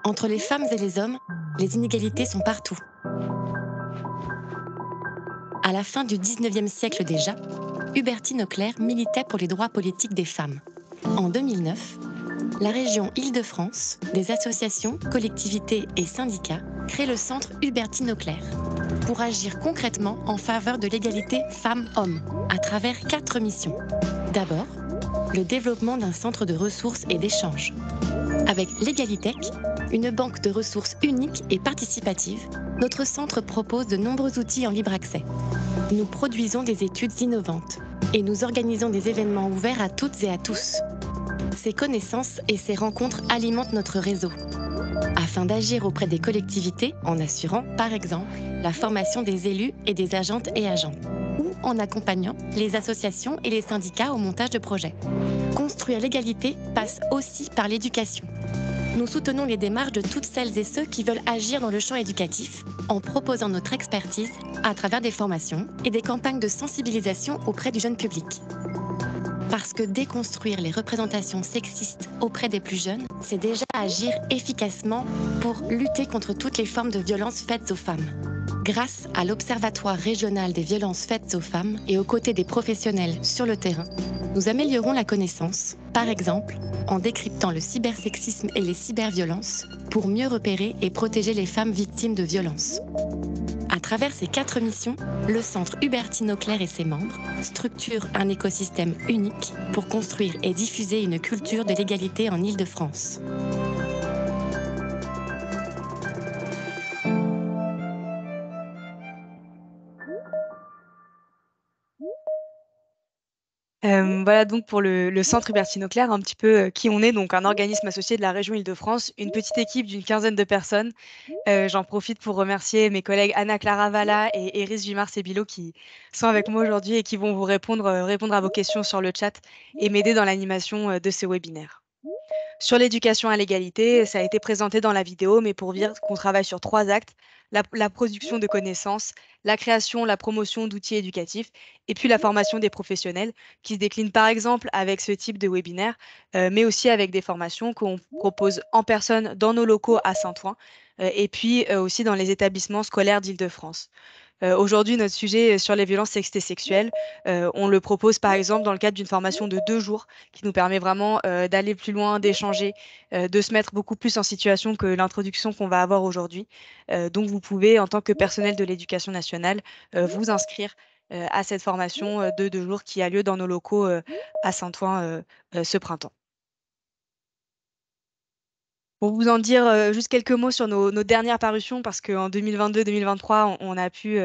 Entre les femmes et les hommes, les inégalités sont partout. À la fin du 19e siècle déjà, Hubertine Auclair militait pour les droits politiques des femmes. En 2009, la région Île-de-France, des associations, collectivités et syndicats créent le centre Hubertine Auclair pour agir concrètement en faveur de l'égalité femmes-hommes à travers 4 missions. D'abord, le développement d'un centre de ressources et d'échanges. Avec l'Egalitech, une banque de ressources unique et participative, notre centre propose de nombreux outils en libre accès. Nous produisons des études innovantes et nous organisons des événements ouverts à toutes et à tous. Ces connaissances et ces rencontres alimentent notre réseau, afin d'agir auprès des collectivités en assurant, par exemple, la formation des élus et des agentes et agents, ou en accompagnant les associations et les syndicats au montage de projets. Construire l'égalité passe aussi par l'éducation. Nous soutenons les démarches de toutes celles et ceux qui veulent agir dans le champ éducatif en proposant notre expertise à travers des formations et des campagnes de sensibilisation auprès du jeune public. Parce que déconstruire les représentations sexistes auprès des plus jeunes, c'est déjà agir efficacement pour lutter contre toutes les formes de violences faites aux femmes. Grâce à l'Observatoire régional des violences faites aux femmes et aux côtés des professionnels sur le terrain, nous améliorons la connaissance, par exemple, en décryptant le cybersexisme et les cyberviolences pour mieux repérer et protéger les femmes victimes de violences. À travers ces 4 missions, le centre Hubertine Auclair et ses membres structurent un écosystème unique pour construire et diffuser une culture de l'égalité en Île-de-France. Voilà donc pour le centre Hubertine Auclair, un petit peu, qui on est, donc un organisme associé de la région Île-de-France, une petite équipe d'une quinzaine de personnes. J'en profite pour remercier mes collègues Anna Clara Valla et Iris Gimard-Sebilo qui sont avec moi aujourd'hui et qui vont vous répondre à vos questions sur le chat et m'aider dans l'animation, de ce webinaire. Sur l'éducation à l'égalité, ça a été présenté dans la vidéo, mais pour dire qu'on travaille sur 3 actes, la production de connaissances, la création, la promotion d'outils éducatifs et puis la formation des professionnels qui se déclinent par exemple avec ce type de webinaire, mais aussi avec des formations qu'on propose en personne dans nos locaux à Saint-Ouen, et puis, aussi dans les établissements scolaires d'Île-de-France. Aujourd'hui, notre sujet sur les violences sexistes et sexuelles, on le propose par exemple dans le cadre d'une formation de 2 jours qui nous permet vraiment, d'aller plus loin, d'échanger, de se mettre beaucoup plus en situation que l'introduction qu'on va avoir aujourd'hui. Donc vous pouvez, en tant que personnel de l'éducation nationale, vous inscrire, à cette formation, de 2 jours qui a lieu dans nos locaux, à Saint-Ouen, ce printemps. Pour vous en dire, juste quelques mots sur nos dernières parutions parce qu'en 2022-2023, on a pu,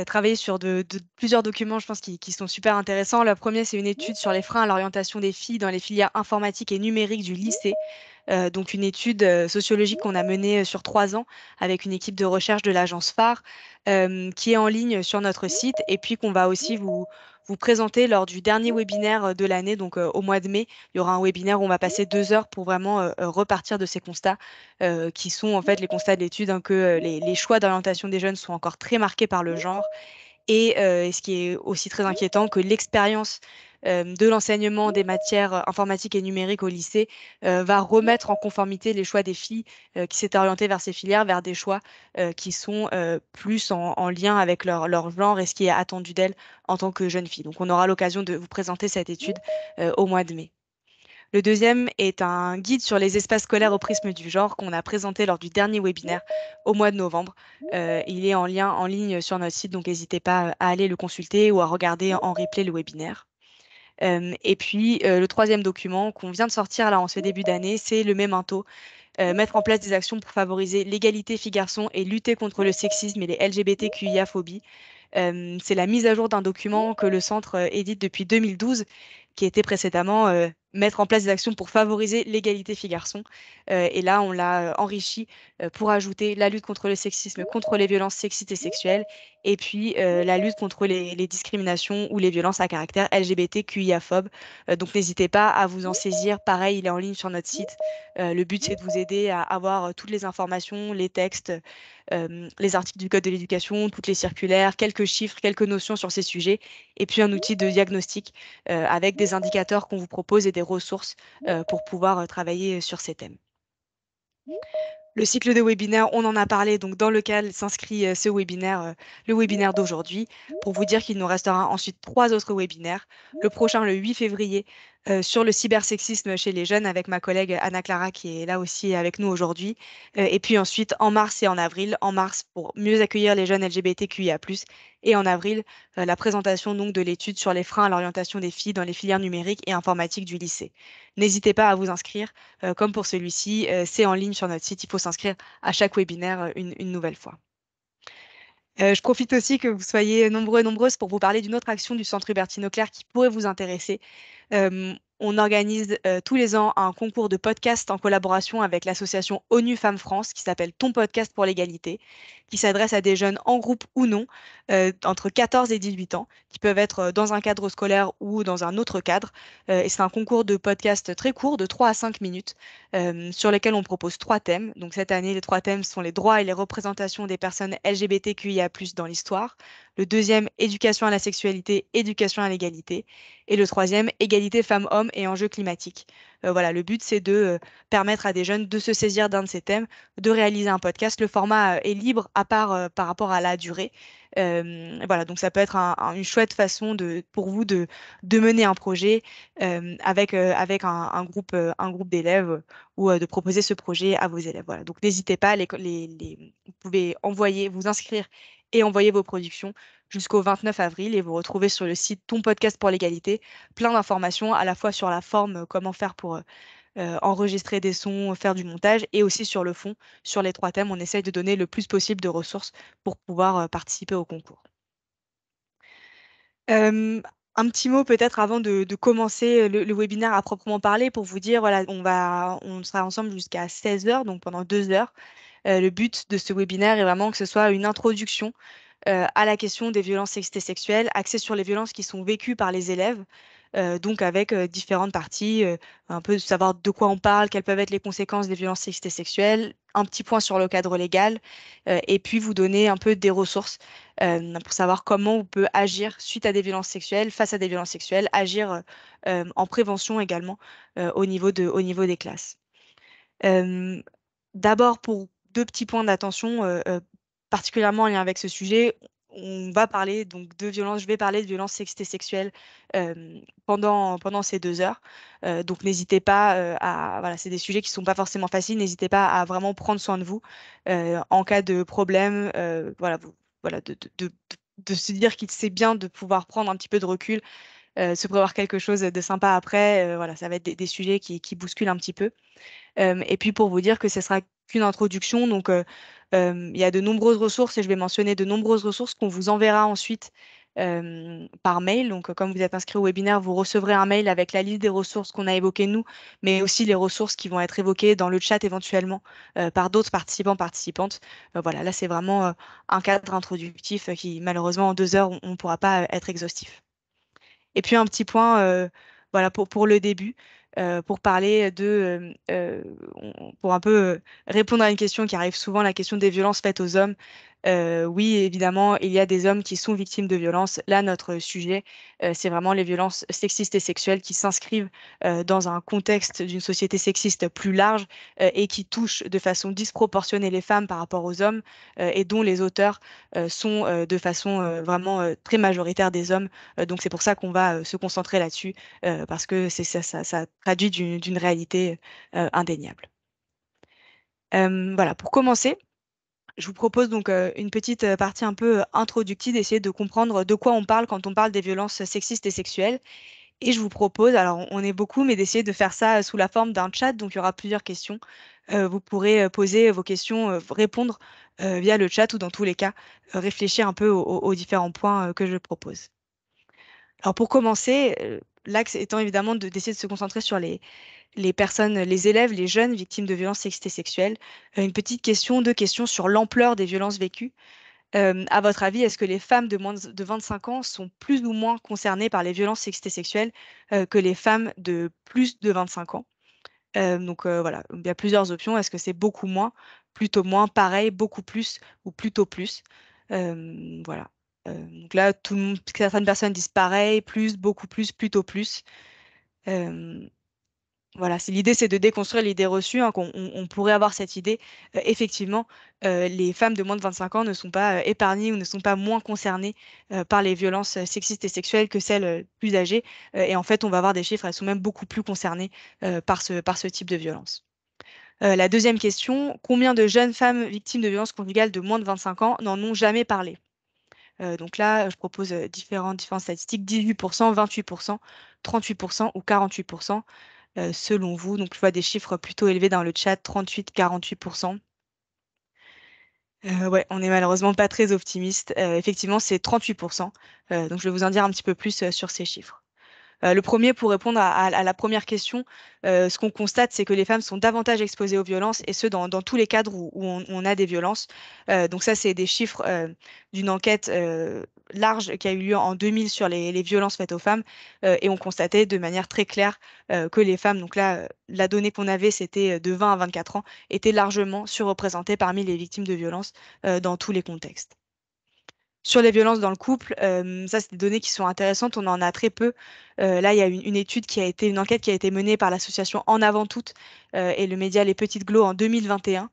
travailler sur de plusieurs documents, je pense, qui sont super intéressants. Le premier, c'est une étude sur les freins à l'orientation des filles dans les filières informatiques et numériques du lycée. Donc une étude, sociologique qu'on a menée, sur 3 ans avec une équipe de recherche de l'agence Phare, qui est en ligne sur notre site et puis qu'on va aussi vous présenter lors du dernier webinaire, de l'année, donc au mois de mai. Il y aura un webinaire où on va passer 2 heures pour vraiment, repartir de ces constats, qui sont en fait les constats de l'étude, hein, que, les choix d'orientation des jeunes sont encore très marqués par le genre et ce qui est aussi très inquiétant, que l'expérience, de l'enseignement des matières, informatiques et numériques au lycée, va remettre en conformité les choix des filles, qui s'étaient orientées vers ces filières, vers des choix, qui sont, plus en lien avec leur genre et ce qui est attendu d'elles en tant que jeunes filles. Donc on aura l'occasion de vous présenter cette étude, au mois de mai. Le deuxième est un guide sur les espaces scolaires au prisme du genre qu'on a présenté lors du dernier webinaire au mois de novembre. Il est en lien en ligne sur notre site, donc n'hésitez pas à aller le consulter ou à regarder en replay le webinaire. Et puis, le troisième document qu'on vient de sortir là en ce début d'année, c'est le Memento, mettre en place des actions pour favoriser l'égalité filles-garçons et lutter contre le sexisme et les LGBTQIA-phobies. C'est la mise à jour d'un document que le centre, édite depuis 2012, qui était précédemment, mettre en place des actions pour favoriser l'égalité filles-garçons. Et là, on l'a, enrichi, pour ajouter la lutte contre le sexisme, contre les violences sexistes et sexuelles et puis, la lutte contre les discriminations ou les violences à caractère LGBTQIA-phobe. Donc n'hésitez pas à vous en saisir. Pareil, il est en ligne sur notre site. Le but, c'est de vous aider à avoir, toutes les informations, les textes, les articles du Code de l'éducation, toutes les circulaires, quelques chiffres, quelques notions sur ces sujets, et puis un outil de diagnostic avec des indicateurs qu'on vous propose et des ressources pour pouvoir travailler sur ces thèmes. Le cycle de webinaire, on en a parlé, donc dans lequel s'inscrit ce webinaire, le webinaire d'aujourd'hui, pour vous dire qu'il nous restera ensuite 3 autres webinaires. Le prochain, le 8 février, sur le cybersexisme chez les jeunes, avec ma collègue Anna Clara, qui est là aussi avec nous aujourd'hui. Et puis ensuite, en mars et en avril. En mars, pour mieux accueillir les jeunes LGBTQIA+, et en avril, la présentation donc de l'étude sur les freins à l'orientation des filles dans les filières numériques et informatiques du lycée. N'hésitez pas à vous inscrire. Comme pour celui-ci, c'est en ligne sur notre site. Il faut s'inscrire à chaque webinaire une nouvelle fois. Je profite aussi que vous soyez nombreux et nombreuses pour vous parler d'une autre action du Centre Hubertine Auclair qui pourrait vous intéresser. On organise tous les ans un concours de podcast en collaboration avec l'association ONU Femmes France qui s'appelle Ton podcast pour l'égalité, qui s'adresse à des jeunes en groupe ou non, entre 14 et 18 ans, qui peuvent être dans un cadre scolaire ou dans un autre cadre. Et c'est un concours de podcast très court, de 3 à 5 minutes, sur lesquels on propose 3 thèmes. Donc cette année, les 3 thèmes sont les droits et les représentations des personnes LGBTQIA+ dans l'histoire. Le deuxième, éducation à la sexualité, éducation à l'égalité. Et le troisième, égalité femmes-hommes et enjeux climatiques. Voilà, le but, c'est de permettre à des jeunes de se saisir d'un de ces thèmes, de réaliser un podcast. Le format est libre à part par rapport à la durée. Voilà, donc ça peut être une chouette façon pour vous de mener un projet avec un groupe d'élèves ou de proposer ce projet à vos élèves. Voilà, donc n'hésitez pas, vous pouvez vous inscrire et envoyer vos productions jusqu'au 29 avril et vous retrouvez sur le site Ton podcast pour l'égalité plein d'informations à la fois sur la forme, comment faire pour enregistrer des sons, faire du montage et aussi sur le fond, sur les 3 thèmes, on essaye de donner le plus possible de ressources pour pouvoir participer au concours. Un petit mot peut-être avant de commencer le webinaire à proprement parler pour vous dire, voilà, on sera ensemble jusqu'à 16 heures, donc pendant 2 heures. Le but de ce webinaire est vraiment que ce soit une introduction à la question des violences sexistes et sexuelles, axée sur les violences qui sont vécues par les élèves, donc avec différentes parties, un peu savoir de quoi on parle, quelles peuvent être les conséquences des violences sexistes et sexuelles, un petit point sur le cadre légal, et puis vous donner un peu des ressources pour savoir comment on peut agir suite à des violences sexuelles, face à des violences sexuelles, agir en prévention également au niveau des classes. Euh, D'abord, pour 2 petits points d'attention, particulièrement en lien avec ce sujet, on va parler donc de violence, je vais parler de violences sexistes et sexuelles pendant ces 2 heures. Donc n'hésitez pas voilà, c'est des sujets qui sont pas forcément faciles, n'hésitez pas à vraiment prendre soin de vous en cas de problème, voilà, voilà, de se dire qu'il c'est bien de pouvoir prendre un petit peu de recul, se prévoir quelque chose de sympa après, voilà, ça va être des sujets qui bousculent un petit peu. Et puis pour vous dire que ce sera qu'une introduction, donc il y a de nombreuses ressources et je vais mentionner de nombreuses ressources qu'on vous enverra ensuite par mail. Donc comme vous êtes inscrit au webinaire, vous recevrez un mail avec la liste des ressources qu'on a évoquées nous, mais aussi les ressources qui vont être évoquées dans le chat éventuellement par d'autres participants, participantes. Voilà, là c'est vraiment un cadre introductif qui malheureusement en 2 heures, on ne pourra pas être exhaustif. Et puis un petit point, voilà, pour le début, pour parler pour un peu répondre à une question qui arrive souvent, la question des violences faites aux hommes. Oui, évidemment, il y a des hommes qui sont victimes de violences. Là, notre sujet, c'est vraiment les violences sexistes et sexuelles qui s'inscrivent dans un contexte d'une société sexiste plus large et qui touchent de façon disproportionnée les femmes par rapport aux hommes et dont les auteurs sont de façon vraiment très majoritaire des hommes. Donc c'est pour ça qu'on va se concentrer là-dessus, parce que ça traduit d'une réalité indéniable. Voilà, pour commencer, je vous propose donc une petite partie un peu introductive, d'essayer de comprendre de quoi on parle quand on parle des violences sexistes et sexuelles. Et je vous propose, alors on est beaucoup, mais d'essayer de faire ça sous la forme d'un chat, donc il y aura plusieurs questions. Vous pourrez poser vos questions, répondre via le chat ou dans tous les cas, réfléchir un peu aux différents points que je propose. Alors pour commencer, l'axe étant évidemment d'essayer de se concentrer sur les personnes, les élèves, les jeunes victimes de violences sexistes et sexuelles. Une petite question, 2 questions sur l'ampleur des violences vécues. À votre avis, est-ce que les femmes de moins de 25 ans sont plus ou moins concernées par les violences sexistes et sexuelles que les femmes de plus de 25 ans? Donc voilà, il y a plusieurs options. Est-ce que c'est beaucoup plutôt moins, pareil, beaucoup plus ou plutôt plus? Voilà. Donc là, certaines personnes disent pareil, plus, beaucoup plus, plutôt plus. Euh, voilà, l'idée, c'est de déconstruire l'idée reçue, hein, qu'on pourrait avoir cette idée. Effectivement, les femmes de moins de 25 ans ne sont pas épargnées ou ne sont pas moins concernées par les violences sexistes et sexuelles que celles plus âgées. Et en fait, on va avoir des chiffres, elles sont même beaucoup plus concernées par ce type de violence. La deuxième question, combien de jeunes femmes victimes de violences conjugales de moins de 25 ans n'en ont jamais parlé? Donc là, je propose différentes statistiques, 18%, 28%, 38% ou 48%, selon vous. Donc je vois des chiffres plutôt élevés dans le chat, 38-48%. Ouais, on n'est malheureusement pas très optimiste. Effectivement, c'est 38%. Donc je vais vous en dire un petit peu plus sur ces chiffres. Le premier, pour répondre à la première question, ce qu'on constate, c'est que les femmes sont davantage exposées aux violences, et ce, dans tous les cadres où on a des violences. Donc ça, c'est des chiffres d'une enquête large qui a eu lieu en 2000 sur les violences faites aux femmes, et on constatait de manière très claire que les femmes, donc là, la donnée qu'on avait, c'était de 20 à 24 ans, étaient largement surreprésentées parmi les victimes de violences dans tous les contextes. Sur les violences dans le couple, ça, c'est des données qui sont intéressantes. On en a très peu. Là, il y a une enquête qui a été menée par l'association En Avant Toutes et le média Les Petites Glos en 2021,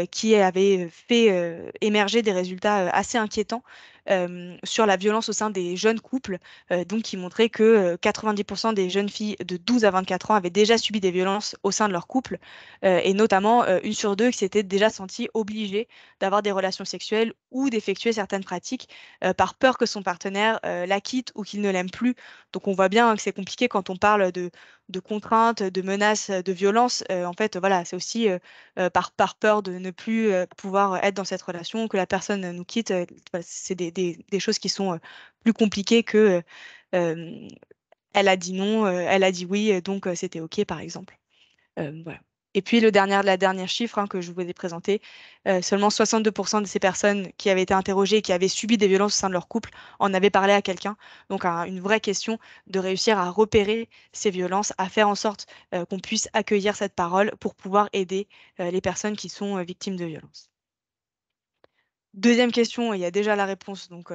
qui avait fait émerger des résultats assez inquiétants sur la violence au sein des jeunes couples, donc qui montraient que 90% des jeunes filles de 12 à 24 ans avaient déjà subi des violences au sein de leur couple, et notamment une sur deux qui s'était déjà sentie obligée d'avoir des relations sexuelles ou d'effectuer certaines pratiques par peur que son partenaire la quitte ou qu'il ne l'aime plus. Donc on voit bien que c'est compliqué quand on parle de contraintes, de menaces, de violences. En fait, voilà, c'est aussi par peur de ne plus pouvoir être dans cette relation, que la personne nous quitte. Voilà, c'est des choses qui sont plus compliquées que euh, elle a dit non, elle a dit oui, donc c'était OK, par exemple. Voilà. Et puis la dernière chiffre, hein, que je vous ai présenté, seulement 62% de ces personnes qui avaient été interrogées et qui avaient subi des violences au sein de leur couple en avaient parlé à quelqu'un. Donc une vraie question de réussir à repérer ces violences, à faire en sorte qu'on puisse accueillir cette parole pour pouvoir aider les personnes qui sont victimes de violences. Deuxième question, il y a déjà la réponse, donc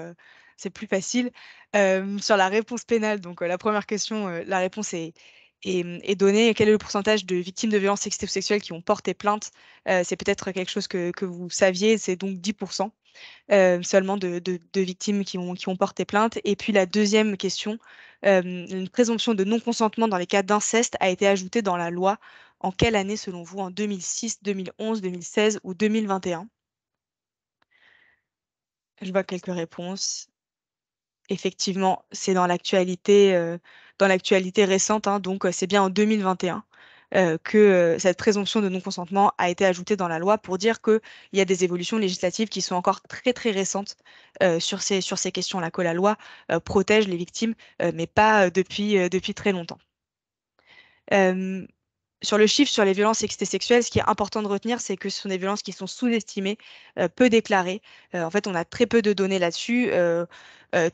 c'est plus facile. Sur la réponse pénale, donc la première question, la réponse est donnée. Quel est le pourcentage de victimes de violences sexistes ou sexuelles qui ont porté plainte? C'est peut-être quelque chose que vous saviez, c'est donc 10% seulement de victimes qui ont porté plainte. Et puis la deuxième question, une présomption de non-consentement dans les cas d'inceste a été ajoutée dans la loi en quelle année selon vous? En 2006, 2011, 2016 ou 2021? Je vois quelques réponses. Effectivement, c'est dans l'actualité récente, hein, donc c'est bien en 2021 que cette présomption de non-consentement a été ajoutée dans la loi pour dire qu'il y a des évolutions législatives qui sont encore très très récentes sur ces questions-là, que la loi protège les victimes, mais pas depuis très longtemps. Euh, Sur le chiffre sur les violences sexistes et sexuelles, ce qui est important de retenir, c'est que ce sont des violences qui sont sous-estimées, peu déclarées. En fait, on a très peu de données là-dessus.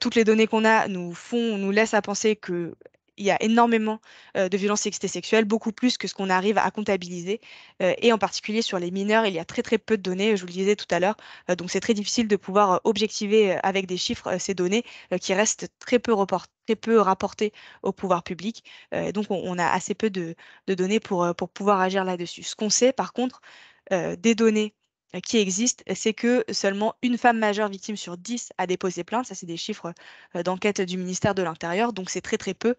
Toutes les données qu'on a nous laissent à penser que il y a énormément de violences sexistes et sexuelles, beaucoup plus que ce qu'on arrive à comptabiliser. Et en particulier sur les mineurs, il y a très très peu de données, je vous le disais tout à l'heure. Donc c'est très difficile de pouvoir objectiver avec des chiffres ces données qui restent très peu rapportées au pouvoir public. Donc on a assez peu de données pour pouvoir agir là-dessus. Ce qu'on sait, par contre, des données qui existent, c'est que seulement une femme majeure victime sur 10 a déposé plainte. Ça, c'est des chiffres d'enquête du ministère de l'Intérieur, donc c'est très très peu.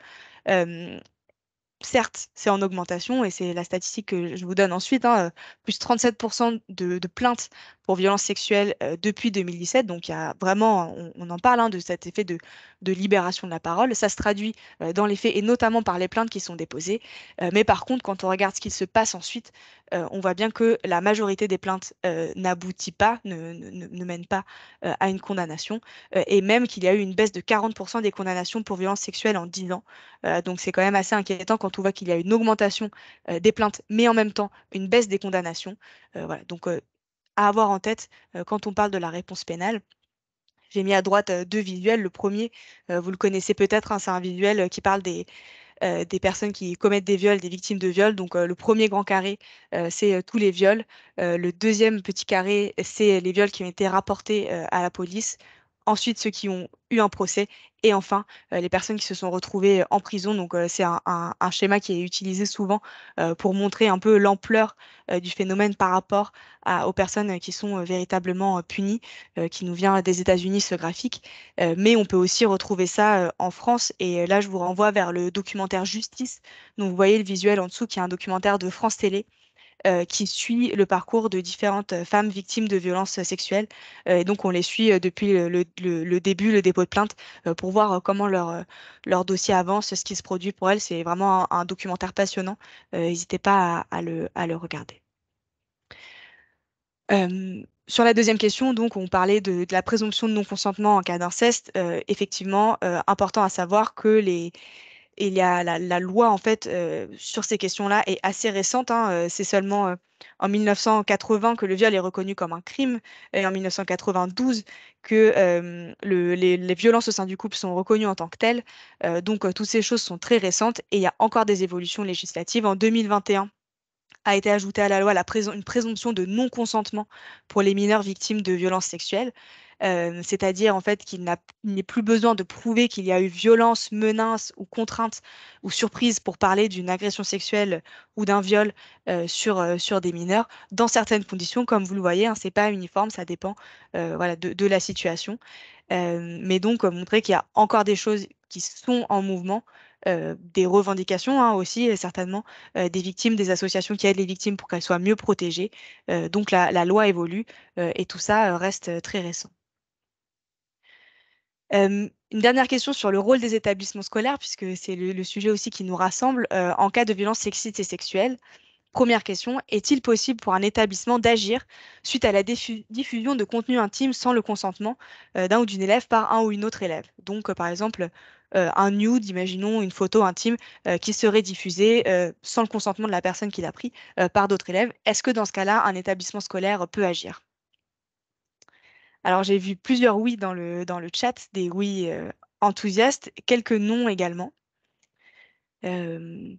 Euh, Certes, c'est en augmentation et c'est la statistique que je vous donne ensuite, hein, plus 37% de plaintes pour violences sexuelles depuis 2017. Donc il y a vraiment, on en parle, hein, de cet effet de libération de la parole. Ça se traduit dans les faits et notamment par les plaintes qui sont déposées. Mais par contre, quand on regarde ce qu'il se passe ensuite, on voit bien que la majorité des plaintes n'aboutit pas, ne mène pas à une condamnation, et même qu'il y a eu une baisse de 40% des condamnations pour violences sexuelles en 10 ans. Donc c'est quand même assez inquiétant quand on voit qu'il y a une augmentation des plaintes, mais en même temps une baisse des condamnations. Voilà. Donc à avoir en tête quand on parle de la réponse pénale. J'ai mis à droite deux visuels. Le premier, vous le connaissez peut-être, hein, c'est un visuel qui parle des personnes qui commettent des viols, des victimes de viols. Donc le premier grand carré, c'est tous les viols. Le deuxième petit carré, c'est les viols qui ont été rapportés à la police. ensuite ceux qui ont eu un procès, et enfin les personnes qui se sont retrouvées en prison. Donc c'est un schéma qui est utilisé souvent pour montrer un peu l'ampleur du phénomène par rapport aux personnes qui sont véritablement punies, qui nous vient des États-Unis, ce graphique. Mais on peut aussi retrouver ça en France, et là je vous renvoie vers le documentaire Justice. Donc vous voyez le visuel en dessous, qui est un documentaire de France Télé qui suit le parcours de différentes femmes victimes de violences sexuelles. Et donc, on les suit depuis le début, le dépôt de plainte, pour voir comment leur dossier avance, ce qui se produit pour elles. C'est vraiment un documentaire passionnant. N'hésitez pas à le regarder. Sur la deuxième question, donc, on parlait de la présomption de non-consentement en cas d'inceste. Effectivement, important à savoir que il y a la loi, en fait, sur ces questions-là est assez récente, hein. C'est seulement en 1980 que le viol est reconnu comme un crime, et en 1992 que les violences au sein du couple sont reconnues en tant que telles. Donc, toutes ces choses sont très récentes, et il y a encore des évolutions législatives. En 2021, a été ajoutée à la loi une présomption de non-consentement pour les mineurs victimes de violences sexuelles. C'est-à-dire en fait il n'est plus besoin de prouver qu'il y a eu violence, menace ou contrainte ou surprise pour parler d'une agression sexuelle ou d'un viol sur des mineurs, dans certaines conditions. Comme vous le voyez, hein, c'est pas uniforme, ça dépend voilà, de la situation. Mais donc montrer qu'il y a encore des choses qui sont en mouvement, des revendications, hein, aussi, certainement, des victimes, des associations qui aident les victimes pour qu'elles soient mieux protégées. Donc la loi évolue et tout ça reste très récent. Une dernière question sur le rôle des établissements scolaires, puisque c'est le sujet aussi qui nous rassemble, en cas de violence sexiste et sexuelle. Première question, est-il possible pour un établissement d'agir suite à la diffusion de contenu intime sans le consentement d'un ou d'une élève par un ou une autre élève? Donc, par exemple, un nude, imaginons une photo intime qui serait diffusée sans le consentement de la personne qui l'a pris par d'autres élèves. Est-ce que dans ce cas-là, un établissement scolaire peut agir? Alors, j'ai vu plusieurs oui dans le chat, des oui enthousiastes, quelques non également. Euh,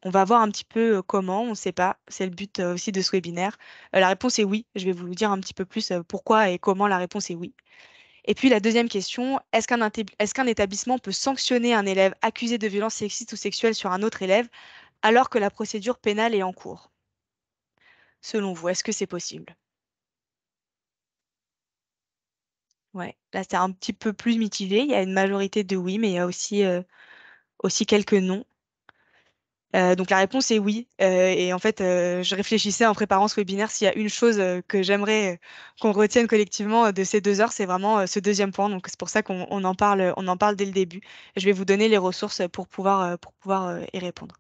on va voir un petit peu comment, on ne sait pas. C'est le but aussi de ce webinaire. La réponse est oui. Je vais vous dire un petit peu plus pourquoi et comment la réponse est oui. Et puis la deuxième question, est-ce qu'un établissement peut sanctionner un élève accusé de violence sexiste ou sexuelle sur un autre élève alors que la procédure pénale est en cours? Selon vous, est-ce que c'est possible? Ouais, là c'est un petit peu plus mitigé. Il y a une majorité de oui, mais il y a aussi quelques non. Donc la réponse est oui. Et en fait, je réfléchissais en préparant ce webinaire, s'il y a une chose que j'aimerais qu'on retienne collectivement de ces 2 heures, c'est vraiment ce deuxième point. Donc c'est pour ça on en parle dès le début. Je vais vous donner les ressources pour pouvoir y répondre.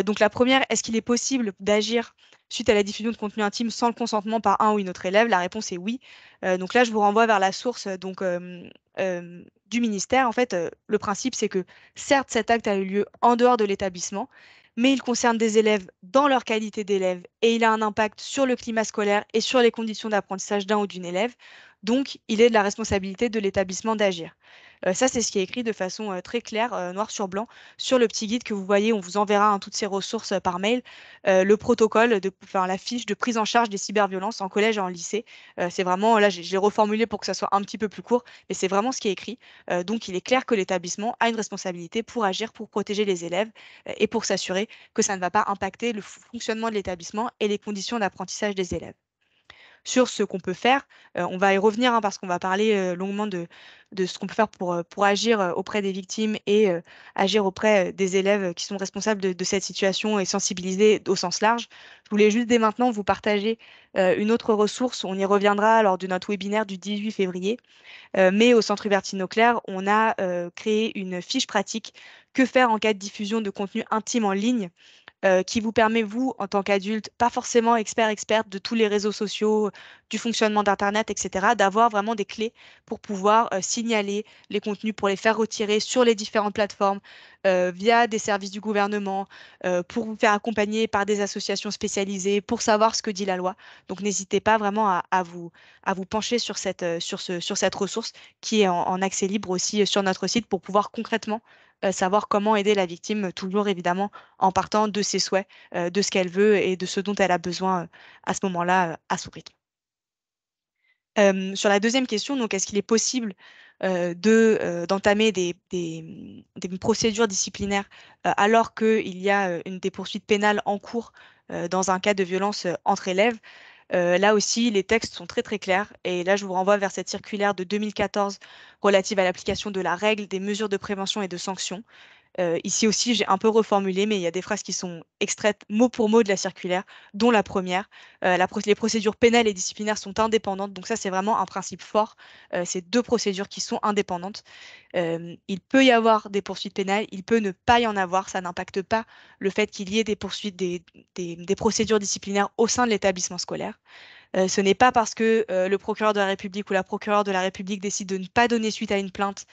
Donc la première, est-ce qu'il est possible d'agir suite à la diffusion de contenu intime sans le consentement par un ou une autre élève? La réponse est oui. Donc là, je vous renvoie vers la source du ministère. En fait, le principe, c'est que certes, cet acte a eu lieu en dehors de l'établissement, mais il concerne des élèves dans leur qualité d'élève et il a un impact sur le climat scolaire et sur les conditions d'apprentissage d'un ou d'une élève. Donc, il est de la responsabilité de l'établissement d'agir. Ça, c'est ce qui est écrit de façon très claire, noir sur blanc, sur le petit guide que vous voyez. On vous enverra, hein, toutes ces ressources par mail. Le protocole, enfin, la fiche de prise en charge des cyberviolences en collège et en lycée. C'est vraiment, là, je l'ai reformulé pour que ça soit un petit peu plus court, mais c'est vraiment ce qui est écrit. Donc, il est clair que l'établissement a une responsabilité pour agir, pour protéger les élèves et pour s'assurer que ça ne va pas impacter le fonctionnement de l'établissement et les conditions d'apprentissage des élèves. Sur ce qu'on peut faire. On va y revenir, hein, parce qu'on va parler longuement de ce qu'on peut faire pour agir auprès des victimes et agir auprès des élèves qui sont responsables de cette situation et sensibiliser au sens large. Je voulais juste dès maintenant vous partager une autre ressource. On y reviendra lors de notre webinaire du 18 février. Mais au Centre Hubertine Auclair, on a créé une fiche pratique. Que faire en cas de diffusion de contenu intime en ligne, qui vous permet, vous, en tant qu'adulte, pas forcément experte de tous les réseaux sociaux, du fonctionnement d'Internet, etc., d'avoir vraiment des clés pour pouvoir signaler les contenus, pour les faire retirer sur les différentes plateformes, via des services du gouvernement, pour vous faire accompagner par des associations spécialisées, pour savoir ce que dit la loi. Donc n'hésitez pas vraiment à vous pencher sur sur cette ressource qui est en accès libre aussi sur notre site pour pouvoir concrètement savoir comment aider la victime, toujours évidemment en partant de ses souhaits, de ce qu'elle veut et de ce dont elle a besoin à ce moment-là, à son rythme. Sur la deuxième question, donc est-ce qu'il est possible d'entamer des procédures disciplinaires alors qu'il y a des poursuites pénales en cours dans un cas de violence entre élèves? Là aussi, les textes sont très très clairs. Et là, je vous renvoie vers cette circulaire de 2014 relative à l'application de la règle des mesures de prévention et de sanctions. Ici aussi, j'ai un peu reformulé, mais il y a des phrases qui sont extraites mot pour mot de la circulaire, dont la première. Les procédures pénales et disciplinaires sont indépendantes, donc ça, c'est vraiment un principe fort. C'est deux procédures qui sont indépendantes. Il peut y avoir des poursuites pénales, il peut ne pas y en avoir, ça n'impacte pas le fait qu'il y ait des poursuites, des procédures disciplinaires au sein de l'établissement scolaire. Ce n'est pas parce que le procureur de la République ou la procureure de la République décide de ne pas donner suite à une plainte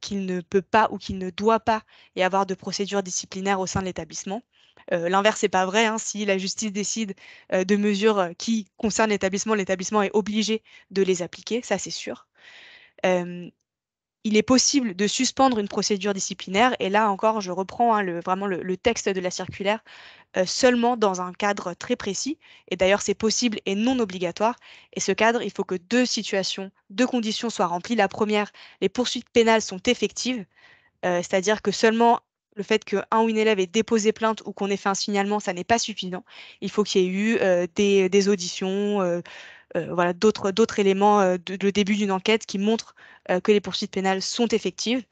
qu'il ne peut pas ou qu'il ne doit pas y avoir de procédure disciplinaire au sein de l'établissement. L'inverse n'est pas vrai, hein. Si la justice décide de mesures qui concernent l'établissement est obligé de les appliquer, ça c'est sûr. Euh, il est possible de suspendre une procédure disciplinaire, et là encore, je reprends hein, vraiment le texte de la circulaire seulement dans un cadre très précis. Et d'ailleurs, c'est possible et non obligatoire. Et ce cadre, il faut que deux situations, deux conditions soient remplies. La première, les poursuites pénales sont effectives, c'est-à-dire que seulement le fait qu'un ou une élève ait déposé plainte ou qu'on ait fait un signalement, ça n'est pas suffisant. Il faut qu'il y ait eu des auditions, voilà, d'autres éléments le début d'une enquête qui montrent que les poursuites pénales sont effectives.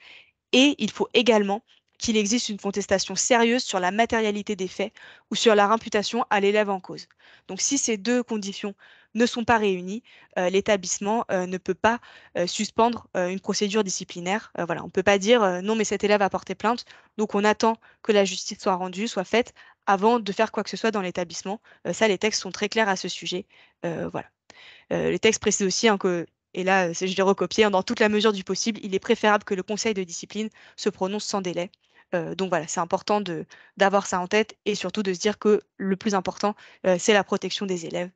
Et il faut également qu'il existe une contestation sérieuse sur la matérialité des faits ou sur leur imputation à l'élève en cause. Donc si ces deux conditions ne sont pas réunies, l'établissement ne peut pas suspendre une procédure disciplinaire. Voilà, on ne peut pas dire non mais cet élève a porté plainte, donc on attend que la justice soit rendue, soit faite avant de faire quoi que ce soit dans l'établissement. Ça, les textes sont très clairs à ce sujet. Voilà. Les textes précisent aussi hein, que, et là je l'ai recopié, hein, dans toute la mesure du possible, il est préférable que le conseil de discipline se prononce sans délai. Donc voilà, c'est important d'avoir ça en tête et surtout de se dire que le plus important, c'est la protection des élèves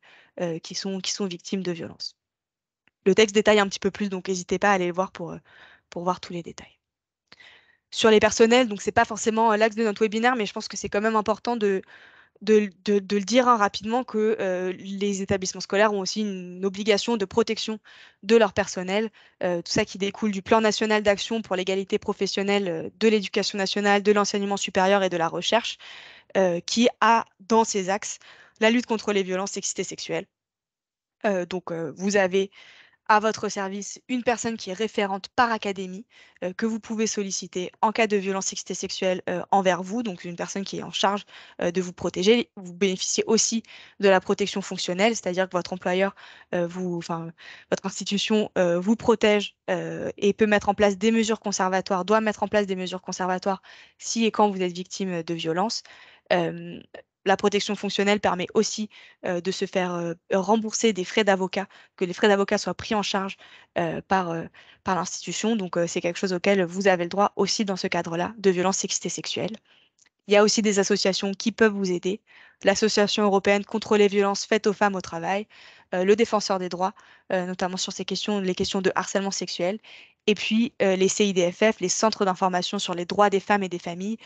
qui sont victimes de violences. Le texte détaille un petit peu plus, donc n'hésitez pas à aller le voir pour voir tous les détails. Sur les personnels, donc c'est pas forcément l'axe de notre webinaire, mais je pense que c'est quand même important de le dire hein, rapidement que les établissements scolaires ont aussi une obligation de protection de leur personnel. Tout ça qui découle du plan national d'action pour l'égalité professionnelle de l'éducation nationale, de l'enseignement supérieur et de la recherche, qui a dans ses axes la lutte contre les violences sexistes et sexuelles. Vous avez à votre service une personne qui est référente par académie que vous pouvez solliciter en cas de violence sexiste et sexuelle envers vous, donc une personne qui est en charge de vous protéger. Vous bénéficiez aussi de la protection fonctionnelle, c'est-à-dire que votre employeur, enfin, votre institution vous protège et peut mettre en place des mesures conservatoires, doit mettre en place des mesures conservatoires si et quand vous êtes victime de violence. Euh, la protection fonctionnelle permet aussi de se faire rembourser des frais d'avocat, que les frais d'avocat soient pris en charge par l'institution. Donc, c'est quelque chose auquel vous avez le droit aussi dans ce cadre-là de violences sexistes et sexuelles. Il y a aussi des associations qui peuvent vous aider. L'Association européenne contre les violences faites aux femmes au travail, le Défenseur des droits, notamment sur ces questions, les questions de harcèlement sexuel, et puis les CIDFF, les centres d'information sur les droits des femmes et des familles,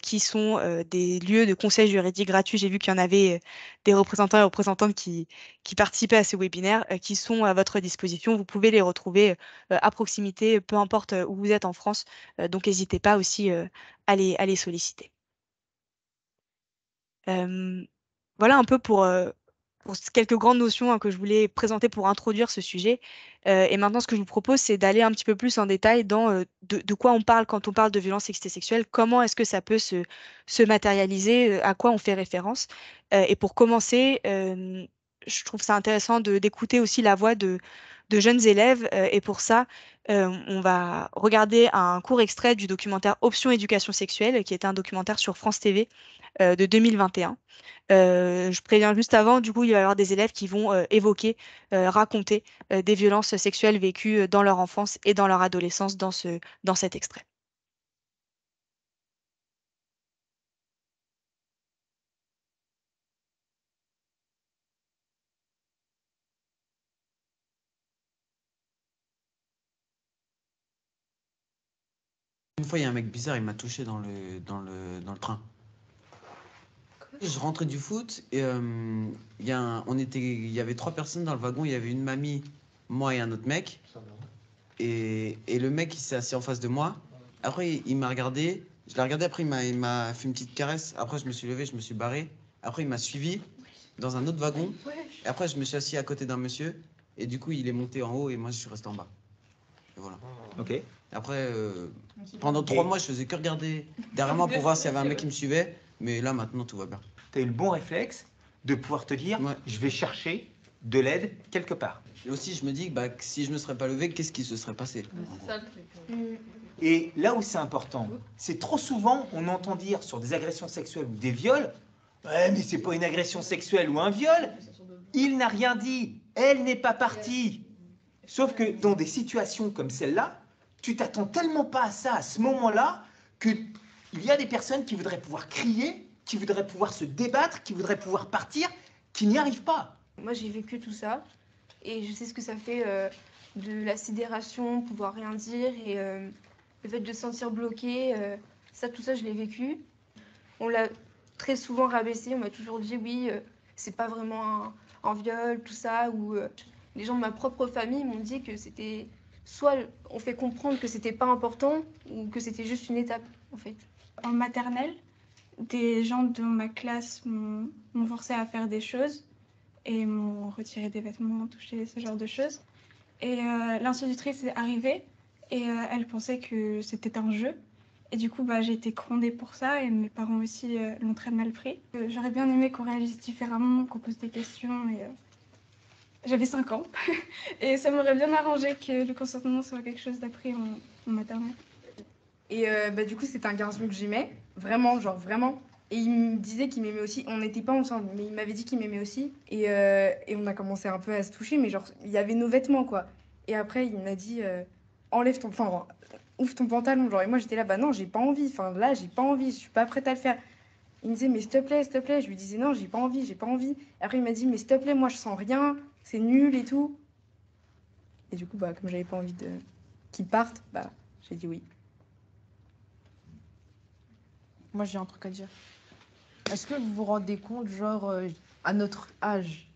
qui sont des lieux de conseil juridique gratuits. J'ai vu qu'il y en avait des représentants et représentantes qui participaient à ces webinaires, qui sont à votre disposition. Vous pouvez les retrouver à proximité, peu importe où vous êtes en France. Donc, n'hésitez pas aussi à les solliciter. Euh, voilà un peu pour quelques grandes notions hein, que je voulais présenter pour introduire ce sujet. Et maintenant, ce que je vous propose, c'est d'aller un petit peu plus en détail dans de quoi on parle quand on parle de violence sexiste et sexuelle, comment est-ce que ça peut se matérialiser, à quoi on fait référence. Et pour commencer, je trouve ça intéressant d'écouter aussi la voix de jeunes élèves. Et pour ça, on va regarder un court extrait du documentaire Option éducation sexuelle, qui est un documentaire sur France TV de 2021. Je préviens juste avant, du coup, il va y avoir des élèves qui vont évoquer, raconter des violences sexuelles vécues dans leur enfance et dans leur adolescence dans cet extrait. Une fois, il y a un mec bizarre, il m'a touché dans le train. Je rentrais du foot et il y avait trois personnes dans le wagon. Il y avait une mamie moi et un autre mec. Et le mec, il s'est assis en face de moi. Après, il m'a regardé. Je l'ai regardé, après, il m'a fait une petite caresse. Après, je me suis levé, je me suis barré. Après, il m'a suivi dans un autre wagon. Et après, je me suis assis à côté d'un monsieur. Et du coup, il est monté en haut et moi, je suis resté en bas. Et voilà. Ok. Après, pendant 3 mois, je faisais que regarder derrière moi pour voir s'il y avait un mec qui me suivait. Mais là, maintenant, tout va bien. Tu as eu le bon réflexe de pouvoir te dire, Ouais. je vais chercher de l'aide quelque part. Et aussi, je me dis que si je me serais pas levé, qu'est-ce qui se serait passé? C'est ça le truc. Et là où c'est important, c'est trop souvent, on entend dire sur des agressions sexuelles ou des viols, ouais, mais c'est pas une agression sexuelle ou un viol, il n'a rien dit, elle n'est pas partie. Sauf que dans des situations comme celle-là, tu t'attends tellement pas à ça à ce moment-là qu'il y a des personnes qui voudraient pouvoir crier, qui voudraient pouvoir se débattre, qui voudraient pouvoir partir, qui n'y arrivent pas. Moi, j'ai vécu tout ça et je sais ce que ça fait de la sidération, pouvoir rien dire et le fait de se sentir bloqué. Tout ça, je l'ai vécu. On l'a très souvent rabaissé. On m'a toujours dit oui, c'est pas vraiment un viol, tout ça. Ou les gens de ma propre famille m'ont dit que c'était soit on fait comprendre que c'était pas important ou que c'était juste une étape en fait. En maternelle, des gens de ma classe m'ont forcé à faire des choses et m'ont retiré des vêtements, touché ce genre de choses. Et l'institutrice est arrivée et elle pensait que c'était un jeu. Et du coup, j'ai été grondée pour ça et mes parents aussi l'ont très mal pris. J'aurais bien aimé qu'on réagisse différemment, qu'on pose des questions. Et, j'avais 5 ans et ça m'aurait bien arrangé que le consentement soit quelque chose d'appris en maternelle. Et du coup, c'était un garçon que j'aimais, vraiment, genre vraiment. Et il me disait qu'il m'aimait aussi. On n'était pas ensemble, mais il m'avait dit qu'il m'aimait aussi. Et on a commencé un peu à se toucher, mais genre, il y avait nos vêtements, quoi. Et après, il m'a dit, enlève ton... Enfin, ouvre ton pantalon. Genre, et moi, j'étais là, bah non, j'ai pas envie. Enfin, là, j'ai pas envie, je suis pas prête à le faire. Il me disait, mais s'il te plaît, s'il te plaît. Je lui disais, non, j'ai pas envie, j'ai pas envie. Après, il m'a dit, mais s'il te plaît, moi, je sens rien, c'est nul et tout. Et du coup, comme j'avais pas envie de qu'il parte, j'ai dit oui. Moi, j'ai un truc à dire. Est-ce que vous vous rendez compte, genre, à notre âge,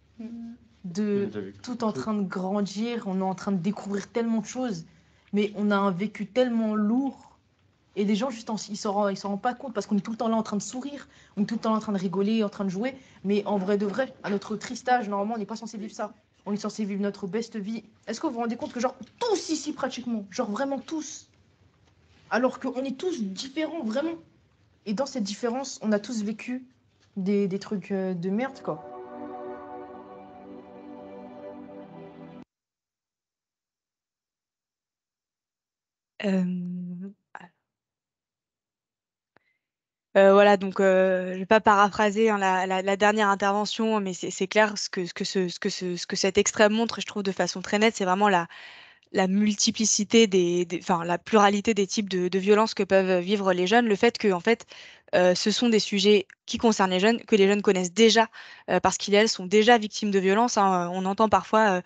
de tout en train de grandir, on est en train de découvrir tellement de choses, mais on a un vécu tellement lourd, et les gens, juste, ils s'en rendent pas compte, parce qu'on est tout le temps là en train de sourire, on est tout le temps là en train de rigoler, en train de jouer, mais en vrai de vrai, à notre triste âge, normalement, on n'est pas censé vivre ça. On est censé vivre notre best vie. Est-ce que vous vous rendez compte que, genre, tous ici, pratiquement, genre vraiment tous, alors qu'on est tous différents, vraiment. Et dans cette différence, on a tous vécu des trucs de merde, quoi. Voilà, donc je vais pas paraphraser hein, la dernière intervention, mais c'est clair ce que cet extrait montre, et je trouve de façon très nette, c'est vraiment la multiplicité enfin, la pluralité des types de violences que peuvent vivre les jeunes, le fait que, en fait, ce sont des sujets qui concernent les jeunes, que les jeunes connaissent déjà, parce qu'ils et elles sont déjà victimes de violences, hein. On entend parfois,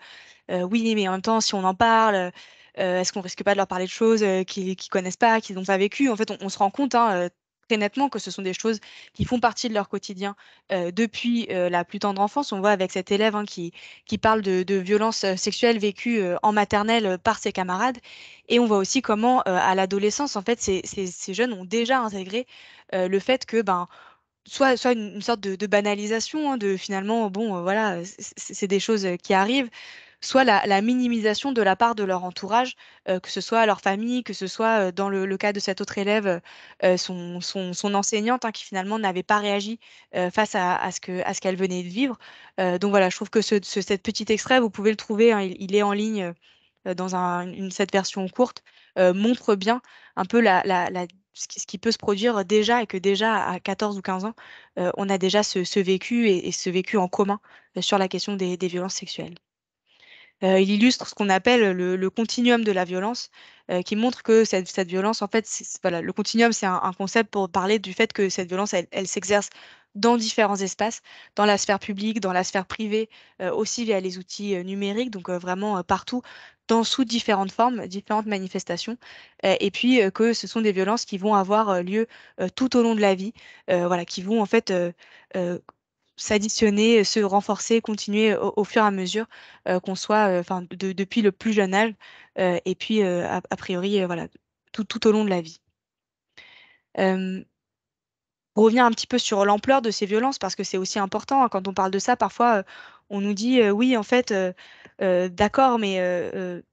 oui, mais en même temps, si on en parle, est-ce qu'on risque pas de leur parler de choses qu'ils connaissent pas, qu'ils n'ont pas vécues? En fait, on se rend compte, hein, très nettement que ce sont des choses qui font partie de leur quotidien depuis la plus tendre enfance. On voit avec cet élève hein, qui parle de violences sexuelles vécues en maternelle par ses camarades. Et on voit aussi comment, à l'adolescence, en fait, ces jeunes ont déjà intégré le fait que, ben, soit une sorte de banalisation, hein, de finalement, bon, voilà, c'est des choses qui arrivent, soit la minimisation de la part de leur entourage, que ce soit leur famille, que ce soit dans le cas de cet autre élève, son enseignante, hein, qui finalement n'avait pas réagi face à ce qu'elle venait de vivre. Donc voilà, je trouve que cet petit extrait, vous pouvez le trouver, hein, il est en ligne dans cette version courte, montre bien un peu ce qui peut se produire déjà et que déjà à 14 ou 15 ans, on a déjà ce vécu et ce vécu en commun sur la question des violences sexuelles. Il illustre ce qu'on appelle le continuum de la violence, qui montre que cette violence, en fait, voilà, le continuum, c'est un concept pour parler du fait que cette violence, elle s'exerce dans différents espaces, dans la sphère publique, dans la sphère privée, aussi via les outils numériques, donc vraiment partout, sous différentes formes, différentes manifestations, et puis que ce sont des violences qui vont avoir lieu tout au long de la vie, voilà, qui vont en fait s'additionner, se renforcer, continuer au fur et à mesure qu'on soit, enfin, depuis le plus jeune âge, et puis a priori, voilà, tout au long de la vie. Pour revenir un petit peu sur l'ampleur de ces violences, parce que c'est aussi important, hein, quand on parle de ça, parfois on nous dit oui, en fait, d'accord, mais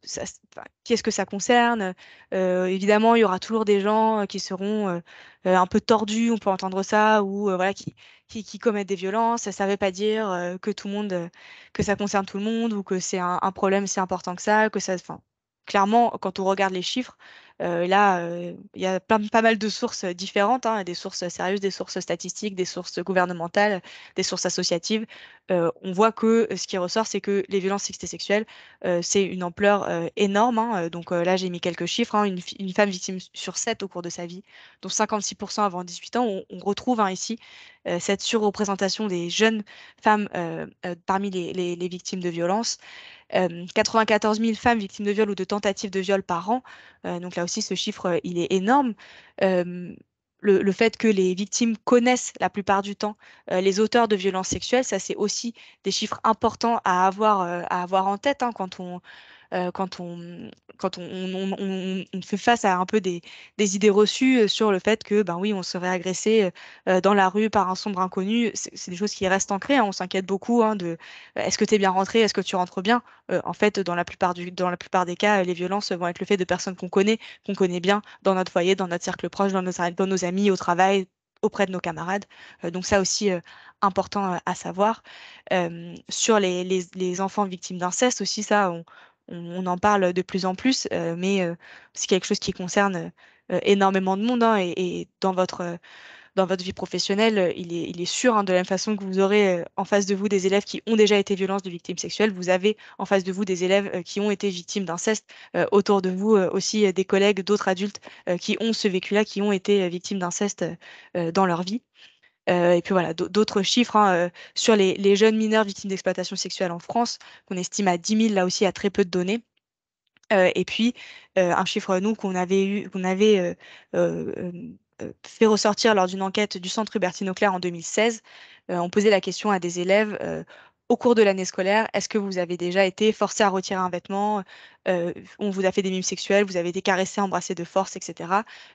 enfin, qui est-ce que ça concerne? Évidemment, il y aura toujours des gens qui seront un peu tordus, on peut entendre ça, ou voilà, qui commettent des violences. Ça ne veut pas dire que tout le monde, que ça concerne tout le monde, ou que c'est un problème si important que ça, enfin, clairement, quand on regarde les chiffres, là, il y a pas mal de sources différentes, hein, des sources sérieuses, des sources statistiques, des sources gouvernementales, des sources associatives. On voit que ce qui ressort, c'est que les violences sexistes et sexuelles, c'est une ampleur énorme, hein. Donc là, j'ai mis quelques chiffres, hein, une femme victime sur 7 au cours de sa vie, dont 56% avant 18 ans. On retrouve ici cette surreprésentation des jeunes femmes parmi les victimes de violences. 94 000 femmes victimes de viol ou de tentatives de viol par an. Donc là aussi, ce chiffre, il est énorme. Euh, le fait que les victimes connaissent la plupart du temps les auteurs de violences sexuelles, ça c'est aussi des chiffres importants à avoir en tête, hein, euh, quand on, quand on fait face à un peu des idées reçues sur le fait que, ben oui, on serait agressé dans la rue par un sombre inconnu. C'est des choses qui restent ancrées, hein. On s'inquiète beaucoup hein, de est-ce que tu es bien rentré, est-ce que tu rentres bien? En fait, dans la plupart des cas, les violences vont être le fait de personnes qu'on connaît bien dans notre foyer, dans notre cercle proche, dans nos amis, au travail, auprès de nos camarades. Donc ça aussi, important à savoir. Sur les enfants victimes d'inceste aussi, ça, on en parle de plus en plus, mais c'est quelque chose qui concerne énormément de monde, hein, et dans votre vie professionnelle, il est sûr, hein, de la même façon que vous aurez en face de vous des élèves qui ont déjà été violences de victimes sexuelles, vous avez en face de vous des élèves qui ont été victimes d'inceste, autour de vous aussi des collègues, d'autres adultes qui ont ce vécu-là, qui ont été victimes d'inceste dans leur vie. Et puis voilà, d'autres chiffres hein, sur les jeunes mineurs victimes d'exploitation sexuelle en France, qu'on estime à 10 000, là aussi à très peu de données. Et puis, un chiffre, nous, qu'on avait fait ressortir lors d'une enquête du Centre Hubertine Auclair en 2016. On posait la question à des élèves au cours de l'année scolaire, est-ce que vous avez déjà été forcé à retirer un vêtement? On vous a fait des mimes sexuels, vous avez été caressé, embrassé de force, etc.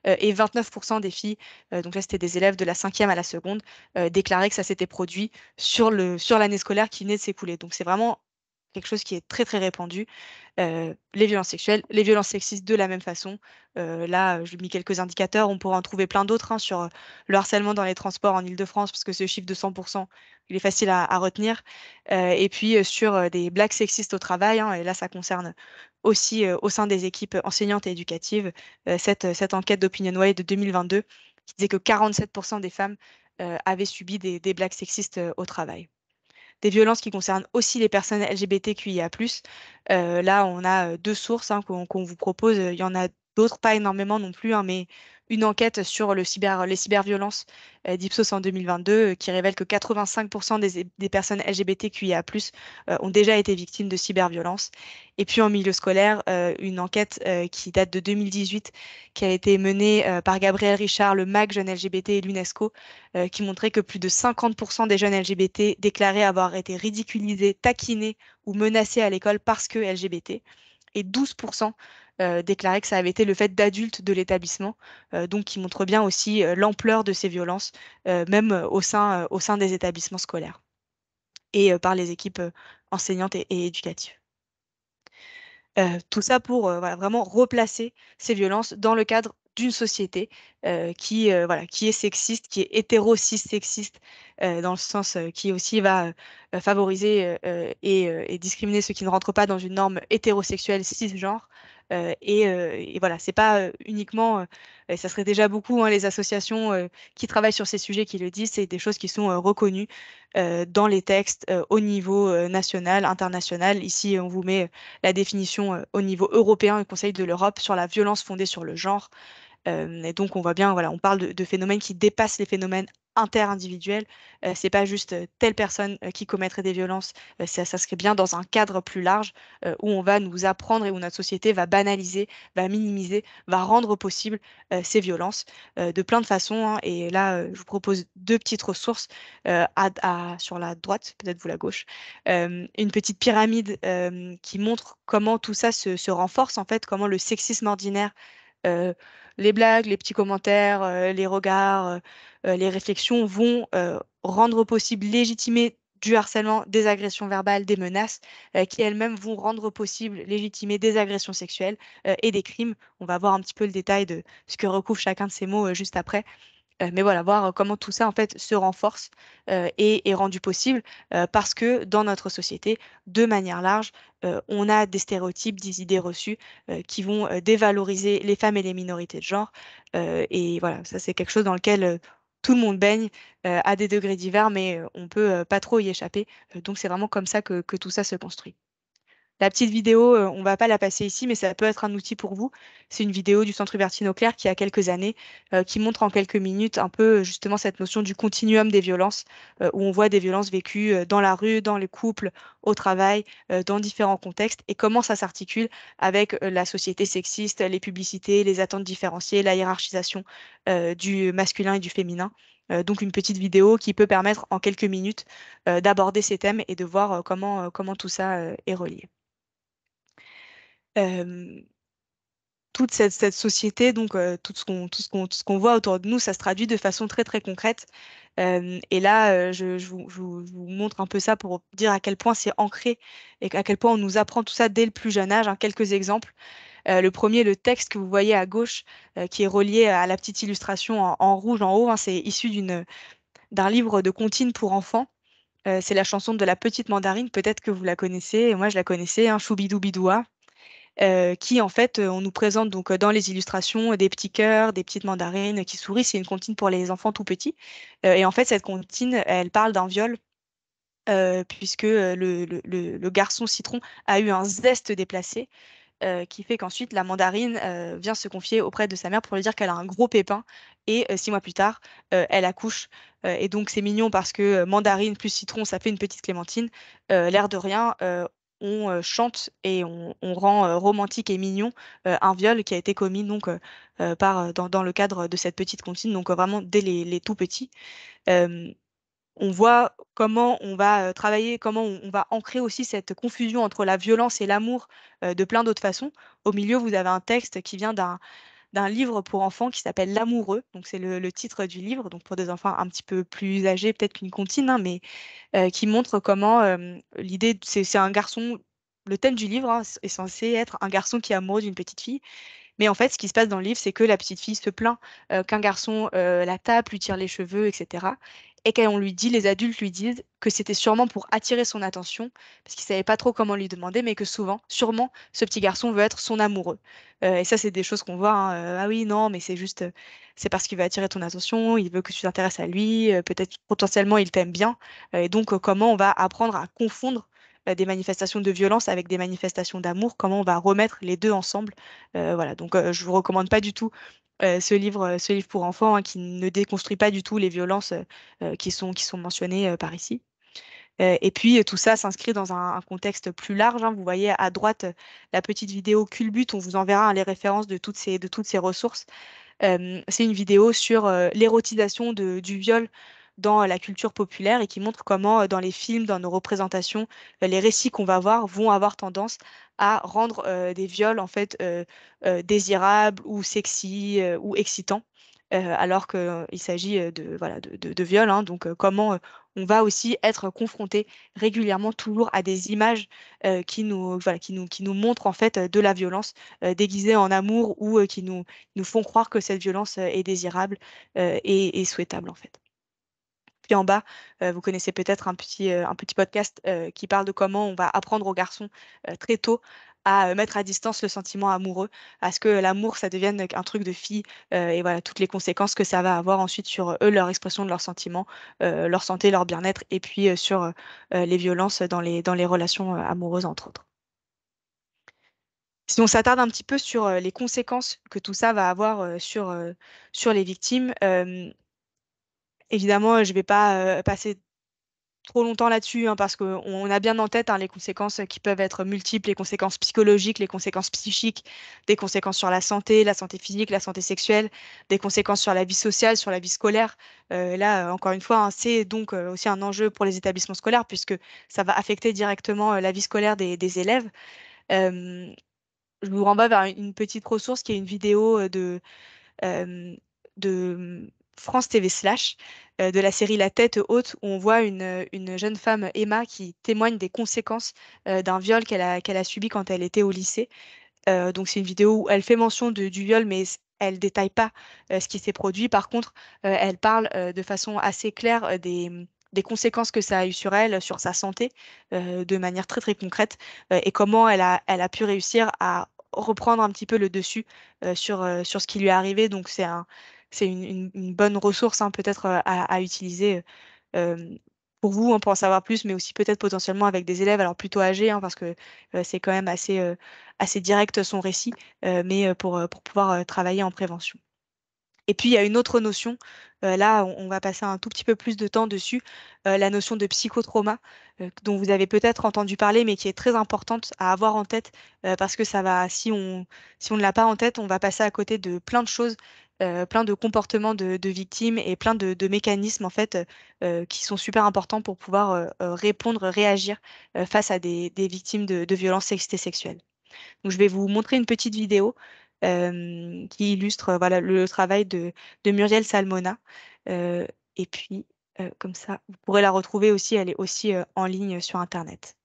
Et 29% des filles, donc là c'était des élèves de la 5e à la seconde, déclaraient que ça s'était produit sur l'année scolaire qui venait de s'écouler. Donc c'est vraiment quelque chose qui est très très répandu. Les violences sexuelles, les violences sexistes de la même façon. Là, j'ai mis quelques indicateurs, on pourrait en trouver plein d'autres hein, sur le harcèlement dans les transports en Île-de-France, parce que ce chiffre de 100%, il est facile à retenir. Et puis sur des blagues sexistes au travail, hein, et là, ça concerne aussi au sein des équipes enseignantes et éducatives, cette enquête d'OpinionWay de 2022 qui disait que 47% des femmes avaient subi des blagues sexistes au travail. Des violences qui concernent aussi les personnes LGBTQIA+. Là, on a deux sources hein, qu'on vous propose. Il y en a d'autres, pas énormément non plus, hein, mais une enquête sur les cyberviolences d'Ipsos en 2022 qui révèle que 85% des personnes LGBTQIA+, ont déjà été victimes de cyberviolences. Et puis en milieu scolaire, une enquête qui date de 2018 qui a été menée par Gabriel Richard, le MAC Jeunes LGBT et l'UNESCO, qui montrait que plus de 50% des jeunes LGBT déclaraient avoir été ridiculisés, taquinés ou menacés à l'école parce que LGBT, et 12% déclaraient que ça avait été le fait d'adultes de l'établissement, donc qui montre bien aussi l'ampleur de ces violences, même au sein des établissements scolaires et par les équipes enseignantes et éducatives. Tout ça pour voilà, vraiment replacer ces violences dans le cadre d'une société voilà, qui est sexiste, qui est hétéro-cis-sexiste, dans le sens qui aussi va favoriser et discriminer ceux qui ne rentrent pas dans une norme hétérosexuelle cisgenre. Et voilà, c'est pas uniquement, et ça serait déjà beaucoup, hein, les associations qui travaillent sur ces sujets qui le disent, c'est des choses qui sont reconnues dans les textes au niveau national, international. Ici, on vous met la définition au niveau européen, le Conseil de l'Europe, sur la violence fondée sur le genre. Et donc, on voit bien, voilà, on parle de phénomènes qui dépassent les phénomènes interindividuels. C'est pas juste telle personne qui commettrait des violences, ça s'inscrit bien dans un cadre plus large où on va nous apprendre et où notre société va banaliser, va minimiser, va rendre possible ces violences de plein de façons, hein. Et là, je vous propose deux petites ressources sur la droite, peut-être vous la gauche, une petite pyramide qui montre comment tout ça se renforce, en fait, comment le sexisme ordinaire, euh, les blagues, les petits commentaires, les regards, les réflexions vont rendre possible, légitimer du harcèlement, des agressions verbales, des menaces, qui elles-mêmes vont rendre possible, légitimer des agressions sexuelles et des crimes. On va voir un petit peu le détail de ce que recouvre chacun de ces mots juste après. Mais voilà, voir comment tout ça en fait se renforce et est rendu possible parce que dans notre société, de manière large, on a des stéréotypes, des idées reçues qui vont dévaloriser les femmes et les minorités de genre. Et voilà, ça c'est quelque chose dans lequel tout le monde baigne à des degrés divers, mais on peut pas trop y échapper. Donc c'est vraiment comme ça que tout ça se construit. La petite vidéo, on va pas la passer ici, mais ça peut être un outil pour vous. C'est une vidéo du Centre Hubertine Auclair qui a quelques années, qui montre en quelques minutes un peu justement cette notion du continuum des violences, où on voit des violences vécues dans la rue, dans les couples, au travail, dans différents contextes, et comment ça s'articule avec la société sexiste, les publicités, les attentes différenciées, la hiérarchisation du masculin et du féminin. Donc une petite vidéo qui peut permettre en quelques minutes d'aborder ces thèmes et de voir comment tout ça est relié. Euh, toute cette société, donc tout ce qu'on voit autour de nous, ça se traduit de façon très très concrète. Et là, je vous montre un peu ça pour dire à quel point c'est ancré et à quel point on nous apprend tout ça dès le plus jeune âge, hein. Quelques exemples. Le premier, le texte que vous voyez à gauche, qui est relié à la petite illustration en rouge en haut, hein, c'est issu d'un livre de comptines pour enfants. C'est la chanson de la petite mandarine, peut-être que vous la connaissez, et moi je la connaissais, hein, Choubidoubidouа, qui en fait, on nous présente donc dans les illustrations des petits cœurs, des petites mandarines qui sourient. C'est une comptine pour les enfants tout petits. Et en fait, cette comptine, elle parle d'un viol. Puisque le garçon citron a eu un zeste déplacé, qui fait qu'ensuite la mandarine vient se confier auprès de sa mère pour lui dire qu'elle a un gros pépin, et 6 mois plus tard, elle accouche. Et donc c'est mignon parce que mandarine plus citron, ça fait une petite clémentine. L'air de rien, on chante et on rend romantique et mignon un viol qui a été commis donc dans le cadre de cette petite comptine, donc vraiment dès les tout petits. Euh, on voit comment on va travailler, comment on va ancrer aussi cette confusion entre la violence et l'amour de plein d'autres façons. Au milieu, vous avez un texte qui vient d'un livre pour enfants qui s'appelle L'amoureux. Donc, c'est le titre du livre, donc pour des enfants un petit peu plus âgés, peut-être qu'une comptine, hein, mais qui montre comment l'idée, c'est un garçon. Le thème du livre, hein, est censé être un garçon qui est amoureux d'une petite fille. Mais en fait, ce qui se passe dans le livre, c'est que la petite fille se plaint qu'un garçon la tape, lui tire les cheveux, etc. Et quand on lui dit, les adultes lui disent que c'était sûrement pour attirer son attention, parce qu'ils ne savaient pas trop comment lui demander, mais que souvent, sûrement, ce petit garçon veut être son amoureux. Et ça, c'est des choses qu'on voit, hein. Ah oui, non, mais c'est juste, c'est parce qu'il veut attirer ton attention, il veut que tu t'intéresses à lui, peut-être potentiellement il t'aime bien. Et donc, comment on va apprendre à confondre des manifestations de violence avec des manifestations d'amour, comment on va remettre les deux ensemble. Voilà, donc je vous recommande pas du tout ce livre pour enfants, hein, qui ne déconstruit pas du tout les violences qui sont mentionnées par ici. Et puis tout ça s'inscrit dans un contexte plus large, hein. Vous voyez à droite la petite vidéo Culbute, on vous enverra, hein, les références de toutes ces ressources. C'est une vidéo sur l'érotisation du viol dans la culture populaire et qui montre comment dans les films, dans nos représentations, les récits qu'on va voir vont avoir tendance à rendre des viols en fait désirables ou sexy ou excitants. Alors qu'il s'agit voilà, de viol, hein. Donc comment on va aussi être confronté régulièrement toujours à des images voilà, qui nous montrent en fait de la violence déguisée en amour ou qui nous font croire que cette violence est désirable et souhaitable en fait. Puis en bas, vous connaissez peut-être un petit podcast qui parle de comment on va apprendre aux garçons très tôt à mettre à distance le sentiment amoureux, à ce que l'amour, ça devienne un truc de fille, et voilà, toutes les conséquences que ça va avoir ensuite sur eux, leur expression de leurs sentiments, leur santé, leur bien-être, et puis sur les violences dans les relations amoureuses, entre autres. Si on s'attarde un petit peu sur les conséquences que tout ça va avoir sur les victimes, évidemment, je ne vais pas passer trop longtemps là-dessus, hein, parce qu'on a bien en tête, hein, les conséquences qui peuvent être multiples, les conséquences psychologiques, les conséquences psychiques, des conséquences sur la santé physique, la santé sexuelle, des conséquences sur la vie sociale, sur la vie scolaire. Là, encore une fois, hein, c'est donc aussi un enjeu pour les établissements scolaires, puisque ça va affecter directement la vie scolaire des élèves. Euh, je vous renvoie vers une petite ressource qui est une vidéo euh, de France TV Slash, de la série La Tête Haute, où on voit une jeune femme, Emma, qui témoigne des conséquences d'un viol qu'elle a subi quand elle était au lycée. Donc c'est une vidéo où elle fait mention du viol, mais elle détaille pas ce qui s'est produit. Par contre, elle parle de façon assez claire des conséquences que ça a eu sur elle, sur sa santé, de manière très très concrète, et comment elle a pu réussir à reprendre un petit peu le dessus sur ce qui lui est arrivé. Donc c'est une bonne ressource, hein, peut-être à utiliser euh, pour vous, hein, pour en savoir plus, mais aussi peut-être potentiellement avec des élèves, alors plutôt âgés, hein, parce que c'est quand même assez direct son récit, mais pour pouvoir travailler en prévention. Et puis, il y a une autre notion, là, on va passer un tout petit peu plus de temps dessus, la notion de psychotrauma, dont vous avez peut-être entendu parler, mais qui est très importante à avoir en tête, parce que ça va, si on ne l'a pas en tête, on va passer à côté de plein de choses, plein de comportements de victimes et plein de mécanismes, en fait, qui sont super importants pour pouvoir répondre, réagir face à des victimes de violences sexuelles. Donc, je vais vous montrer une petite vidéo qui illustre voilà, le travail de Muriel Salmona. Euh, et puis, comme ça, vous pourrez la retrouver aussi. Elle est aussi en ligne sur Internet.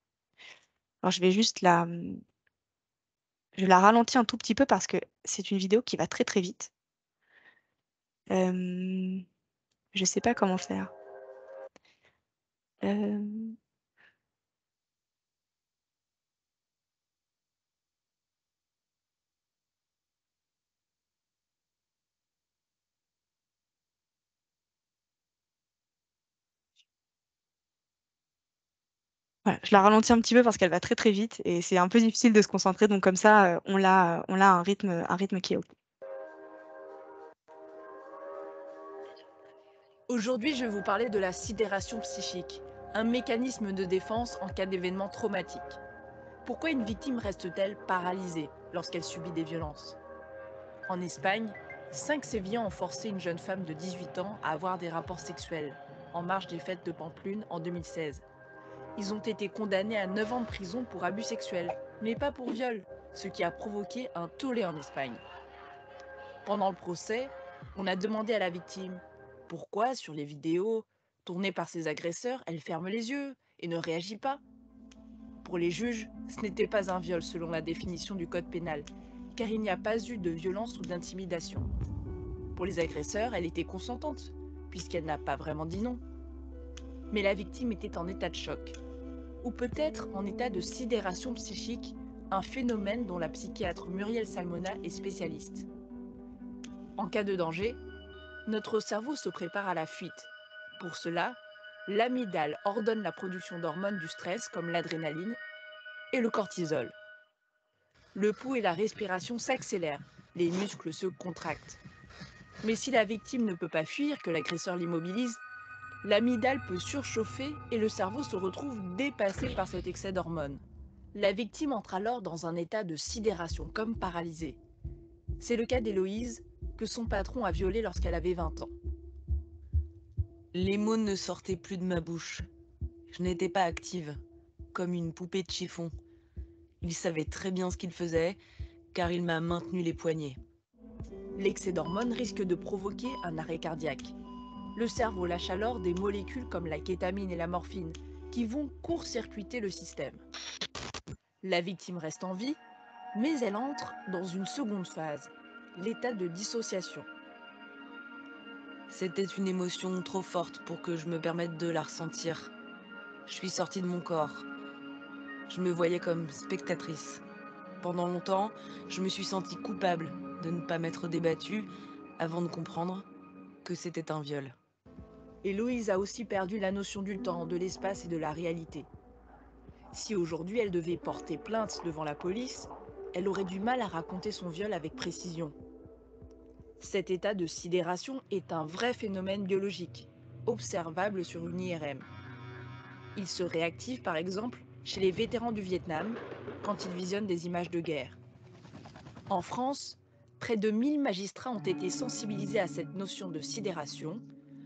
Alors, je vais juste je la ralentis un tout petit peu parce que c'est une vidéo qui va très très vite. Je ne sais pas comment faire. Euh, Voilà, je la ralentis un petit peu parce qu'elle va très très vite et c'est un peu difficile de se concentrer. Donc comme ça, on a un rythme qui est OK. Aujourd'hui, je vais vous parler de la sidération psychique, un mécanisme de défense en cas d'événement traumatique. Pourquoi une victime reste-t-elle paralysée lorsqu'elle subit des violences? En Espagne, 5 Sévillans ont forcé une jeune femme de 18 ans à avoir des rapports sexuels, en marge des fêtes de Pamplune en 2016. Ils ont été condamnés à 9 ans de prison pour abus sexuels, mais pas pour viol, ce qui a provoqué un tollé en Espagne. Pendant le procès, on a demandé à la victime pourquoi, sur les vidéos tournées par ses agresseurs, elle ferme les yeux et ne réagit pas. Pour les juges, ce n'était pas un viol selon la définition du code pénal, car il n'y a pas eu de violence ou d'intimidation. Pour les agresseurs, elle était consentante, puisqu'elle n'a pas vraiment dit non. Mais la victime était en état de choc, ou peut-être en état de sidération psychique, un phénomène dont la psychiatre Muriel Salmona est spécialiste. En cas de danger, notre cerveau se prépare à la fuite. Pour cela, l'amygdale ordonne la production d'hormones du stress comme l'adrénaline et le cortisol. Le pouls et la respiration s'accélèrent, les muscles se contractent. Mais si la victime ne peut pas fuir, que l'agresseur l'immobilise, l'amygdale peut surchauffer et le cerveau se retrouve dépassé par cet excès d'hormones. La victime entre alors dans un état de sidération, comme paralysée. C'est le cas d'Héloïse, que son patron a violée lorsqu'elle avait 20 ans. Les mots ne sortaient plus de ma bouche. Je n'étais pas active, comme une poupée de chiffon. Il savait très bien ce qu'il faisait, car il m'a maintenu les poignets. L'excès d'hormones risque de provoquer un arrêt cardiaque. Le cerveau lâche alors des molécules comme la kétamine et la morphine, qui vont court-circuiter le système. La victime reste en vie, mais elle entre dans une seconde phase, l'état de dissociation. C'était une émotion trop forte pour que je me permette de la ressentir. Je suis sortie de mon corps. Je me voyais comme spectatrice. Pendant longtemps, je me suis sentie coupable de ne pas m'être débattue avant de comprendre que c'était un viol. Héloïse a aussi perdu la notion du temps, de l'espace et de la réalité. Si aujourd'hui elle devait porter plainte devant la police, elle aurait du mal à raconter son viol avec précision. Cet état de sidération est un vrai phénomène biologique, observable sur une IRM. Il se réactive par exemple chez les vétérans du Vietnam quand ils visionnent des images de guerre. En France, près de 1000 magistrats ont été sensibilisés à cette notion de sidération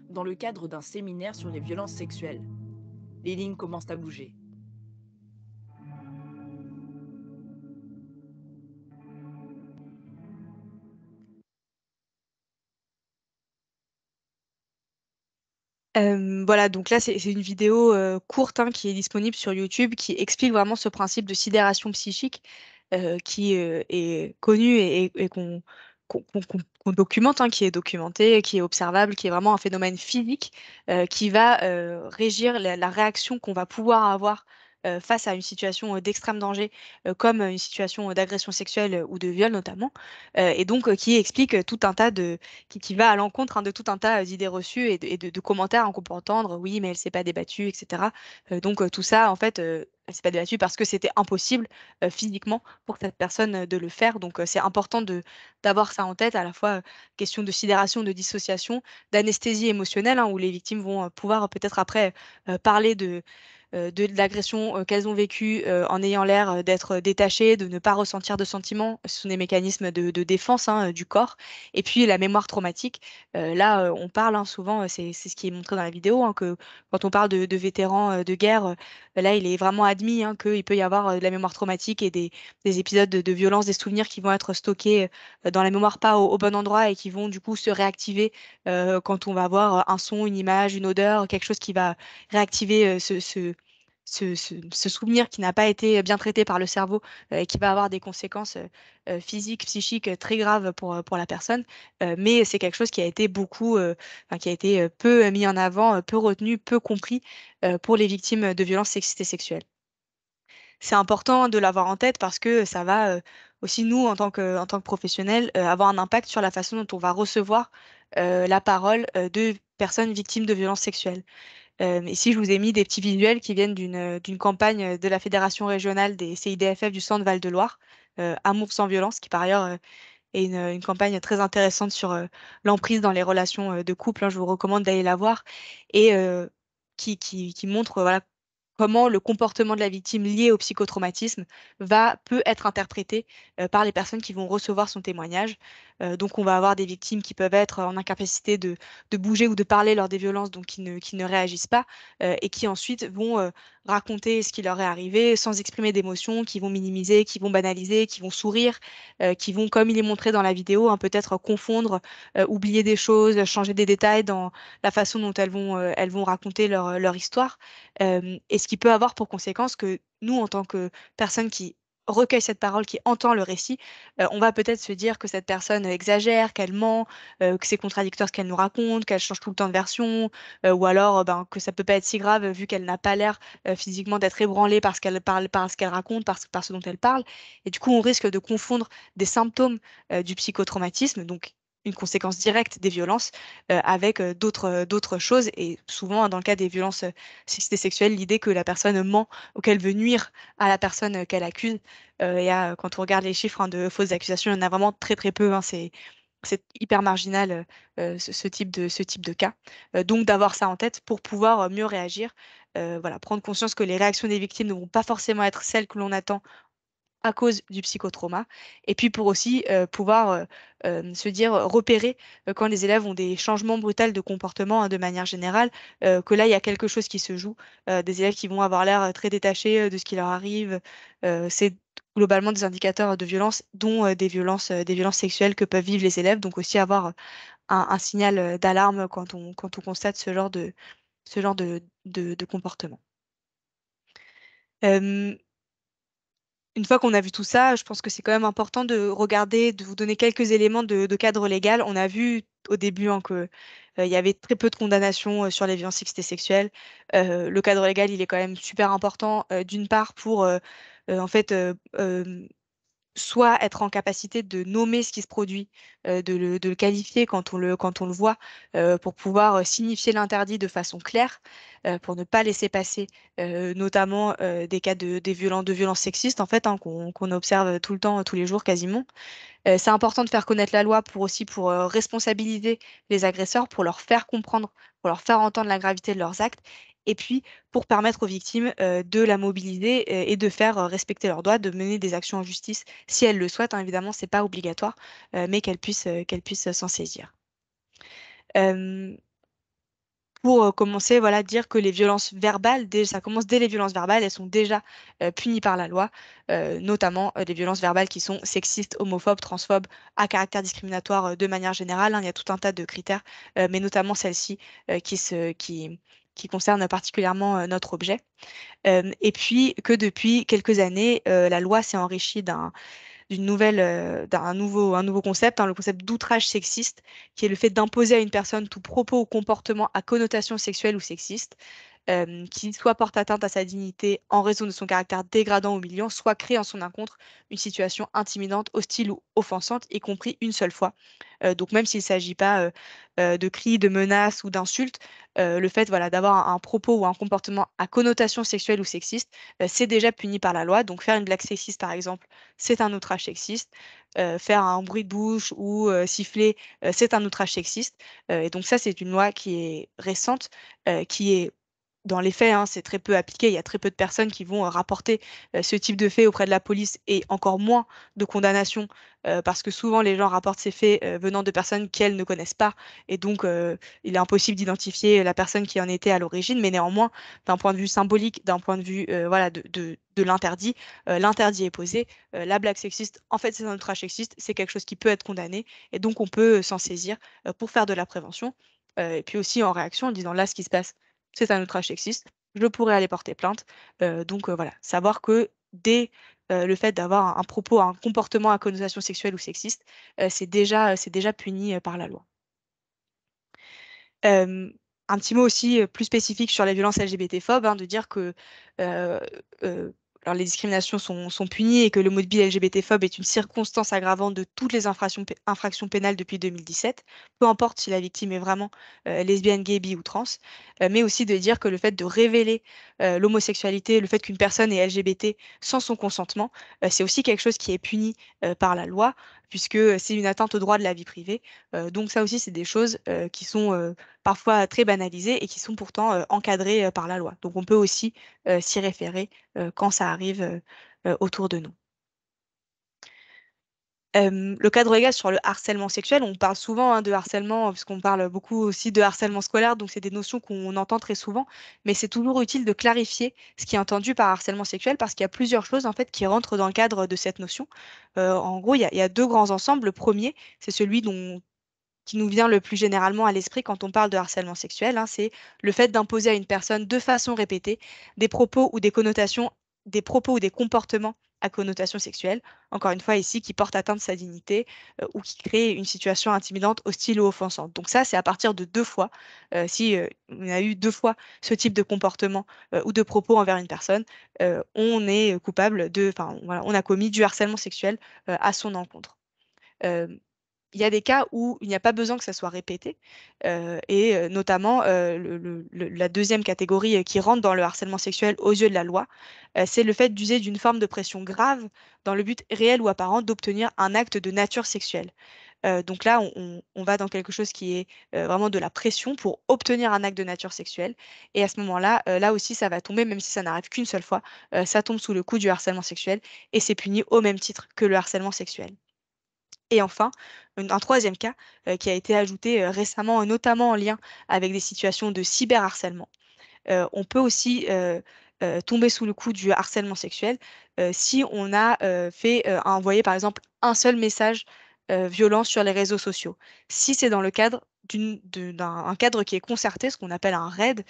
dans le cadre d'un séminaire sur les violences sexuelles. Les lignes commencent à bouger. Voilà, donc là, c'est une vidéo courte hein, qui est disponible sur YouTube qui explique vraiment ce principe de sidération psychique qui est connu et qu'on documente, hein, qui est documenté, qui est observable, qui est vraiment un phénomène physique qui va régir la réaction qu'on va pouvoir avoir face à une situation d'extrême danger, comme une situation d'agression sexuelle ou de viol notamment, et donc qui explique tout un tas qui va à l'encontre hein, de tout un tas d'idées reçues et de commentaires hein, qu'on peut entendre, oui, mais elle s'est pas débattue, etc. Donc tout ça, en fait, elle s'est pas débattue parce que c'était impossible physiquement pour cette personne de le faire. Donc c'est important d'avoir ça en tête, à la fois question de sidération, de dissociation, d'anesthésie émotionnelle, hein, où les victimes vont pouvoir peut-être après parler de l'agression qu'elles ont vécue en ayant l'air d'être détachées, de ne pas ressentir de sentiments. Ce sont des mécanismes de défense hein, du corps. Et puis la mémoire traumatique, là on parle hein, souvent, c'est ce qui est montré dans la vidéo, hein, que quand on parle de vétérans de guerre, là il est vraiment admis hein, qu'il peut y avoir de la mémoire traumatique et des épisodes de violence, des souvenirs qui vont être stockés dans la mémoire pas au bon endroit et qui vont du coup se réactiver quand on va avoir un son, une image, une odeur, quelque chose qui va réactiver ce souvenir qui n'a pas été bien traité par le cerveau et qui va avoir des conséquences physiques, psychiques très graves pour la personne. Mais c'est quelque chose qui a été enfin, qui a été peu mis en avant, peu retenu, peu compris pour les victimes de violences sexistes et sexuelles. C'est important de l'avoir en tête parce que ça va aussi, nous, en tant que professionnels, avoir un impact sur la façon dont on va recevoir la parole de personnes victimes de violences sexuelles. Ici, je vous ai mis des petits visuels qui viennent d'une campagne de la Fédération régionale des CIDFF du Centre Val-de-Loire, Amour sans violence, qui par ailleurs est une campagne très intéressante sur l'emprise dans les relations de couple, hein. Je vous recommande d'aller la voir et qui montre voilà, comment le comportement de la victime lié au psychotraumatisme peut être interprété par les personnes qui vont recevoir son témoignage. Donc, on va avoir des victimes qui peuvent être en incapacité de bouger ou de parler lors des violences, donc qui ne réagissent pas, et qui ensuite vont raconter ce qui leur est arrivé sans exprimer d'émotion, qui vont minimiser, qui vont banaliser, qui vont sourire, qui vont, comme il est montré dans la vidéo, hein, peut-être confondre, oublier des choses, changer des détails dans la façon dont elles vont raconter leur histoire. Et ce qui peut avoir pour conséquence que nous, en tant que personne qui recueille cette parole, qui entend le récit, on va peut-être se dire que cette personne exagère, qu'elle ment, que c'est contradictoire ce qu'elle nous raconte, qu'elle change tout le temps de version, ou alors ben, que ça peut pas être si grave vu qu'elle n'a pas l'air physiquement d'être ébranlée par ce qu'elle parle, par ce qu'elle raconte, par ce dont elle parle. Et du coup, on risque de confondre des symptômes du psychotraumatisme, donc une conséquence directe des violences, avec d'autres choses. Et souvent, hein, dans le cas des violences sexistes et sexuelles, l'idée que la personne ment ou qu'elle veut nuire à la personne qu'elle accuse. Quand on regarde les chiffres hein, de fausses accusations, il y en a vraiment très très peu, hein. C'est hyper marginal ce type de cas. Donc d'avoir ça en tête pour pouvoir mieux réagir. Voilà, prendre conscience que les réactions des victimes ne vont pas forcément être celles que l'on attend à cause du psychotrauma. Et puis pour aussi pouvoir se dire, repérer quand les élèves ont des changements brutaux de comportement hein, de manière générale, que là, il y a quelque chose qui se joue. Des élèves qui vont avoir l'air très détachés de ce qui leur arrive. C'est globalement des indicateurs de violence, dont des violences sexuelles que peuvent vivre les élèves. Donc aussi avoir un signal d'alarme quand on constate ce genre de comportement. Euh, Une fois qu'on a vu tout ça, je pense que c'est quand même important de regarder, de vous donner quelques éléments de cadre légal. On a vu au début hein, que il y avait très peu de condamnations sur les violences sexistes et sexuelles. Le cadre légal, il est quand même super important, d'une part pour en fait soit être en capacité de nommer ce qui se produit, de le qualifier quand on le voit, pour pouvoir signifier l'interdit de façon claire, pour ne pas laisser passer notamment des cas de violences sexistes, en fait, hein, qu'on observe tout le temps, tous les jours quasiment. C'est important de faire connaître la loi pour responsabiliser les agresseurs, pour leur faire comprendre, pour leur faire entendre la gravité de leurs actes, et puis pour permettre aux victimes de la mobiliser et de faire respecter leurs droits, de mener des actions en justice si elles le souhaitent, hein. Évidemment, c'est pas obligatoire, mais qu'elles puissent s'en saisir. Euh, pour commencer, voilà, dire que les violences verbales, ça commence dès les violences verbales, elles sont déjà punies par la loi, notamment des violences verbales qui sont sexistes, homophobes, transphobes, à caractère discriminatoire de manière générale, hein. Il y a tout un tas de critères, mais notamment celle-ci qui concerne particulièrement notre objet. Et puis que depuis quelques années, la loi s'est enrichie un nouveau concept, hein, le concept d'outrage sexiste, qui est le fait d'imposer à une personne tout propos ou comportement à connotation sexuelle ou sexiste, qui soit porte atteinte à sa dignité en raison de son caractère dégradant ou humiliant, soit crée en son encontre une situation intimidante, hostile ou offensante, y compris une seule fois. Donc même s'il ne s'agit pas de cris, de menaces ou d'insultes, le fait voilà, d'avoir un propos ou un comportement à connotation sexuelle ou sexiste, c'est déjà puni par la loi. Donc faire une blague sexiste, par exemple, c'est un outrage sexiste. Faire un bruit de bouche ou siffler, c'est un outrage sexiste. Et donc ça, c'est une loi qui est récente, qui est dans les faits, hein, c'est très peu appliqué. Il y a très peu de personnes qui vont rapporter ce type de fait auprès de la police et encore moins de condamnation parce que souvent les gens rapportent ces faits venant de personnes qu'elles ne connaissent pas et donc il est impossible d'identifier la personne qui en était à l'origine. Mais néanmoins, d'un point de vue symbolique, d'un point de vue voilà, de l'interdit, l'interdit est posé. La blague sexiste, en fait, c'est un outrage sexiste, c'est quelque chose qui peut être condamné et donc on peut s'en saisir pour faire de la prévention. Et puis aussi en réaction en disant là ce qui se passe c'est un outrage sexiste, je pourrais aller porter plainte. Donc voilà, savoir que dès le fait d'avoir un propos, un comportement à connotation sexuelle ou sexiste, c'est déjà puni par la loi. Euh, un petit mot aussi plus spécifique sur les violences LGBT-phobes, hein, de dire que euh, euh, alors les discriminations sont punies et que le mobile LGBT-phobe est une circonstance aggravante de toutes les infractions pénales depuis 2017, peu importe si la victime est vraiment lesbienne, gay, bi ou trans, mais aussi de dire que le fait de révéler l'homosexualité, le fait qu'une personne est LGBT sans son consentement, c'est aussi quelque chose qui est puni par la loi, puisque c'est une atteinte au droit de la vie privée. Donc ça aussi, c'est des choses qui sont parfois très banalisées et qui sont pourtant encadrées par la loi. Donc on peut aussi s'y référer quand ça arrive autour de nous. Le cadre légal sur le harcèlement sexuel, on parle souvent hein, de harcèlement, puisqu'on parle beaucoup aussi de harcèlement scolaire, donc c'est des notions qu'on entend très souvent, mais c'est toujours utile de clarifier ce qui est entendu par harcèlement sexuel, parce qu'il y a plusieurs choses en fait qui rentrent dans le cadre de cette notion. En gros, il y a deux grands ensembles. Le premier, c'est celui qui nous vient le plus généralement à l'esprit quand on parle de harcèlement sexuel, hein, c'est le fait d'imposer à une personne de façon répétée des propos ou des connotations, des propos ou des comportements à connotation sexuelle, encore une fois ici, qui portent atteinte à sa dignité ou qui créent une situation intimidante, hostile ou offensante. Donc ça, c'est à partir de deux fois. Si on a eu deux fois ce type de comportement ou de propos envers une personne, on est coupable enfin voilà, on a commis du harcèlement sexuel à son encontre. Euh, il y a des cas où il n'y a pas besoin que ça soit répété, et notamment la deuxième catégorie qui rentre dans le harcèlement sexuel aux yeux de la loi, c'est le fait d'user d'une forme de pression grave dans le but réel ou apparent d'obtenir un acte de nature sexuelle. Donc là, on va dans quelque chose qui est vraiment de la pression pour obtenir un acte de nature sexuelle. Et à ce moment-là, là aussi, ça va tomber, même si ça n'arrive qu'une seule fois, ça tombe sous le coup du harcèlement sexuel et c'est puni au même titre que le harcèlement sexuel. Et enfin, un troisième cas qui a été ajouté récemment, notamment en lien avec des situations de cyberharcèlement. On peut aussi tomber sous le coup du harcèlement sexuel si on a envoyé par exemple un seul message violent sur les réseaux sociaux. Si c'est dans le cadre d'un cadre qui est concerté, ce qu'on appelle un raid,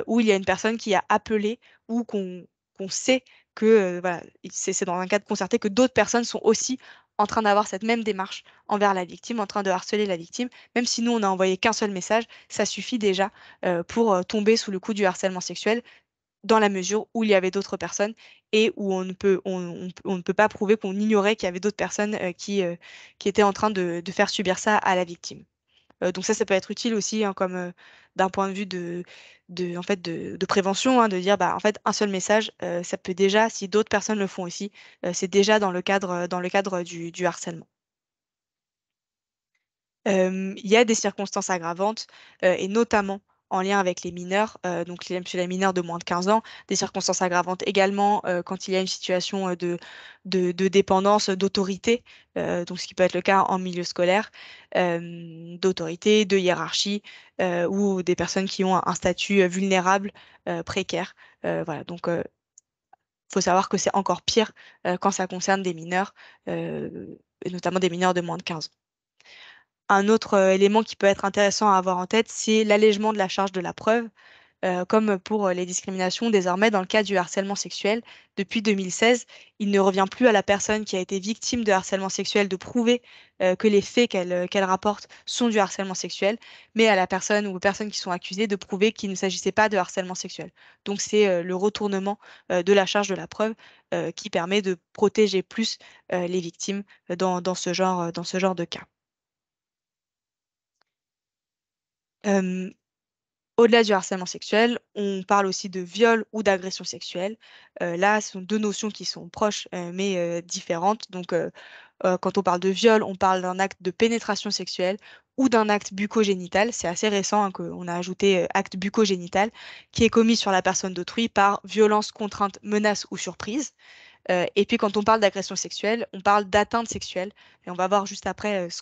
où il y a une personne qui a appelé ou qu'on sait que voilà, c'est dans un cadre concerté que d'autres personnes sont aussi en train d'avoir cette même démarche envers la victime, en train de harceler la victime, même si nous on n'a envoyé qu'un seul message, ça suffit déjà pour tomber sous le coup du harcèlement sexuel dans la mesure où il y avait d'autres personnes et où on ne peut pas prouver qu'on ignorait qu'il y avait d'autres personnes qui étaient en train de faire subir ça à la victime. Donc ça peut être utile aussi, hein, comme d'un point de vue en fait, de prévention, hein, de dire, bah, en fait, un seul message, ça peut déjà, si d'autres personnes le font aussi, c'est déjà dans le cadre du harcèlement. Il y a des circonstances aggravantes, et notamment en lien avec les mineurs, donc chez les mineurs de moins de 15 ans, des circonstances aggravantes également, quand il y a une situation, de dépendance, d'autorité, donc ce qui peut être le cas en milieu scolaire, d'autorité, de hiérarchie, ou des personnes qui ont un statut, vulnérable, précaire. Voilà, donc faut savoir que c'est encore pire, quand ça concerne des mineurs, et notamment des mineurs de moins de 15 ans. Un autre élément qui peut être intéressant à avoir en tête, c'est l'allègement de la charge de la preuve, comme pour les discriminations. Désormais, dans le cas du harcèlement sexuel, depuis 2016, il ne revient plus à la personne qui a été victime de harcèlement sexuel de prouver que les faits qu'elle rapporte sont du harcèlement sexuel, mais à la personne ou aux personnes qui sont accusées de prouver qu'il ne s'agissait pas de harcèlement sexuel. Donc c'est le retournement de la charge de la preuve qui permet de protéger plus les victimes dans ce genre de cas. Hem, Au-delà du harcèlement sexuel, on parle aussi de viol ou d'agression sexuelle. Là, ce sont 2 notions qui sont proches, mais différentes. Donc, quand on parle de viol, on parle d'un acte de pénétration sexuelle ou d'un acte bucco-génital. C'est assez récent, hein, qu'on a ajouté, acte bucco-génital, qui est commis sur la personne d'autrui par violence, contrainte, menace ou surprise. Et puis quand on parle d'agression sexuelle, on parle d'atteinte sexuelle. Et on va voir juste après ce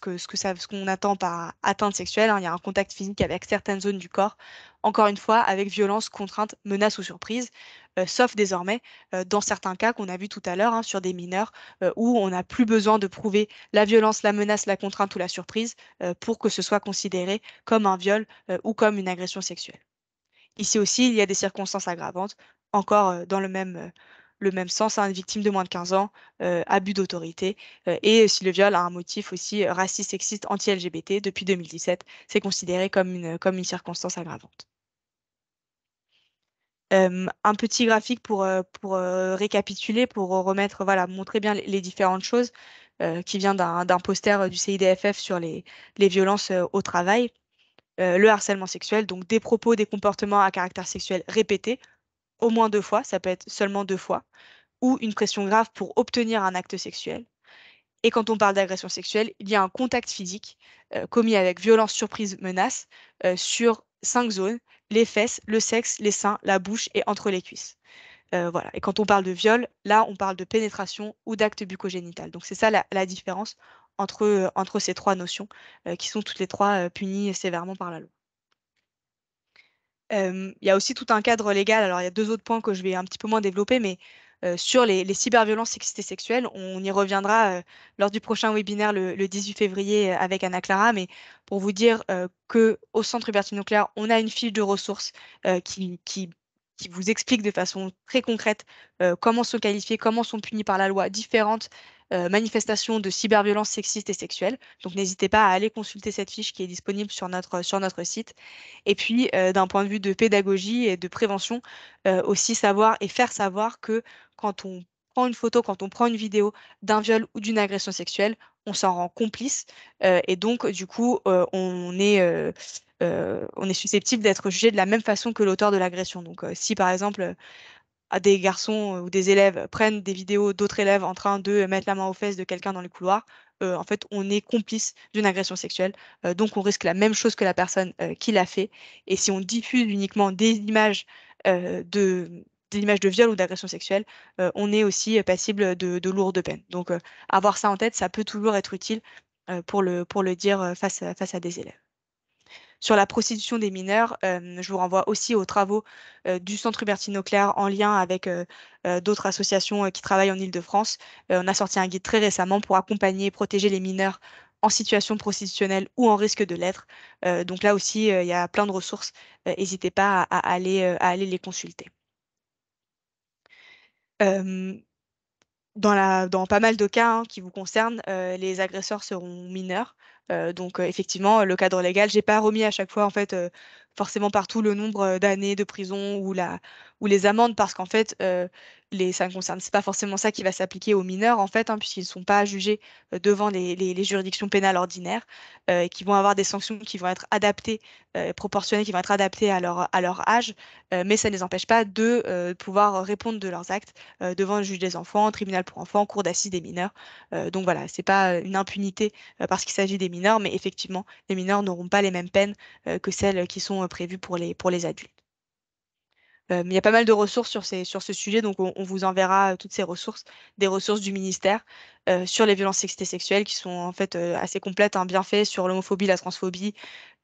qu'on attend par atteinte sexuelle, hein. Il y a un contact physique avec certaines zones du corps, encore une fois, avec violence, contrainte, menace ou surprise, sauf désormais dans certains cas qu'on a vu tout à l'heure, hein, sur des mineurs, où on n'a plus besoin de prouver la violence, la menace, la contrainte ou la surprise pour que ce soit considéré comme un viol ou comme une agression sexuelle. Ici aussi, il y a des circonstances aggravantes, encore dans le même sens, hein, une victime de moins de 15 ans, abus d'autorité, et si le viol a un motif aussi raciste, sexiste, anti-LGBT, depuis 2017, c'est considéré comme une circonstance aggravante. Un petit graphique pour récapituler, pour remettre, voilà, montrer bien les différentes choses, qui vient d'un poster du CIDFF sur les violences au travail. Le harcèlement sexuel, donc des propos, des comportements à caractère sexuel répétés, au moins 2 fois, ça peut être seulement 2 fois, ou une pression grave pour obtenir un acte sexuel. Et quand on parle d'agression sexuelle, il y a un contact physique commis avec violence, surprise, menace sur 5 zones, les fesses, le sexe, les seins, la bouche et entre les cuisses. Voilà. Et quand on parle de viol, là, on parle de pénétration ou d'acte bucco-génital. Donc c'est ça la différence entre ces 3 notions qui sont toutes les 3 punies sévèrement par la loi. Il y a aussi tout un cadre légal. Alors, il y a 2 autres points que je vais un petit peu moins développer, mais sur les cyberviolences sexistes et sexuelles, on y reviendra lors du prochain webinaire le 18 février avec Anna Clara. Mais pour vous dire qu'au Centre Hubertine Auclair, on a une fiche de ressources qui vous explique de façon très concrète comment sont qualifiées, comment sont punies par la loi différentes manifestations de cyberviolences sexistes et sexuelles. Donc, n'hésitez pas à aller consulter cette fiche qui est disponible sur notre site. Et puis, d'un point de vue de pédagogie et de prévention, aussi savoir et faire savoir que quand on prend une photo, quand on prend une vidéo d'un viol ou d'une agression sexuelle, on s'en rend complice. Et donc, du coup, on est susceptible d'être jugé de la même façon que l'auteur de l'agression. Donc, si par exemple, des garçons ou des élèves prennent des vidéos d'autres élèves en train de mettre la main aux fesses de quelqu'un dans les couloirs, en fait, on est complice d'une agression sexuelle. Donc, on risque la même chose que la personne qui l'a fait. Et si on diffuse uniquement des images de viol ou d'agression sexuelle, on est aussi passible de lourdes peines. Donc, avoir ça en tête, ça peut toujours être utile pour le dire face à des élèves. Sur la prostitution des mineurs, je vous renvoie aussi aux travaux du Centre Hubertine Auclair en lien avec d'autres associations qui travaillent en Île-de-France. On a sorti un guide très récemment pour accompagner et protéger les mineurs en situation prostitutionnelle ou en risque de l'être. Donc là aussi, il y a plein de ressources. N'hésitez pas à aller les consulter. Euh, dans pas mal de cas hein, qui vous concernent, les agresseurs seront mineurs. Donc effectivement, le cadre légal, j'ai pas remis à chaque fois en fait forcément partout le nombre d'années de prison ou les amendes, parce qu'en fait, ça ne concerne, c'est pas forcément ça qui va s'appliquer aux mineurs, en fait, hein, puisqu'ils ne sont pas jugés devant les juridictions pénales ordinaires, et qui vont avoir des sanctions qui vont être adaptées, proportionnées, qui vont être adaptées à leur âge, mais ça ne les empêche pas de pouvoir répondre de leurs actes devant le juge des enfants, tribunal pour enfants, cour d'assises des mineurs. Donc voilà, c'est pas une impunité parce qu'il s'agit des mineurs, mais effectivement, les mineurs n'auront pas les mêmes peines que celles qui sont prévues pour les adultes. Il y a pas mal de ressources sur ce sujet, donc on vous enverra toutes ces ressources, des ressources du ministère sur les violences sexistes et sexuelles qui sont en fait assez complètes, hein, bien faites sur l'homophobie, la transphobie,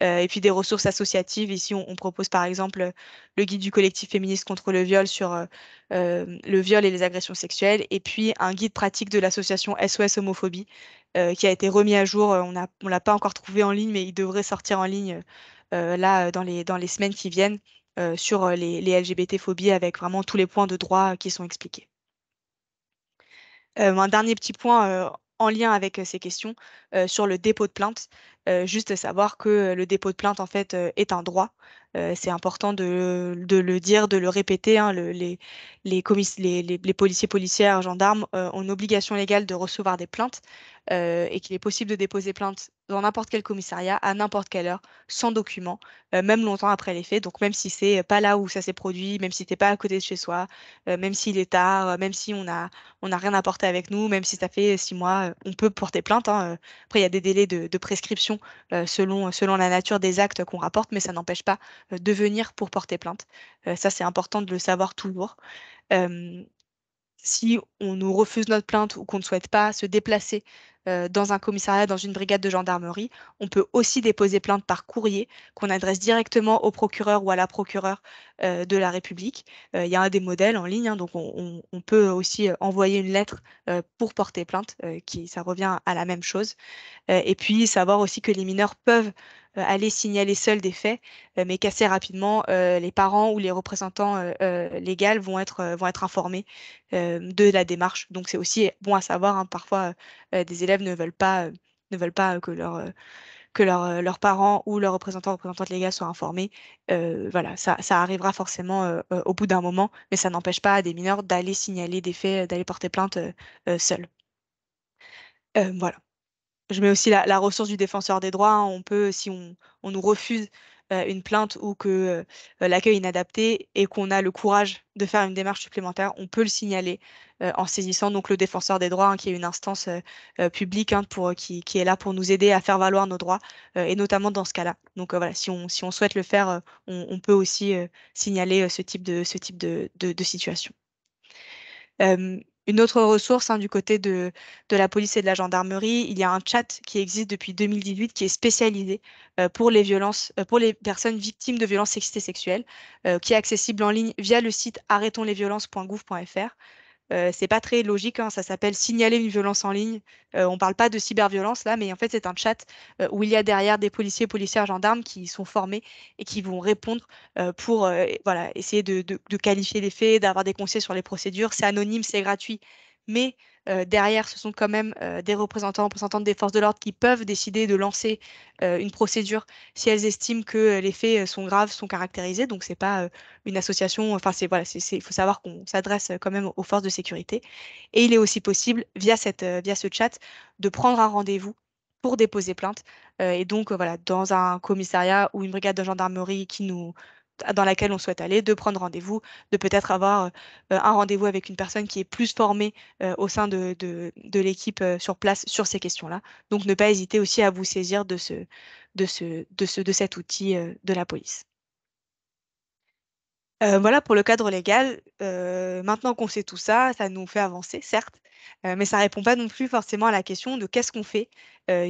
et puis des ressources associatives. Ici, on propose par exemple le guide du collectif féministe contre le viol sur le viol et les agressions sexuelles, et puis un guide pratique de l'association SOS Homophobie qui a été remis à jour. On l'a pas encore trouvé en ligne, mais il devrait sortir en ligne là dans les semaines qui viennent sur les LGBT-phobies avec vraiment tous les points de droit qui sont expliqués. Un dernier petit point en lien avec ces questions sur le dépôt de plainte. Juste savoir que le dépôt de plainte, en fait, est un droit. C'est important de le dire, de le répéter, hein. Les policiers, policières, gendarmes ont une obligation légale de recevoir des plaintes et qu'il est possible de déposer plainte dans n'importe quel commissariat, à n'importe quelle heure, sans document, même longtemps après les faits. Donc même si c'est pas là où ça s'est produit, même si t'es pas à côté de chez soi, même s'il est tard, même si on n'a rien apporté avec nous, même si ça fait 6 mois, on peut porter plainte, hein. Après, il y a des délais de prescription selon la nature des actes qu'on rapporte, mais ça n'empêche pas de venir pour porter plainte. Ça, c'est important de le savoir toujours. Euh, Si on nous refuse notre plainte ou qu'on ne souhaite pas se déplacer dans un commissariat, dans une brigade de gendarmerie, on peut aussi déposer plainte par courrier qu'on adresse directement au procureur ou à la procureure de la République. Il y a un des modèles en ligne, hein, donc on peut aussi envoyer une lettre pour porter plainte, ça revient à la même chose. Et puis savoir aussi que les mineurs peuvent aller signaler seuls des faits, mais qu'assez rapidement, les parents ou les représentants légaux vont être informés de la démarche. Donc c'est aussi bon à savoir, hein. Parfois, des élèves ne veulent pas que leurs parents ou leurs représentants, représentantes légales soient informés. Voilà, ça arrivera forcément au bout d'un moment, mais ça n'empêche pas des mineurs d'aller signaler des faits, d'aller porter plainte seuls. Voilà. Je mets aussi la ressource du défenseur des droits, hein. On peut, si on nous refuse une plainte ou que l'accueil est inadapté et qu'on a le courage de faire une démarche supplémentaire, on peut le signaler en saisissant donc le défenseur des droits, hein, qui est une instance publique, hein, qui est là pour nous aider à faire valoir nos droits, et notamment dans ce cas-là. Donc voilà, si on souhaite le faire, on peut aussi signaler ce type de situation. Une autre ressource, hein, du côté de la police et de la gendarmerie, il y a un chat qui existe depuis 2018 qui est spécialisé pour les violences, pour les personnes victimes de violences sexistes et sexuelles, qui est accessible en ligne via le site arrêtonslesviolences.gouv.fr. C'est pas très logique, hein, ça s'appelle signaler une violence en ligne. On parle pas de cyberviolence là, mais en fait c'est un chat où il y a derrière des policiers, policières, gendarmes qui sont formés et qui vont répondre pour voilà, essayer de qualifier les faits, d'avoir des conseils sur les procédures. C'est anonyme, c'est gratuit, mais derrière ce sont quand même des représentants, représentantes des forces de l'ordre qui peuvent décider de lancer une procédure si elles estiment que les faits sont graves, sont caractérisés. Donc c'est pas une association, enfin c'est voilà, il faut savoir qu'on s'adresse quand même aux forces de sécurité. Et il est aussi possible via ce chat de prendre un rendez-vous pour déposer plainte. Et donc voilà, dans un commissariat ou une brigade de gendarmerie dans laquelle on souhaite aller, de prendre rendez-vous, de peut-être avoir un rendez-vous avec une personne qui est plus formée au sein de l'équipe sur place sur ces questions-là. Donc ne pas hésiter aussi à vous saisir de cet outil de la police. Voilà pour le cadre légal. Maintenant qu'on sait tout ça, ça nous fait avancer, certes, mais ça répond pas non plus forcément à la question de qu'est-ce qu'on fait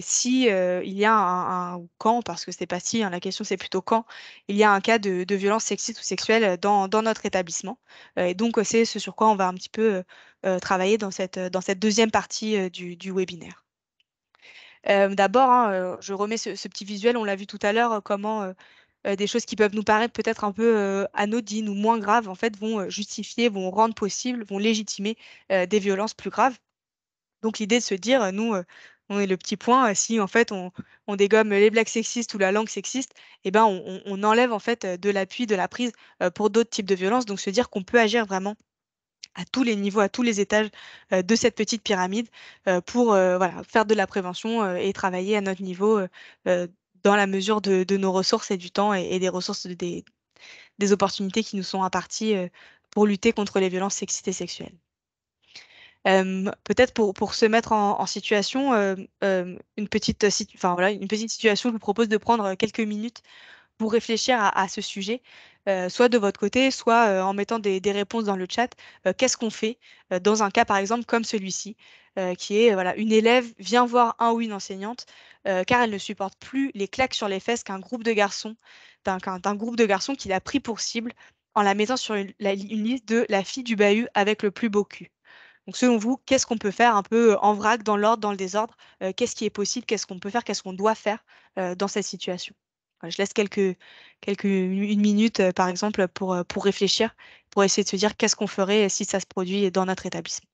si il y a ou quand, parce que c'est pas si, hein, la question c'est plutôt quand il y a un cas de violence sexiste ou sexuelle dans notre établissement. Et donc c'est ce sur quoi on va un petit peu travailler dans cette deuxième partie du webinaire. D'abord, hein, je remets ce petit visuel, on l'a vu tout à l'heure, comment des choses qui peuvent nous paraître peut-être un peu anodines ou moins graves, en fait, vont justifier, vont rendre possible, vont légitimer des violences plus graves. Donc l'idée de se dire, nous, on est le petit point. Si en fait on dégomme les blagues sexistes ou la langue sexiste, eh ben on enlève en fait de l'appui, de la prise pour d'autres types de violences. Donc se dire qu'on peut agir vraiment à tous les niveaux, à tous les étages de cette petite pyramide pour voilà, faire de la prévention et travailler à notre niveau euh, dans la mesure de nos ressources et du temps et des ressources des opportunités qui nous sont imparties pour lutter contre les violences sexistes et sexuelles. Peut-être pour se mettre en situation, enfin, voilà, une petite situation, je vous propose de prendre quelques minutes pour réfléchir à ce sujet, soit de votre côté, soit en mettant des réponses dans le chat. Qu'est-ce qu'on fait dans un cas, par exemple, comme celui-ci, qui est voilà, une élève vient voir un ou une enseignante car elle ne supporte plus les claques sur les fesses d'un groupe de garçons qui l'a pris pour cible en la mettant sur une liste de la fille du bahut avec le plus beau cul. Donc, selon vous, qu'est-ce qu'on peut faire un peu en vrac, dans l'ordre, dans le désordre? Qu'est-ce qui est possible? Qu'est-ce qu'on peut faire? Qu'est-ce qu'on doit faire dans cette situation? Voilà, je laisse une minute, par exemple, pour réfléchir, pour essayer de se dire qu'est-ce qu'on ferait si ça se produit dans notre établissement.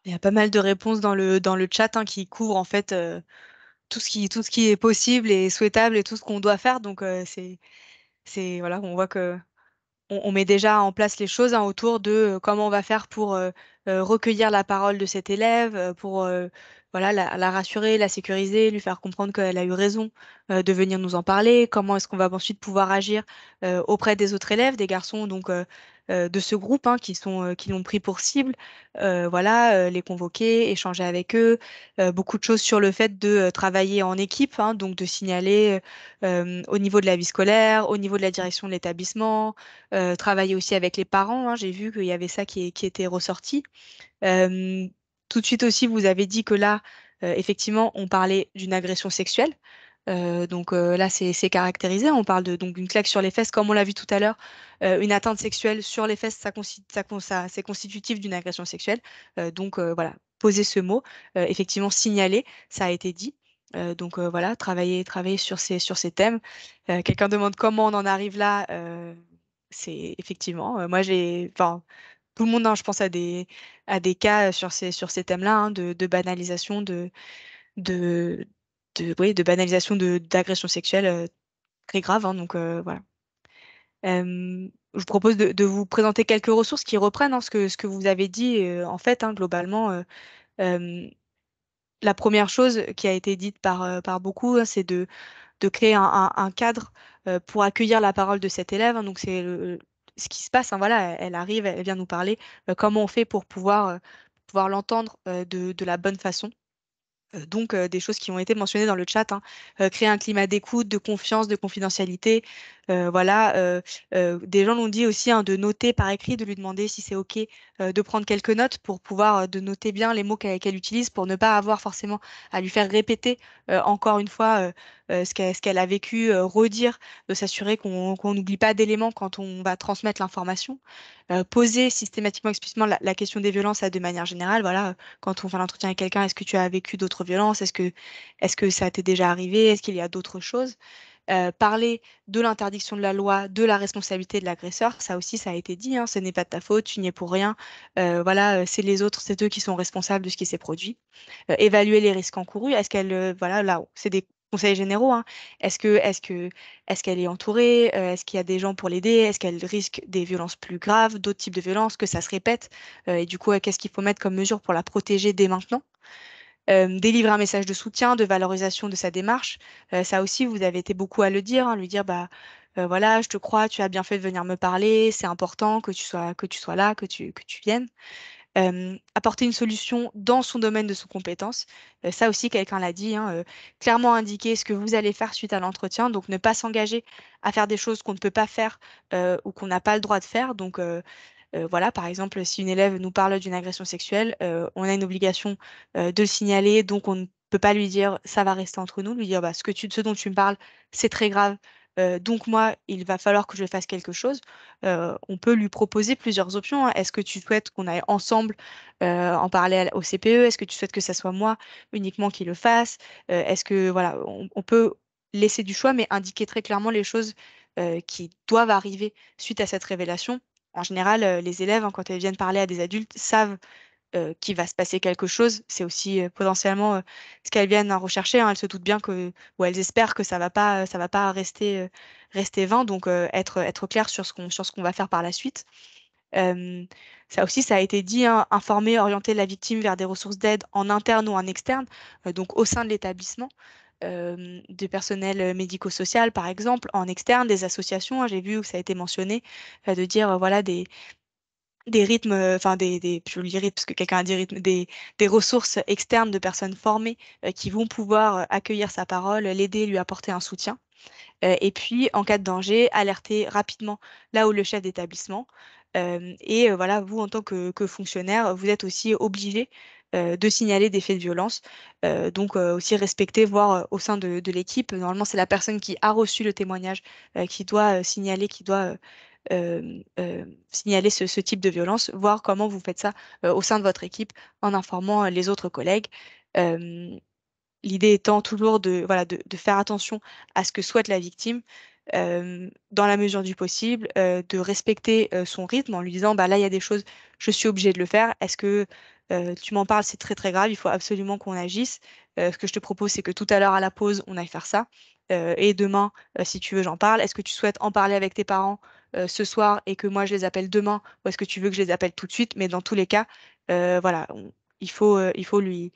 Il y a pas mal de réponses dans le chat hein, qui couvrent en fait tout ce qui est possible et souhaitable et tout ce qu'on doit faire. Donc voilà, on voit que on met déjà en place les choses hein, autour de comment on va faire pour recueillir la parole de cet élève, pour voilà, la rassurer, la sécuriser, lui faire comprendre qu'elle a eu raison de venir nous en parler, comment est-ce qu'on va ensuite pouvoir agir auprès des autres élèves, des garçons donc de ce groupe hein, qui l'ont pris pour cible, voilà, les convoquer, échanger avec eux, beaucoup de choses sur le fait de travailler en équipe, hein, donc de signaler au niveau de la vie scolaire, au niveau de la direction de l'établissement, travailler aussi avec les parents, hein, j'ai vu qu'il y avait ça qui était ressorti. Euh, Tout de suite aussi, vous avez dit que là, effectivement, on parlait d'une agression sexuelle. Donc là, c'est caractérisé. On parle donc d'une claque sur les fesses, comme on l'a vu tout à l'heure. Une atteinte sexuelle sur les fesses, c'est constitutif d'une agression sexuelle. Donc voilà, poser ce mot, effectivement signaler, ça a été dit. Donc voilà, travailler sur ces thèmes. Quelqu'un demande comment on en arrive là. C'est effectivement, moi enfin, tout le monde, hein, je pense à des cas sur ces thèmes-là, hein, de banalisation de, oui, de banalisation d'agressions sexuelles très graves, hein, donc voilà. Je vous propose de vous présenter quelques ressources qui reprennent hein, ce que vous avez dit. En fait, hein, globalement, euh, la première chose qui a été dite par beaucoup, hein, c'est de créer un cadre pour accueillir la parole de cet élève, hein. Donc, c'est ce qui se passe. Hein, voilà, elle arrive, elle vient nous parler. Comment on fait pour pouvoir l'entendre de la bonne façon? Donc, des choses qui ont été mentionnées dans le chat, hein. Créer un climat d'écoute, de confiance, de confidentialité, Voilà, des gens l'ont dit aussi, hein, de noter par écrit, de lui demander si c'est OK de prendre quelques notes pour pouvoir de noter bien les mots qu'elle utilise pour ne pas avoir forcément à lui faire répéter encore une fois ce qu'elle a vécu, redire, de s'assurer qu'on n'oublie pas d'éléments quand on va transmettre l'information. Poser systématiquement, explicitement la question des violences de manière générale. Voilà, quand on fait l'entretien avec quelqu'un, est-ce que tu as vécu d'autres violences? Est-ce que ça t'est déjà arrivé? Est-ce qu'il y a d'autres choses? Parler de l'interdiction de la loi, de la responsabilité de l'agresseur, ça aussi, ça a été dit, hein, ce n'est pas de ta faute, tu n'y es pour rien. Voilà, c'est les autres, c'est eux qui sont responsables de ce qui s'est produit. Évaluer les risques encourus, est-ce qu'elle, voilà, là, c'est des conseils généraux, hein. Est-ce qu'elle est entourée? Est-ce qu'il y a des gens pour l'aider? Est-ce qu'elle risque des violences plus graves, d'autres types de violences, que ça se répète? Et du coup, qu'est-ce qu'il faut mettre comme mesure pour la protéger dès maintenant? Délivrer un message de soutien, de valorisation de sa démarche. Ça aussi, vous avez été beaucoup à le dire, hein, lui dire, bah, voilà, je te crois, tu as bien fait de venir me parler, c'est important que tu sois là, que tu viennes. Apporter une solution dans son domaine de sous compétence. Ça aussi, quelqu'un l'a dit, hein, clairement indiquer ce que vous allez faire suite à l'entretien, donc ne pas s'engager à faire des choses qu'on ne peut pas faire ou qu'on n'a pas le droit de faire. Donc, voilà, par exemple, si une élève nous parle d'une agression sexuelle, on a une obligation de le signaler, donc on ne peut pas lui dire ça va rester entre nous, lui dire bah, ce dont tu me parles, c'est très grave. Donc moi, il va falloir que je fasse quelque chose. On peut lui proposer plusieurs options, hein. Est-ce que tu souhaites qu'on aille ensemble en parler au CPE? Est-ce que tu souhaites que ça soit moi uniquement qui le fasse? Est-ce que voilà, on peut laisser du choix, mais indiquer très clairement les choses qui doivent arriver suite à cette révélation. En général, les élèves, hein, quand elles viennent parler à des adultes, savent qu'il va se passer quelque chose. C'est aussi potentiellement ce qu'elles viennent rechercher, hein. Elles se doutent bien ou elles espèrent que ça va pas rester vain. Donc être clair sur ce qu'on va faire par la suite. Euh, Ça aussi, ça a été dit, hein, informer, orienter la victime vers des ressources d'aide en interne ou en externe, donc au sein de l'établissement, du personnel médico-social, par exemple, en externe, des associations, hein, j'ai vu où ça a été mentionné, de dire, voilà, des rythmes, enfin je lis rythme parce que quelqu'un a dit rythme, des ressources externes de personnes formées qui vont pouvoir accueillir sa parole, l'aider, lui apporter un soutien. Et puis, en cas de danger, alerter rapidement là où le chef d'établissement. Voilà, vous, en tant que fonctionnaire, vous êtes aussi obligé de signaler des faits de violence. Donc, aussi respecter, voir au sein de l'équipe. Normalement, c'est la personne qui a reçu le témoignage qui doit signaler, signaler ce type de violence, voir comment vous faites ça au sein de votre équipe en informant les autres collègues. Euh, L'idée étant toujours voilà, de faire attention à ce que souhaite la victime, dans la mesure du possible, de respecter son rythme en lui disant, bah là, il y a des choses, je suis obligée de le faire. Est-ce que tu m'en parles, c'est très très grave, il faut absolument qu'on agisse. Ce que je te propose, c'est que tout à l'heure à la pause, on aille faire ça. Et demain, si tu veux, j'en parle. Est-ce que tu souhaites en parler avec tes parents ce soir et que moi je les appelle demain, ou est-ce que tu veux que je les appelle tout de suite? Mais dans tous les cas, voilà, il faut lui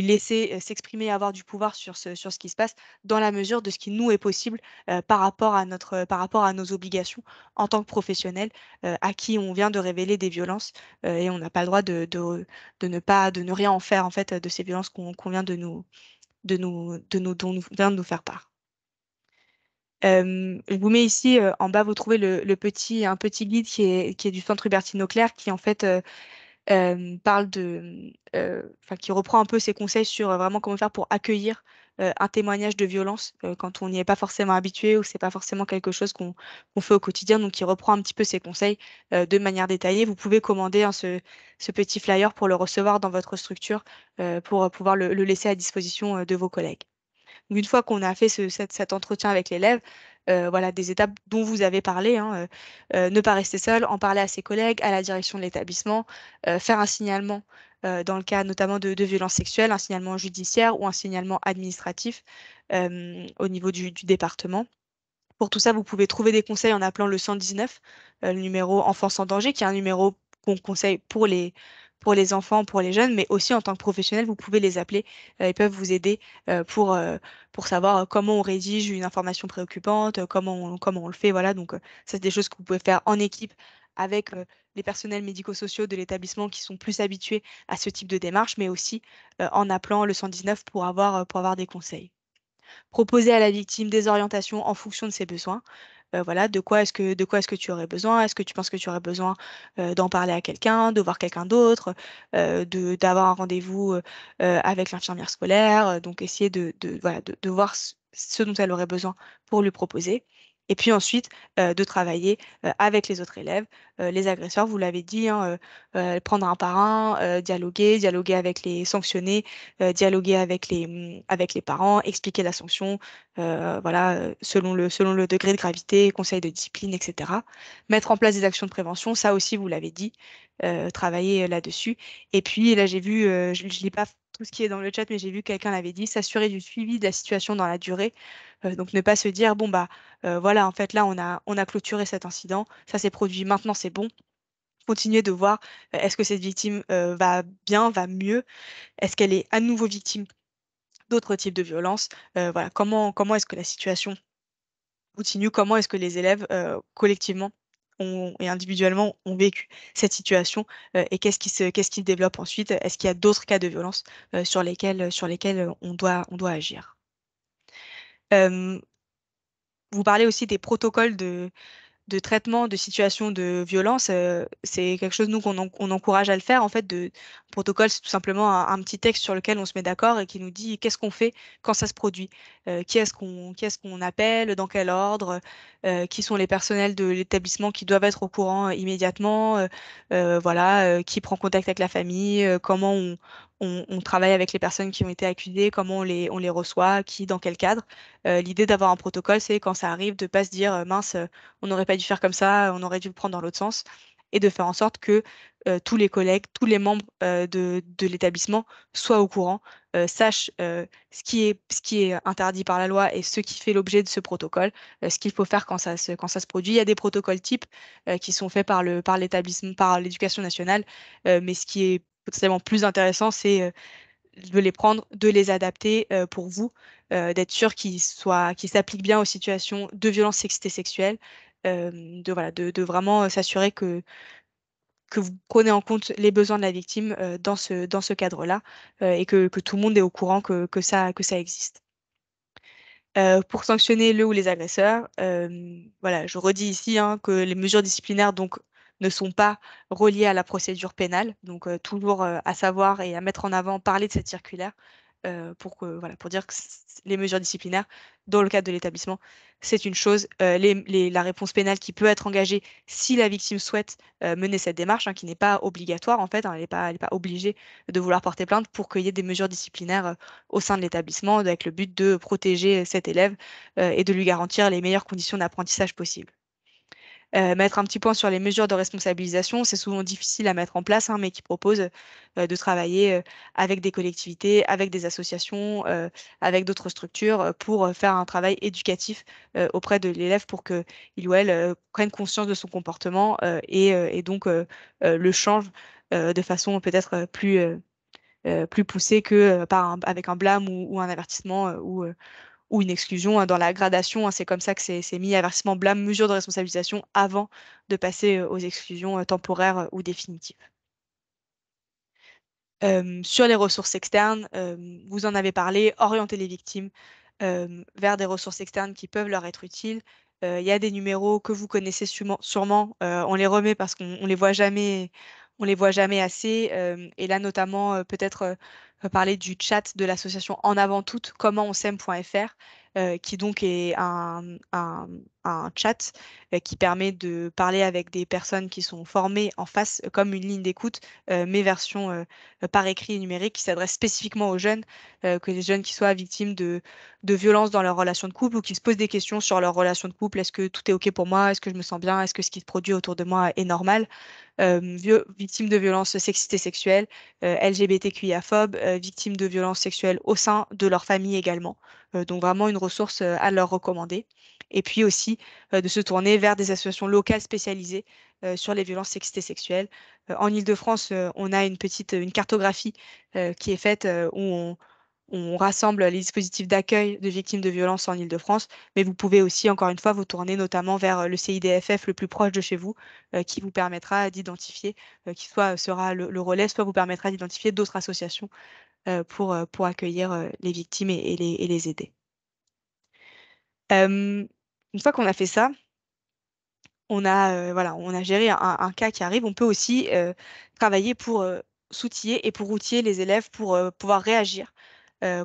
laisser s'exprimer et avoir du pouvoir sur ce qui se passe dans la mesure de ce qui nous est possible par rapport à nos obligations en tant que professionnels à qui on vient de révéler des violences et on n'a pas le droit de ne rien en faire en fait de ces violences qu'on vient dont nous vient de nous faire part. Je vous mets ici en bas, vous trouvez un petit guide qui est du Centre Hubertine Auclair qui en fait parle enfin, qui reprend un peu ses conseils sur vraiment comment faire pour accueillir un témoignage de violence quand on n'y est pas forcément habitué ou c'est pas forcément quelque chose qu'on fait au quotidien. Donc, il reprend un petit peu ses conseils de manière détaillée. Vous pouvez commander, hein, ce petit flyer pour le recevoir dans votre structure pour pouvoir le laisser à disposition de vos collègues. Donc, une fois qu'on a fait cet entretien avec l'élève, voilà des étapes dont vous avez parlé, hein, ne pas rester seul, en parler à ses collègues, à la direction de l'établissement, faire un signalement dans le cas notamment de violences sexuelles, un signalement judiciaire ou un signalement administratif au niveau du département. Pour tout ça, vous pouvez trouver des conseils en appelant le 119, le numéro Enfance en danger, qui est un numéro qu'on conseille pour les enfants, pour les jeunes, mais aussi en tant que professionnel, vous pouvez les appeler. Ils peuvent vous aider pour savoir comment on rédige une information préoccupante, comment on le fait. Voilà, donc ça, c'est des choses que vous pouvez faire en équipe avec les personnels médico-sociaux de l'établissement qui sont plus habitués à ce type de démarche, mais aussi en appelant le 119 pour avoir des conseils. Proposer à la victime des orientations en fonction de ses besoins. voilà, de quoi est-ce que tu aurais besoin? Est-ce que tu penses que tu aurais besoin d'en parler à quelqu'un, de voir quelqu'un d'autre, d'avoir un rendez-vous avec l'infirmière scolaire, donc essayer voilà, de voir ce dont elle aurait besoin pour lui proposer. Et puis ensuite, de travailler avec les autres élèves, les agresseurs, vous l'avez dit, hein, prendre un par un, dialoguer avec les sanctionnés, dialoguer avec les parents, expliquer la sanction, voilà, selon le degré de gravité, conseil de discipline, etc. Mettre en place des actions de prévention, ça aussi, vous l'avez dit, travailler là-dessus. Et puis là, j'ai vu, je ne lis pas tout ce qui est dans le chat, mais j'ai vu que quelqu'un l'avait dit, s'assurer du suivi de la situation dans la durée. Donc ne pas se dire, bon, bah voilà, en fait, là, on a clôturé cet incident, ça s'est produit, maintenant c'est bon. Continuer de voir, est-ce que cette victime va bien, va mieux, est-ce qu'elle est à nouveau victime d'autres types de violences, voilà, comment est-ce que la situation continue, comment est-ce que les élèves collectivement et individuellement ont vécu cette situation et qu'est-ce qui se développe ensuite, est-ce qu'il y a d'autres cas de violence sur lesquels on doit agir. Euh, Vous parlez aussi des protocoles de traitement de situations de violence, c'est quelque chose, nous, on encourage à le faire. En fait, protocole, c'est tout simplement un petit texte sur lequel on se met d'accord et qui nous dit qu'est-ce qu'on fait quand ça se produit, qui est-ce qu'on appelle, dans quel ordre, qui sont les personnels de l'établissement qui doivent être au courant immédiatement, voilà, qui prend contact avec la famille, comment on travaille avec les personnes qui ont été accusées, comment on les reçoit, qui, dans quel cadre. L'idée d'avoir un protocole, c'est quand ça arrive de pas se dire mince, on n'aurait pas dû faire comme ça, on aurait dû le prendre dans l'autre sens, et de faire en sorte que tous les collègues, tous les membres de l'établissement soient au courant, sachent ce qui est interdit par la loi et ce qui fait l'objet de ce protocole, ce qu'il faut faire quand ça se produit. Il y a des protocoles types qui sont faits par l'établissement, par l'éducation nationale, mais ce qui est potentiellement plus intéressant, c'est de les prendre, de les adapter pour vous, d'être sûr qu'ils s'appliquent bien aux situations de violence sexiste et sexuelle, voilà, de vraiment s'assurer que vous prenez en compte les besoins de la victime dans ce cadre-là et que tout le monde est au courant que ça existe. Pour sanctionner le ou les agresseurs, voilà, je redis ici hein, que les mesures disciplinaires donc, ne sont pas reliées à la procédure pénale, donc toujours à savoir et à mettre en avant, parler de cette circulaire voilà, pour dire que les mesures disciplinaires, dans le cadre de l'établissement, c'est une chose. La réponse pénale qui peut être engagée si la victime souhaite mener cette démarche, hein, qui n'est pas obligatoire en fait, hein, elle n'est pas obligée de vouloir porter plainte pour qu'il y ait des mesures disciplinaires au sein de l'établissement avec le but de protéger cet élève et de lui garantir les meilleures conditions d'apprentissage possibles. Mettre un petit point sur les mesures de responsabilisation, c'est souvent difficile à mettre en place, hein, mais qui propose de travailler avec des collectivités, avec des associations, avec d'autres structures pour faire un travail éducatif auprès de l'élève pour qu'il ou elle prenne conscience de son comportement et donc le change de façon peut-être plus poussée que avec un blâme ou un avertissement ou une exclusion hein, dans la gradation. Hein, c'est comme ça que c'est mis avertissement, blâme, mesure de responsabilisation avant de passer aux exclusions temporaires ou définitives. Sur les ressources externes, vous en avez parlé, orienter les victimes vers des ressources externes qui peuvent leur être utiles. Il y a des numéros que vous connaissez sûrement. On les remet parce qu'on on les voit jamais assez. Et là, notamment, peut-être parler du chat de l'association En Avant Toutes, commentonsaime.fr, qui donc est un chat qui permet de parler avec des personnes qui sont formées en face, comme une ligne d'écoute, mais version par écrit et numérique, qui s'adresse spécifiquement aux jeunes, que les jeunes qui soient victimes de violences dans leur relation de couple ou qui se posent des questions sur leur relation de couple. Est-ce que tout est OK pour moi? Est-ce que je me sens bien? Est-ce que ce qui se produit autour de moi est normal? Victimes de violences sexistes et sexuelles, LGBTQIA-phobes, victimes de violences sexuelles au sein de leur famille également. Donc vraiment une ressource à leur recommander. Et puis aussi de se tourner vers des associations locales spécialisées sur les violences sexistes et sexuelles. En Île-de-France, on a une cartographie qui est faite où on rassemble les dispositifs d'accueil de victimes de violences en Île-de-France, mais vous pouvez aussi, encore une fois, vous tourner notamment vers le CIDFF le plus proche de chez vous, qui vous permettra d'identifier, qui soit sera le relais, soit vous permettra d'identifier d'autres associations pour accueillir les victimes et les aider. Une fois qu'on a fait ça, on a géré un cas qui arrive, on peut aussi travailler pour s'outiller et pour outiller les élèves pour pouvoir réagir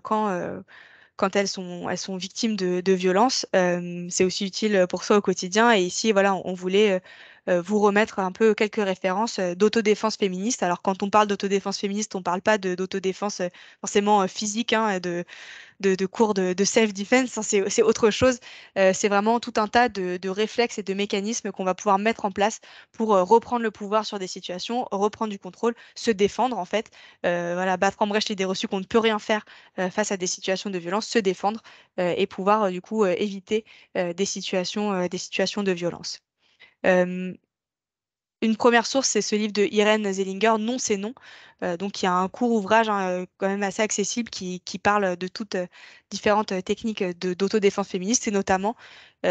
quand elles sont victimes de violences. C'est aussi utile pour ça au quotidien. Et ici, voilà, on voulait vous remettre un peu quelques références d'autodéfense féministe. Alors, quand on parle d'autodéfense féministe, on ne parle pas d'autodéfense forcément physique, hein, de cours de self-defense, hein, c'est autre chose. C'est vraiment tout un tas de réflexes et de mécanismes qu'on va pouvoir mettre en place pour reprendre le pouvoir sur des situations, reprendre du contrôle, se défendre en fait. Voilà, battre en brèche l'idée reçue qu'on ne peut rien faire face à des situations de violence, se défendre et pouvoir du coup éviter des situations de violence. Euh, une première source, c'est ce livre de Irène Zellinger, Non, c'est non. Donc, il y a un court ouvrage hein, quand même assez accessible qui parle de toutes différentes techniques d'autodéfense féministe, et notamment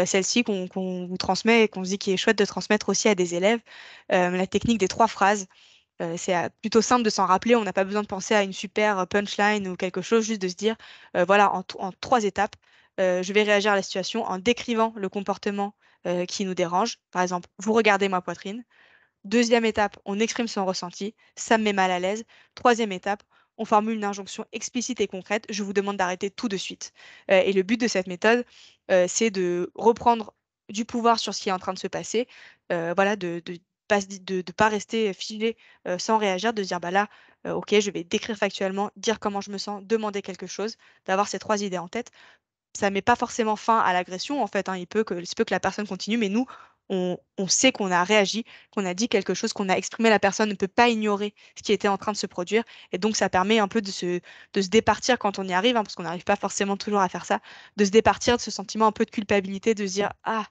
celle-ci qu'on vous transmet et qu'on se dit qu'il est chouette de transmettre aussi à des élèves, la technique des 3 phrases. C'est plutôt simple de s'en rappeler, on n'a pas besoin de penser à une super punchline ou quelque chose, juste de se dire, voilà, en 3 étapes, je vais réagir à la situation en décrivant le comportement qui nous dérange. Par exemple, vous regardez ma poitrine. Deuxième étape, on exprime son ressenti. Ça me met mal à l'aise. Troisième étape, on formule une injonction explicite et concrète. Je vous demande d'arrêter tout de suite. Et le but de cette méthode, c'est de reprendre du pouvoir sur ce qui est en train de se passer. Voilà, de pas rester figé sans réagir, de se dire bah là, ok, je vais décrire factuellement, dire comment je me sens, demander quelque chose, d'avoir ces 3 idées en tête. Ça met pas forcément fin à l'agression, en fait, hein. Il se peut que la personne continue, mais nous, on sait qu'on a réagi, qu'on a dit quelque chose, qu'on a exprimé. La personne ne peut pas ignorer ce qui était en train de se produire. Et donc, ça permet un peu de se départir quand on y arrive, hein, parce qu'on n'arrive pas forcément toujours à faire ça, de se départir de ce sentiment un peu de culpabilité, de se dire, ah,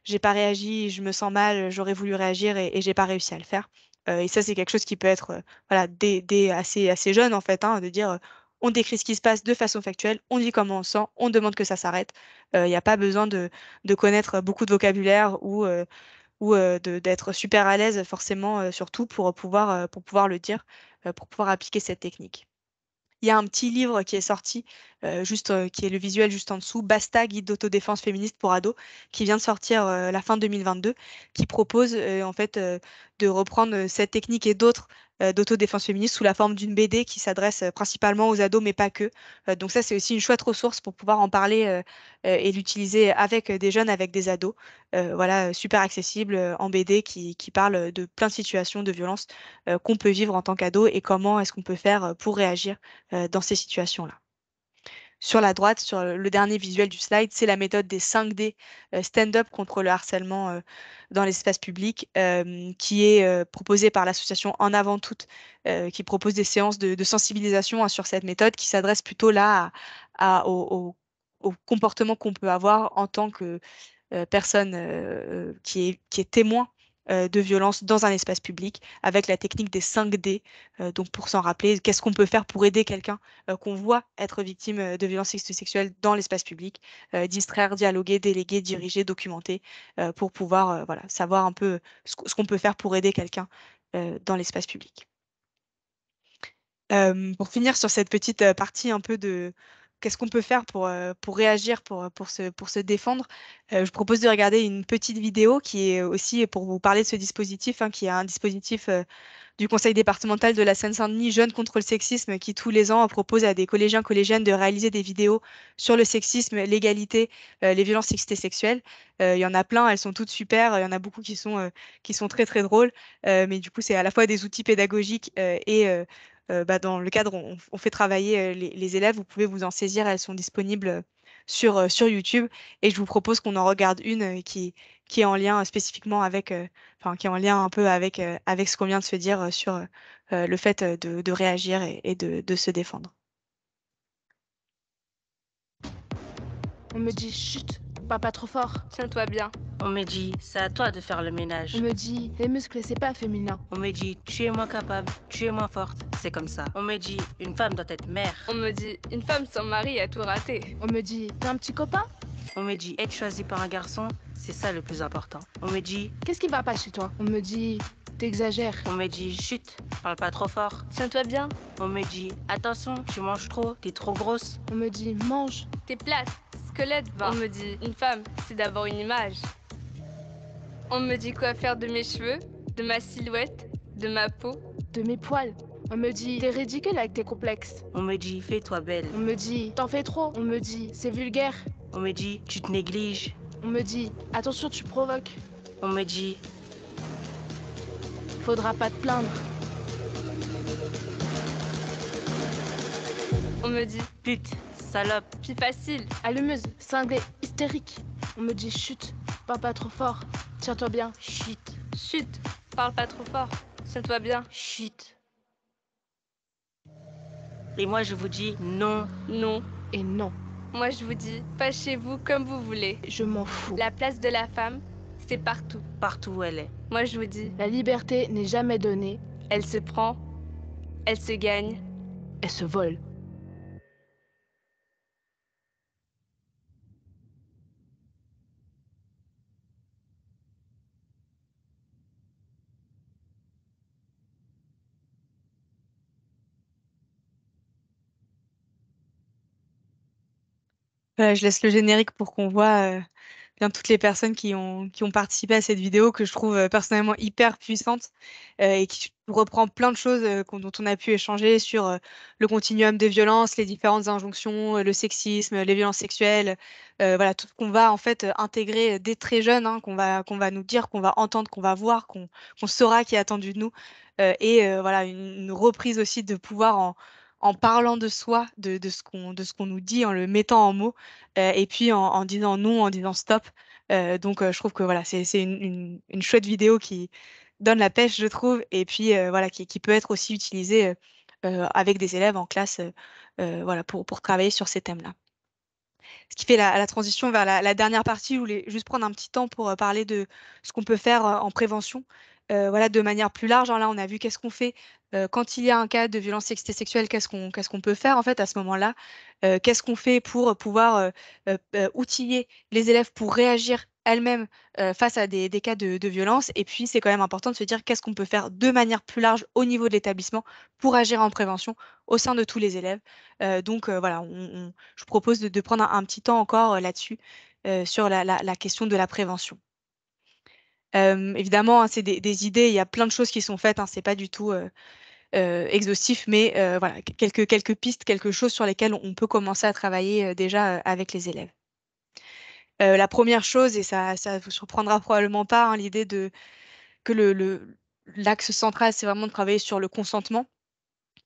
j'ai pas réagi, je me sens mal, j'aurais voulu réagir et j'ai pas réussi à le faire. Et ça, c'est quelque chose qui peut être voilà, dès assez jeune, en fait, hein, de dire, on décrit ce qui se passe de façon factuelle, on dit comment on se sent, on demande que ça s'arrête. Il n'y a pas besoin de connaître beaucoup de vocabulaire ou d'être super à l'aise forcément, surtout pour pouvoir le dire, pour pouvoir appliquer cette technique. Il y a un petit livre qui est sorti, qui est le visuel juste en dessous, Basta, guide d'autodéfense féministe pour ados, qui vient de sortir la fin 2022, qui propose en fait de reprendre cette technique et d'autres d'autodéfense féministe sous la forme d'une BD qui s'adresse principalement aux ados, mais pas que. Donc ça, c'est aussi une chouette ressource pour pouvoir en parler et l'utiliser avec des jeunes, avec des ados. Voilà, super accessible en BD qui parle de plein de situations de violence qu'on peut vivre en tant qu'ado et comment est-ce qu'on peut faire pour réagir dans ces situations-là. Sur la droite, sur le dernier visuel du slide, c'est la méthode des 5D stand-up contre le harcèlement dans l'espace public, qui est proposée par l'association En Avant Toutes, qui propose des séances de sensibilisation hein, sur cette méthode, qui s'adresse plutôt là au comportement qu'on peut avoir en tant que personne qui est témoin de violence dans un espace public avec la technique des 5D. Donc pour s'en rappeler, qu'est-ce qu'on peut faire pour aider quelqu'un qu'on voit être victime de violences sexuelles dans l'espace public, distraire, dialoguer, déléguer, diriger, documenter, pour pouvoir voilà, savoir un peu ce qu'on peut faire pour aider quelqu'un dans l'espace public. Pour finir sur cette petite partie un peu de qu'est-ce qu'on peut faire pour réagir, pour se défendre, je vous propose de regarder une petite vidéo qui est aussi pour vous parler de ce dispositif, hein, qui est un dispositif du conseil départemental de la Seine-Saint-Denis, Jeunes contre le sexisme, qui tous les ans propose à des collégiens, collégiennes de réaliser des vidéos sur le sexisme, l'égalité, les violences sexistes et sexuelles. Il y en a plein, elles sont toutes super, il y en a beaucoup qui sont très très drôles, mais du coup c'est à la fois des outils pédagogiques et dans le cadre, on fait travailler les élèves. Vous pouvez vous en saisir. Elles sont disponibles sur YouTube. Et je vous propose qu'on en regarde une qui est en lien spécifiquement avec, enfin, qui est en lien un peu avec ce qu'on vient de se dire sur le fait de réagir et de se défendre. On me dit chut, pas trop fort. Tiens-toi bien. On me dit c'est à toi de faire le ménage. On me dit les muscles, c'est pas féminin. On me dit tu es moins capable, tu es moins forte. C'est comme ça. On me dit une femme doit être mère. On me dit une femme sans mari a tout raté. On me dit t'as un petit copain. On me dit être choisi par un garçon, c'est ça le plus important. On me dit qu'est-ce qui va pas chez toi. On me dit t'exagères. On me dit chut, parle pas trop fort. Tiens-toi bien. On me dit attention, tu manges trop, t'es trop grosse. On me dit mange. T'es plate, squelette va. On me dit une femme, c'est d'abord une image. On me dit quoi faire de mes cheveux, de ma silhouette, de ma peau. De mes poils. On me dit, t'es ridicule avec tes complexes. On me dit, fais-toi belle. On me dit, t'en fais trop. On me dit, c'est vulgaire. On me dit, tu te négliges. On me dit, attention, tu provoques. On me dit, faudra pas te plaindre. On me dit, pute, salope, fille facile, allumeuse, cinglée, hystérique. On me dit, chut, parle pas trop fort. Tiens-toi bien, chut. Chut, parle pas trop fort. Tiens-toi bien, chut. Et moi, je vous dis non. Non. Et non. Moi, je vous dis, fâchez-vous comme vous voulez. Je m'en fous. La place de la femme, c'est partout. Partout où elle est. Moi, je vous dis, la liberté n'est jamais donnée. Elle se prend, elle se gagne, elle se vole. Je laisse le générique pour qu'on voit bien toutes les personnes qui ont participé à cette vidéo que je trouve personnellement hyper puissante et qui reprend plein de choses dont on a pu échanger sur le continuum de violence, les différentes injonctions, le sexisme, les violences sexuelles, voilà, tout ce qu'on va en fait intégrer dès très jeune, hein, qu'on va nous dire, qu'on va entendre, qu'on va voir, qu'on saura qui est attendu de nous. Voilà, une reprise aussi de pouvoir en parlant de soi, de ce qu'on nous dit, en le mettant en mots, et puis en disant non, en disant stop. Donc je trouve que voilà, c'est une chouette vidéo qui donne la pêche, je trouve, et puis voilà, qui peut être aussi utilisée avec des élèves en classe, voilà, pour travailler sur ces thèmes-là. Ce qui fait la transition vers la dernière partie, je voulais juste prendre un petit temps pour parler de ce qu'on peut faire en prévention, voilà, de manière plus large, hein. Là, on a vu qu'est-ce qu'on fait quand il y a un cas de violence sexuelle, qu'est-ce qu'on peut faire en fait à ce moment-là, qu'est-ce qu'on fait pour pouvoir outiller les élèves pour réagir elles-mêmes face à des cas de violence. Et puis, c'est quand même important de se dire qu'est-ce qu'on peut faire de manière plus large au niveau de l'établissement pour agir en prévention au sein de tous les élèves. Donc, voilà, je vous propose de prendre un petit temps encore là-dessus, sur la question de la prévention. Évidemment, hein, c'est des idées, il y a plein de choses qui sont faites, hein, c'est pas du tout exhaustif, mais voilà, quelques pistes, quelque chose sur lesquelles on peut commencer à travailler déjà avec les élèves. La première chose, et ça vous surprendra probablement pas, hein, l'idée que l'axe central, c'est vraiment de travailler sur le consentement.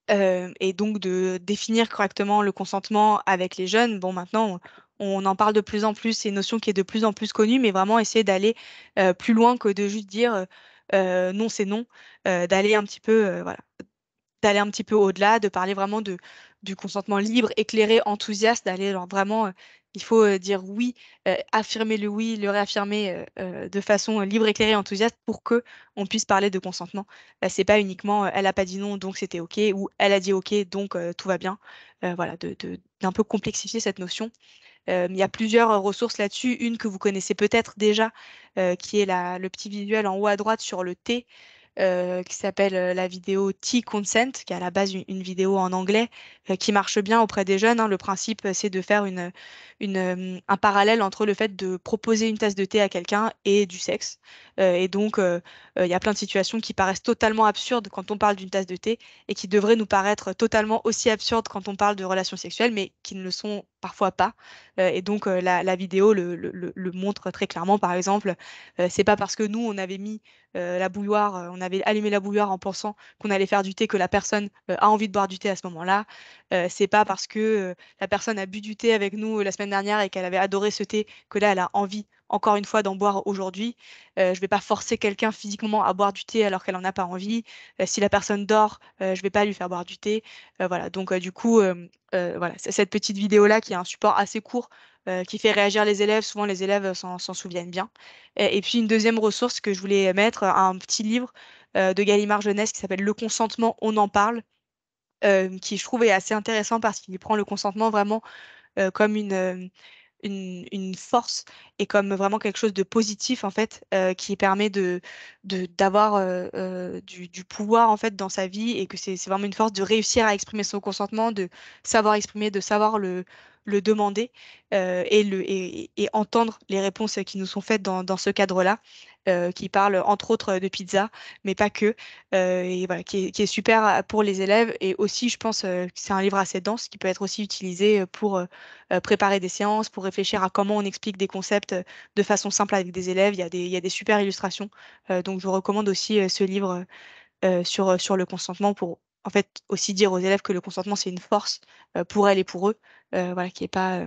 Et donc de définir correctement le consentement avec les jeunes. Bon, maintenant, on en parle de plus en plus, c'est une notion qui est de plus en plus connue, mais vraiment essayer d'aller plus loin que de juste dire non, c'est non, d'aller un petit peu, voilà, d'aller un petit peu au-delà, de parler vraiment du consentement libre, éclairé, enthousiaste, d'aller genre vraiment, il faut dire oui, affirmer le oui, le réaffirmer de façon libre, éclairée, enthousiaste pour que on puisse parler de consentement. C'est pas uniquement elle a pas dit non, donc c'était OK, ou elle a dit OK, donc tout va bien. Voilà, d'un peu complexifier cette notion. Il y a plusieurs ressources là-dessus. Une que vous connaissez peut-être déjà, qui est le petit visuel en haut à droite sur le T, qui s'appelle la vidéo T-Consent, qui est à la base une vidéo en anglais, qui marche bien auprès des jeunes, hein. Le principe, c'est de faire un parallèle entre le fait de proposer une tasse de thé à quelqu'un et du sexe. Et donc, il y a plein de situations qui paraissent totalement absurdes quand on parle d'une tasse de thé et qui devraient nous paraître totalement aussi absurdes quand on parle de relations sexuelles, mais qui ne le sont parfois pas. Et donc, la vidéo le montre très clairement. Par exemple, c'est pas parce que nous, on avait mis la bouilloire, on avait allumé la bouilloire en pensant qu'on allait faire du thé que la personne a envie de boire du thé à ce moment-là. C'est pas parce que la personne a bu du thé avec nous la semaine dernière et qu'elle avait adoré ce thé que là, elle a envie encore une fois d'en boire aujourd'hui. Je vais pas forcer quelqu'un physiquement à boire du thé alors qu'elle en a pas envie. Si la personne dort, je vais pas lui faire boire du thé. Voilà. Donc du coup, voilà, c'est cette petite vidéo-là qui est un support assez court, qui fait réagir les élèves. Souvent, les élèves s'en souviennent bien. Et puis, une deuxième ressource que je voulais mettre, un petit livre de Gallimard Jeunesse qui s'appelle Le consentement, on en parle, qui je trouve est assez intéressant parce qu'il prend le consentement vraiment comme une force et comme vraiment quelque chose de positif en fait, qui permet d'avoir du pouvoir en fait dans sa vie, et que c'est vraiment une force de réussir à exprimer son consentement, de savoir exprimer, de savoir le demander, et entendre les réponses qui nous sont faites dans ce cadre-là. qui parle entre autres de pizza, mais pas que, et voilà, qui est super pour les élèves. Et aussi, je pense que c'est un livre assez dense qui peut être aussi utilisé pour préparer des séances, pour réfléchir à comment on explique des concepts de façon simple avec des élèves. Il y a des super illustrations. Donc, je vous recommande aussi ce livre sur le consentement pour en fait aussi dire aux élèves que le consentement c'est une force pour elles et pour eux, voilà, qui est pas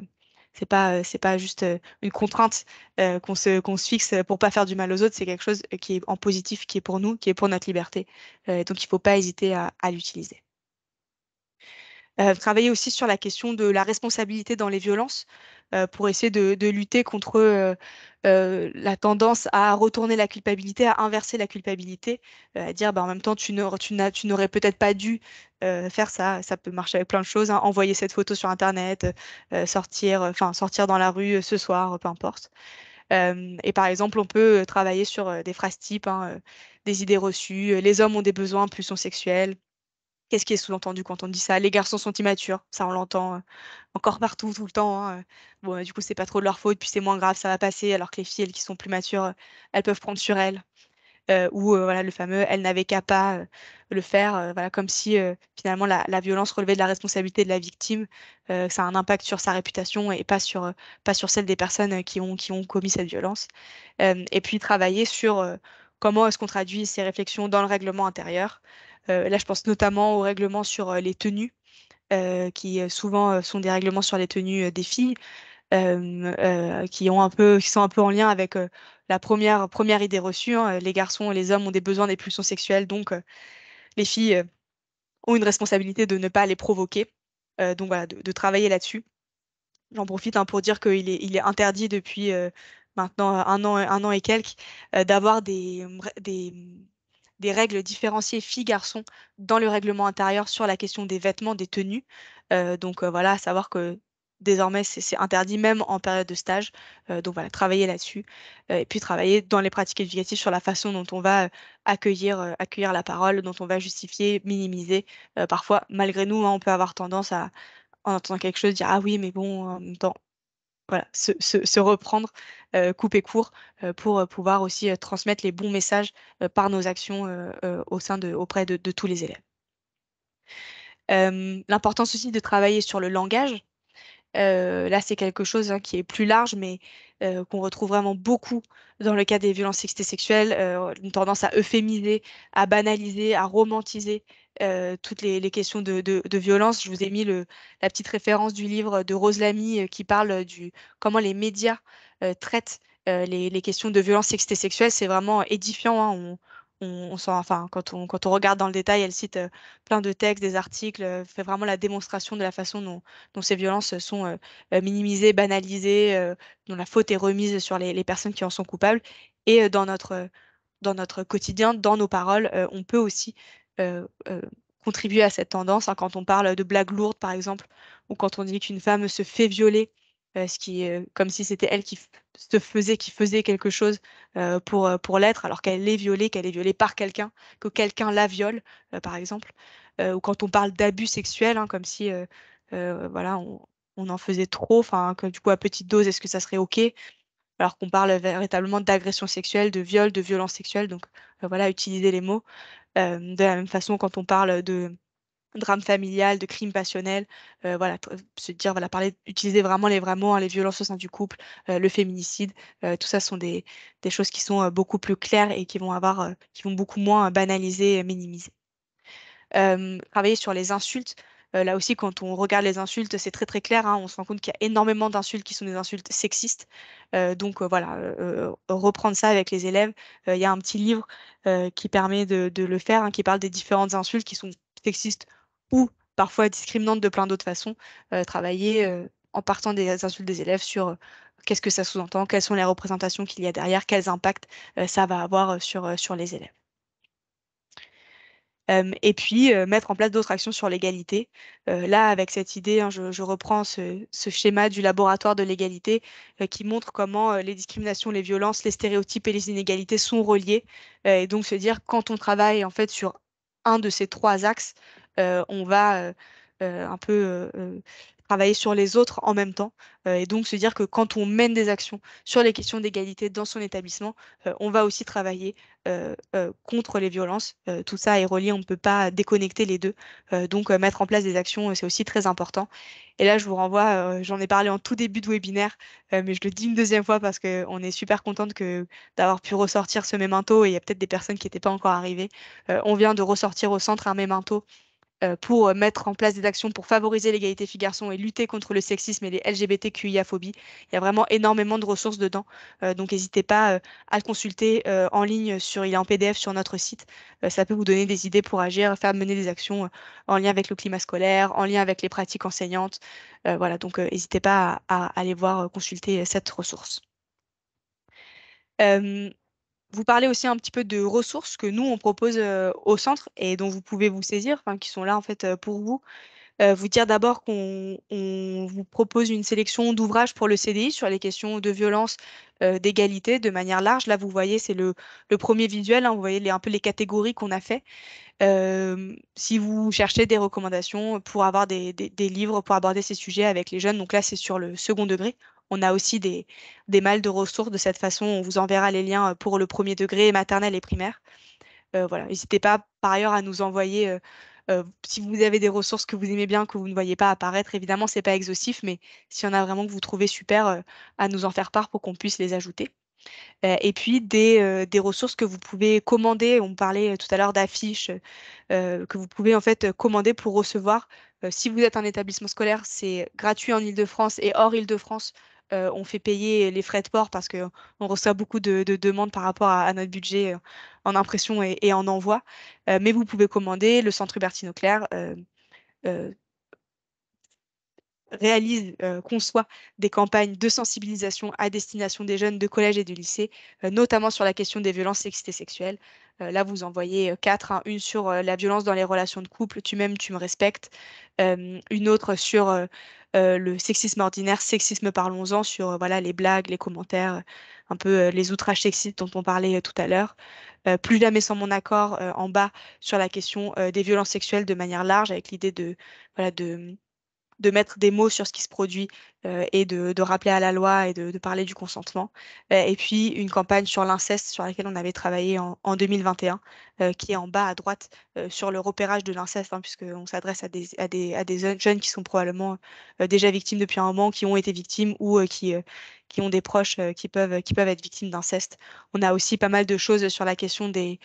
c'est pas juste une contrainte qu'on se fixe pour pas faire du mal aux autres, c'est quelque chose qui est en positif, qui est pour nous, qui est pour notre liberté. Donc il faut pas hésiter à l'utiliser. Travailler aussi sur la question de la responsabilité dans les violences pour essayer de lutter contre la tendance à retourner la culpabilité, à inverser la culpabilité, à dire bah, en même temps tu n'aurais peut-être pas dû faire ça. Ça peut marcher avec plein de choses, hein, envoyer cette photo sur Internet, sortir dans la rue ce soir, peu importe. Et par exemple, on peut travailler sur des phrases types, hein, des idées reçues. Les hommes ont des besoins, plus sont sexuels. Qu'est-ce qui est sous-entendu quand on dit ça? Les garçons sont immatures. Ça, on l'entend encore partout, tout le temps, hein. Bon, du coup, c'est pas trop de leur faute, puis c'est moins grave, ça va passer, alors que les filles, elles qui sont plus matures, elles peuvent prendre sur elles. Ou voilà, le fameux elles n'avaient qu'à pas le faire, voilà, comme si finalement la violence relevait de la responsabilité de la victime, que ça a un impact sur sa réputation et pas sur celle des personnes qui ont commis cette violence. Et puis travailler sur comment est-ce qu'on traduit ces réflexions dans le règlement intérieur. Là, je pense notamment au règlement sur les tenues, qui souvent sont des règlements sur les tenues des filles, qui sont un peu en lien avec la première idée reçue, hein. Les garçons et les hommes ont des besoins des pulsions sexuelles, donc les filles ont une responsabilité de ne pas les provoquer. Donc voilà, de travailler là-dessus. J'en profite, hein, pour dire il est interdit depuis maintenant un an et quelques d'avoir des règles différenciées filles-garçons dans le règlement intérieur sur la question des vêtements, des tenues. Donc voilà, à savoir que désormais c'est interdit même en période de stage. Donc voilà, travailler là-dessus. Et puis travailler dans les pratiques éducatives sur la façon dont on va accueillir la parole, dont on va justifier, minimiser. Parfois, malgré nous, hein, on peut avoir tendance à en entendant quelque chose, dire ah oui, mais bon, en même temps, voilà, se reprendre, couper court, pour pouvoir aussi transmettre les bons messages par nos actions auprès de tous les élèves. L'importance aussi de travailler sur le langage. Là, c'est quelque chose, hein, qui est plus large, mais qu'on retrouve vraiment beaucoup dans le cas des violences sexistes et sexuelles, une tendance à euphémiser, à banaliser, à romantiser toutes les questions de violence. Je vous ai mis la petite référence du livre de Rose Lamy qui parle du comment les médias traitent les questions de violence sexistes et sexuelles. C'est vraiment édifiant, hein. Enfin, quand on regarde dans le détail, elle cite plein de textes, des articles, fait vraiment la démonstration de la façon dont ces violences sont minimisées, banalisées, dont la faute est remise sur les personnes qui en sont coupables. Et dans notre quotidien, dans nos paroles, on peut aussi contribuer à cette tendance, hein, quand on parle de blagues lourdes, par exemple, ou quand on dit qu'une femme se fait violer, ce qui est comme si c'était elle qui faisait quelque chose pour l'être, alors qu'elle est violée par quelqu'un, que quelqu'un la viole, par exemple. Ou quand on parle d'abus sexuels, hein, comme si voilà, on en faisait trop, enfin, que du coup, à petite dose, est-ce que ça serait OK? Alors qu'on parle véritablement d'agression sexuelle, de viol, de violence sexuelle. Donc voilà, utiliser les mots. De la même façon, quand on parle de drame familial, de crime passionnel, voilà, se dire, voilà, utiliser vraiment les vrais mots, hein, les violences au sein du couple, le féminicide, tout ça sont des choses qui sont beaucoup plus claires et qui vont beaucoup moins banaliser et minimiser. Travailler sur les insultes. Là aussi, quand on regarde les insultes, c'est très très clair, hein. On se rend compte qu'il y a énormément d'insultes qui sont des insultes sexistes. Donc voilà, reprendre ça avec les élèves. Il y a un petit livre qui permet de le faire, hein, qui parle des différentes insultes qui sont sexistes ou parfois discriminantes de plein d'autres façons. Travailler en partant des insultes des élèves sur qu'est-ce que ça sous-entend, quelles sont les représentations qu'il y a derrière, quels impacts ça va avoir sur les élèves. Et puis mettre en place d'autres actions sur l'égalité. Là, avec cette idée, hein, je reprends ce schéma du laboratoire de l'égalité qui montre comment les discriminations, les violences, les stéréotypes et les inégalités sont reliés. Et donc se dire, quand on travaille en fait sur un de ces trois axes, on va un peu travailler sur les autres en même temps. Et donc se dire que quand on mène des actions sur les questions d'égalité dans son établissement, on va aussi travailler contre les violences. Tout ça est relié, on ne peut pas déconnecter les deux. Donc mettre en place des actions, c'est aussi très important. Et là, je vous renvoie, j'en ai parlé en tout début de webinaire, mais je le dis une deuxième fois parce qu'on est super contente d'avoir pu ressortir ce mémento et il y a peut-être des personnes qui n'étaient pas encore arrivées. On vient de ressortir au centre un mémento pour mettre en place des actions pour favoriser l'égalité filles-garçons et lutter contre le sexisme et les LGBTQIA-phobies. Il y a vraiment énormément de ressources dedans, donc n'hésitez pas à le consulter en ligne, il est en PDF sur notre site. Ça peut vous donner des idées pour agir, faire mener des actions en lien avec le climat scolaire, en lien avec les pratiques enseignantes. Voilà, donc n'hésitez pas à aller voir, consulter cette ressource. Vous parlez aussi un petit peu de ressources que nous, on propose au centre et dont vous pouvez vous saisir, enfin, qui sont là en fait pour vous. Vous dire d'abord qu'on vous propose une sélection d'ouvrages pour le CDI sur les questions de violence, d'égalité de manière large. Là, vous voyez, c'est le premier visuel, hein, vous voyez un peu les catégories qu'on a fait. Si vous cherchez des recommandations pour avoir des livres pour aborder ces sujets avec les jeunes, donc là, c'est sur le second degré. On a aussi des malles de ressources de cette façon. On vous enverra les liens pour le premier degré, maternelle et primaire. Voilà, n'hésitez pas par ailleurs à nous envoyer, si vous avez des ressources que vous aimez bien, que vous ne voyez pas apparaître. Évidemment, c'est pas exhaustif, mais s'il y en a vraiment que vous trouvez super, à nous en faire part pour qu'on puisse les ajouter. Et puis des ressources que vous pouvez commander. On parlait tout à l'heure d'affiches que vous pouvez en fait commander pour recevoir. Si vous êtes un établissement scolaire, c'est gratuit en Île-de-France et hors Île-de-France. On fait payer les frais de port parce qu'on reçoit beaucoup de demandes par rapport à notre budget en impression et en envoi. Mais vous pouvez commander. Le Centre Hubertine Auclair euh, conçoit des campagnes de sensibilisation à destination des jeunes de collège et de lycée, notamment sur la question des violences sexistes et sexuelles. Là, vous en voyez quatre, hein. Une sur la violence dans les relations de couple, tu m'aimes, tu me respectes. Une autre sur le sexisme ordinaire, sexisme parlons-en, sur voilà, les blagues, les commentaires, un peu les outrages sexistes dont on parlait tout à l'heure. Plus jamais sans mon accord, en bas, sur la question des violences sexuelles de manière large, avec l'idée voilà, de mettre des mots sur ce qui se produit et de rappeler à la loi et de parler du consentement. Et puis une campagne sur l'inceste sur laquelle on avait travaillé en 2021, qui est en bas à droite sur le repérage de l'inceste, hein, puisqu'on s'adresse à des jeunes qui sont probablement déjà victimes depuis un moment, qui ont été victimes ou qui ont des proches qui peuvent être victimes d'inceste. On a aussi pas mal de choses sur la question des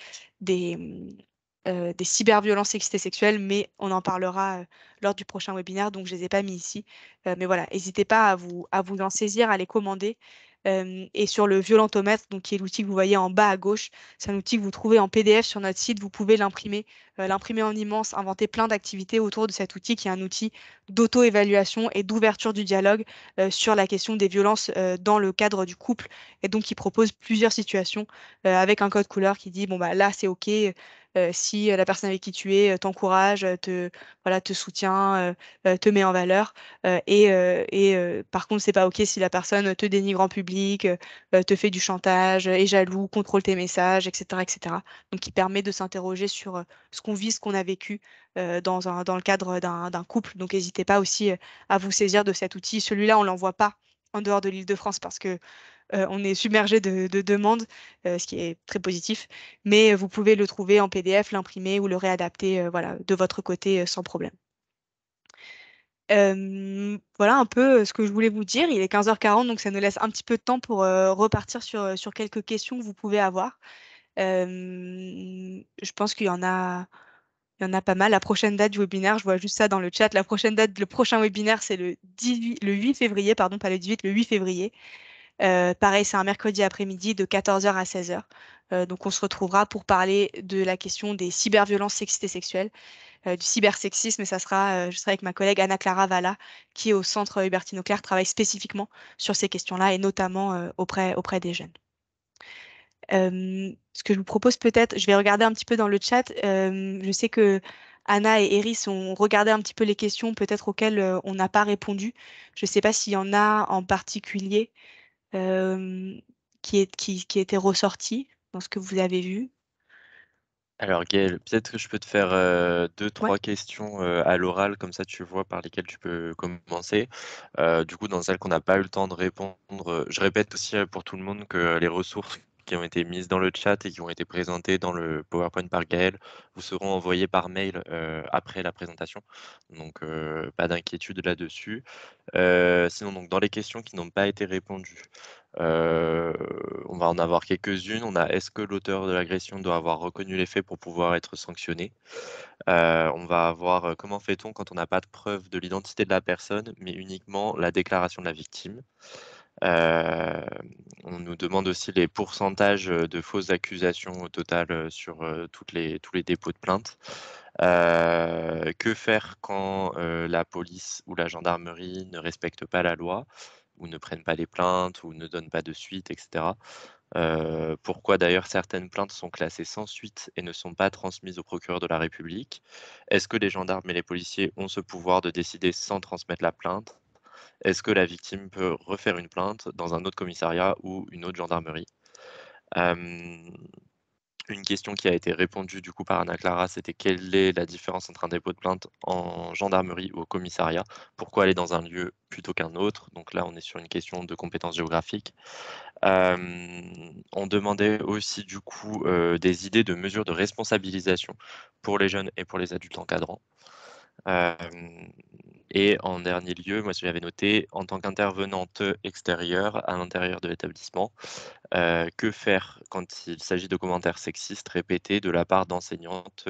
cyberviolences sexistes et sexuelles, mais on en parlera lors du prochain webinaire, donc je ne les ai pas mis ici. Mais voilà, n'hésitez pas à vous en saisir, à les commander. Et sur le violentomètre, donc qui est l'outil que vous voyez en bas à gauche, c'est un outil que vous trouvez en PDF sur notre site. Vous pouvez l'imprimer en immense, inventer plein d'activités autour de cet outil qui est un outil d'auto-évaluation et d'ouverture du dialogue sur la question des violences dans le cadre du couple. Et donc, qui propose plusieurs situations avec un code couleur qui dit, bon, bah là, c'est OK. Si la personne avec qui tu es t'encourage, voilà, te soutient, te met en valeur. Par contre, c'est pas OK si la personne te dénigre en public, te fait du chantage, est jaloux, contrôle tes messages, etc., etc. Donc, qui permet de s'interroger sur ce qu'on vit, ce qu'on a vécu dans le cadre d'un couple. Donc, n'hésitez pas aussi à vous saisir de cet outil. Celui-là, on l'envoie pas en dehors de l'Île-de-France parce que on est submergé de demandes, ce qui est très positif, mais vous pouvez le trouver en PDF, l'imprimer ou le réadapter voilà, de votre côté sans problème. Voilà un peu ce que je voulais vous dire. Il est 15h40, donc ça nous laisse un petit peu de temps pour repartir sur quelques questions que vous pouvez avoir. Je pense qu'il y en a pas mal. La prochaine date du webinaire, je vois juste ça dans le chat. La prochaine date, le prochain webinaire, c'est le 8 février, pardon, pas le 18, le 8 février. Pareil, c'est un mercredi après-midi de 14h à 16h. Donc, on se retrouvera pour parler de la question des cyberviolences sexistes et sexuelles, du cybersexisme. Et je serai avec ma collègue Anna-Clara Valla, qui au centre Hubertine Auclair travaille spécifiquement sur ces questions-là et notamment auprès des jeunes. Ce que je vous propose peut-être, je vais regarder un petit peu dans le chat. Je sais que Anna et Eris ont regardé un petit peu les questions peut-être auxquelles on n'a pas répondu. Je ne sais pas s'il y en a en particulier qui était ressorti dans ce que vous avez vu. Alors Gaël, peut-être que je peux te faire deux, Ouais. trois questions à l'oral, comme ça tu vois par lesquelles tu peux commencer. Du coup, dans celles qu'on n'a pas eu le temps de répondre, je répète aussi pour tout le monde que les ressources qui ont été mises dans le chat et qui ont été présentées dans le PowerPoint par Gaël vous seront envoyées par mail après la présentation. Donc, pas d'inquiétude là-dessus. Sinon, donc, dans les questions qui n'ont pas été répondues, on va en avoir quelques-unes. On a est-ce que l'auteur de l'agression doit avoir reconnu les faits pour pouvoir être sanctionné? On va avoir comment fait-on quand on n'a pas de preuve de l'identité de la personne, mais uniquement la déclaration de la victime? Euh, on nous demande aussi les pourcentages de fausses accusations au total sur tous les dépôts de plainte. Que faire quand la police ou la gendarmerie ne respectent pas la loi ou ne prennent pas les plaintes ou ne donnent pas de suite, etc. Pourquoi d'ailleurs certaines plaintes sont classées sans suite et ne sont pas transmises au procureur de la République? Est-ce que les gendarmes et les policiers ont ce pouvoir de décider sans transmettre la plainte? Est-ce que la victime peut refaire une plainte dans un autre commissariat ou une autre gendarmerie? Une question qui a été répondue du coup par Anna Clara, c'était quelle est la différence entre un dépôt de plainte en gendarmerie ou au commissariat? Pourquoi aller dans un lieu plutôt qu'un autre? Donc là, on est sur une question de compétences géographiques. On demandait aussi du coup des idées de mesures de responsabilisation pour les jeunes et pour les adultes encadrants. Et en dernier lieu, moi j'avais noté en tant qu'intervenante extérieure à l'intérieur de l'établissement, que faire quand il s'agit de commentaires sexistes répétés de la part d'enseignantes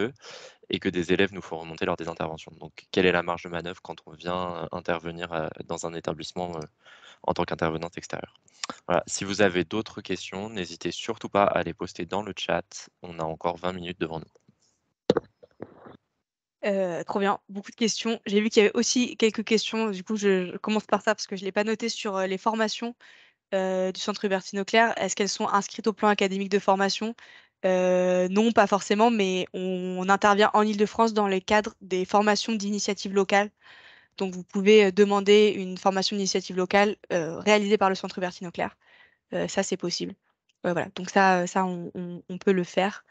et que des élèves nous font remonter lors des interventions? Donc, quelle est la marge de manœuvre quand on vient intervenir dans un établissement en tant qu'intervenante extérieure? Voilà. Si vous avez d'autres questions, n'hésitez surtout pas à les poster dans le chat. On a encore 20 minutes devant nous. Trop bien, beaucoup de questions. J'ai vu qu'il y avait aussi quelques questions, du coup je commence par ça parce que je ne l'ai pas noté sur les formations du centre Hubertine Auclair. Est-ce qu'elles sont inscrites au plan académique de formation? Non, pas forcément, mais on intervient en Île-de-France dans le cadre des formations d'initiative locale. Donc vous pouvez demander une formation d'initiative locale réalisée par le centre Hubertine Auclair. Ça, c'est possible. Voilà, donc ça on peut le faire.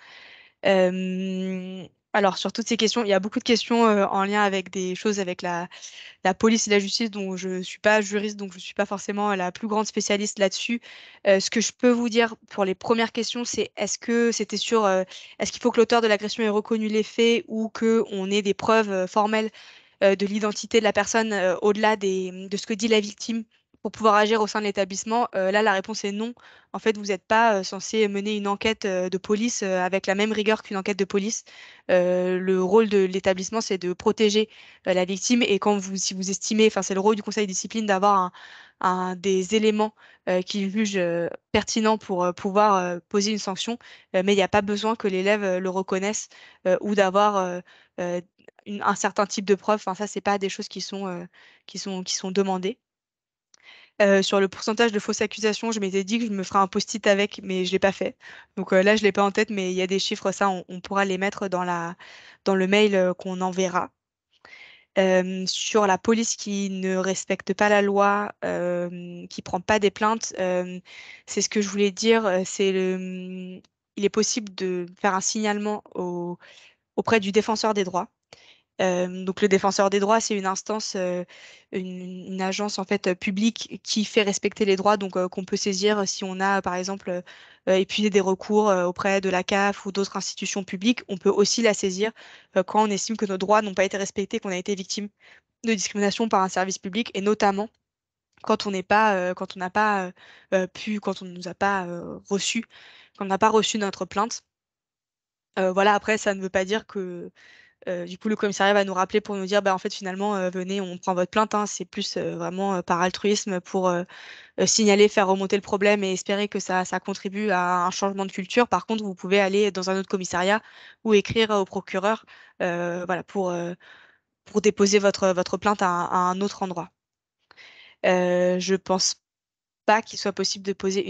Alors, sur toutes ces questions, il y a beaucoup de questions en lien avec des choses avec la police et la justice, dont je ne suis pas juriste, donc je ne suis pas forcément la plus grande spécialiste là-dessus. Ce que je peux vous dire pour les premières questions, c'est est-ce que c'était sur, est-ce qu'il faut que l'auteur de l'agression ait reconnu les faits ou qu'on ait des preuves formelles de l'identité de la personne au-delà de ce que dit la victime pour pouvoir agir au sein de l'établissement? Là, la réponse est non. En fait, vous n'êtes pas censé mener une enquête de police avec la même rigueur qu'une enquête de police. Le rôle de l'établissement, c'est de protéger la victime. Et si vous estimez, enfin, c'est le rôle du conseil de discipline d'avoir des éléments qu'il juge pertinents pour pouvoir poser une sanction. Mais il n'y a pas besoin que l'élève le reconnaisse ou d'avoir euh, un certain type de preuve. Enfin, ça, c'est pas des choses qui sont demandées. Sur le pourcentage de fausses accusations, je m'étais dit que je me ferais un post-it avec, mais je l'ai pas fait. Donc là, je l'ai pas en tête, mais il y a des chiffres, ça, on pourra les mettre dans le mail qu'on enverra. Sur la police qui ne respecte pas la loi, qui prend pas des plaintes, c'est ce que je voulais dire. Il est possible de faire un signalement auprès du défenseur des droits. Donc le défenseur des droits, c'est une instance, une agence en fait publique qui fait respecter les droits, donc qu'on peut saisir si on a par exemple épuisé des recours auprès de la CAF ou d'autres institutions publiques. On peut aussi la saisir quand on estime que nos droits n'ont pas été respectés, qu'on a été victime de discrimination par un service public, et notamment quand on n'est pas, quand on n'a pas quand on ne nous a pas reçu, quand on n'a pas reçu notre plainte. Voilà, après, ça ne veut pas dire que du coup, le commissariat va nous rappeler pour nous dire, bah, en fait, finalement, venez, on prend votre plainte, hein. C'est plus vraiment par altruisme pour signaler, faire remonter le problème et espérer que ça contribue à un changement de culture. Par contre, vous pouvez aller dans un autre commissariat ou écrire au procureur voilà, pour déposer votre plainte à un autre endroit. Je pense pas qu'il soit possible de poser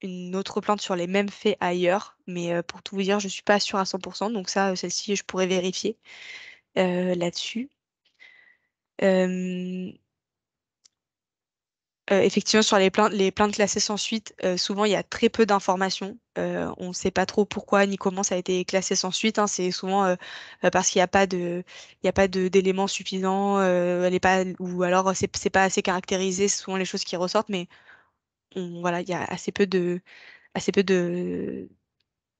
une autre plainte sur les mêmes faits ailleurs, mais pour tout vous dire, je suis pas sûre à 100%, donc ça, celle-ci, je pourrais vérifier là-dessus. Euh, Effectivement, sur les plaintes classées sans suite, souvent il y a très peu d'informations. On ne sait pas trop pourquoi ni comment ça a été classé sans suite, hein. C'est souvent parce qu'il n'y a pas d'éléments suffisants, elle est pas, ou alors c'est pas assez caractérisé. C'est souvent les choses qui ressortent, mais voilà, il y a assez peu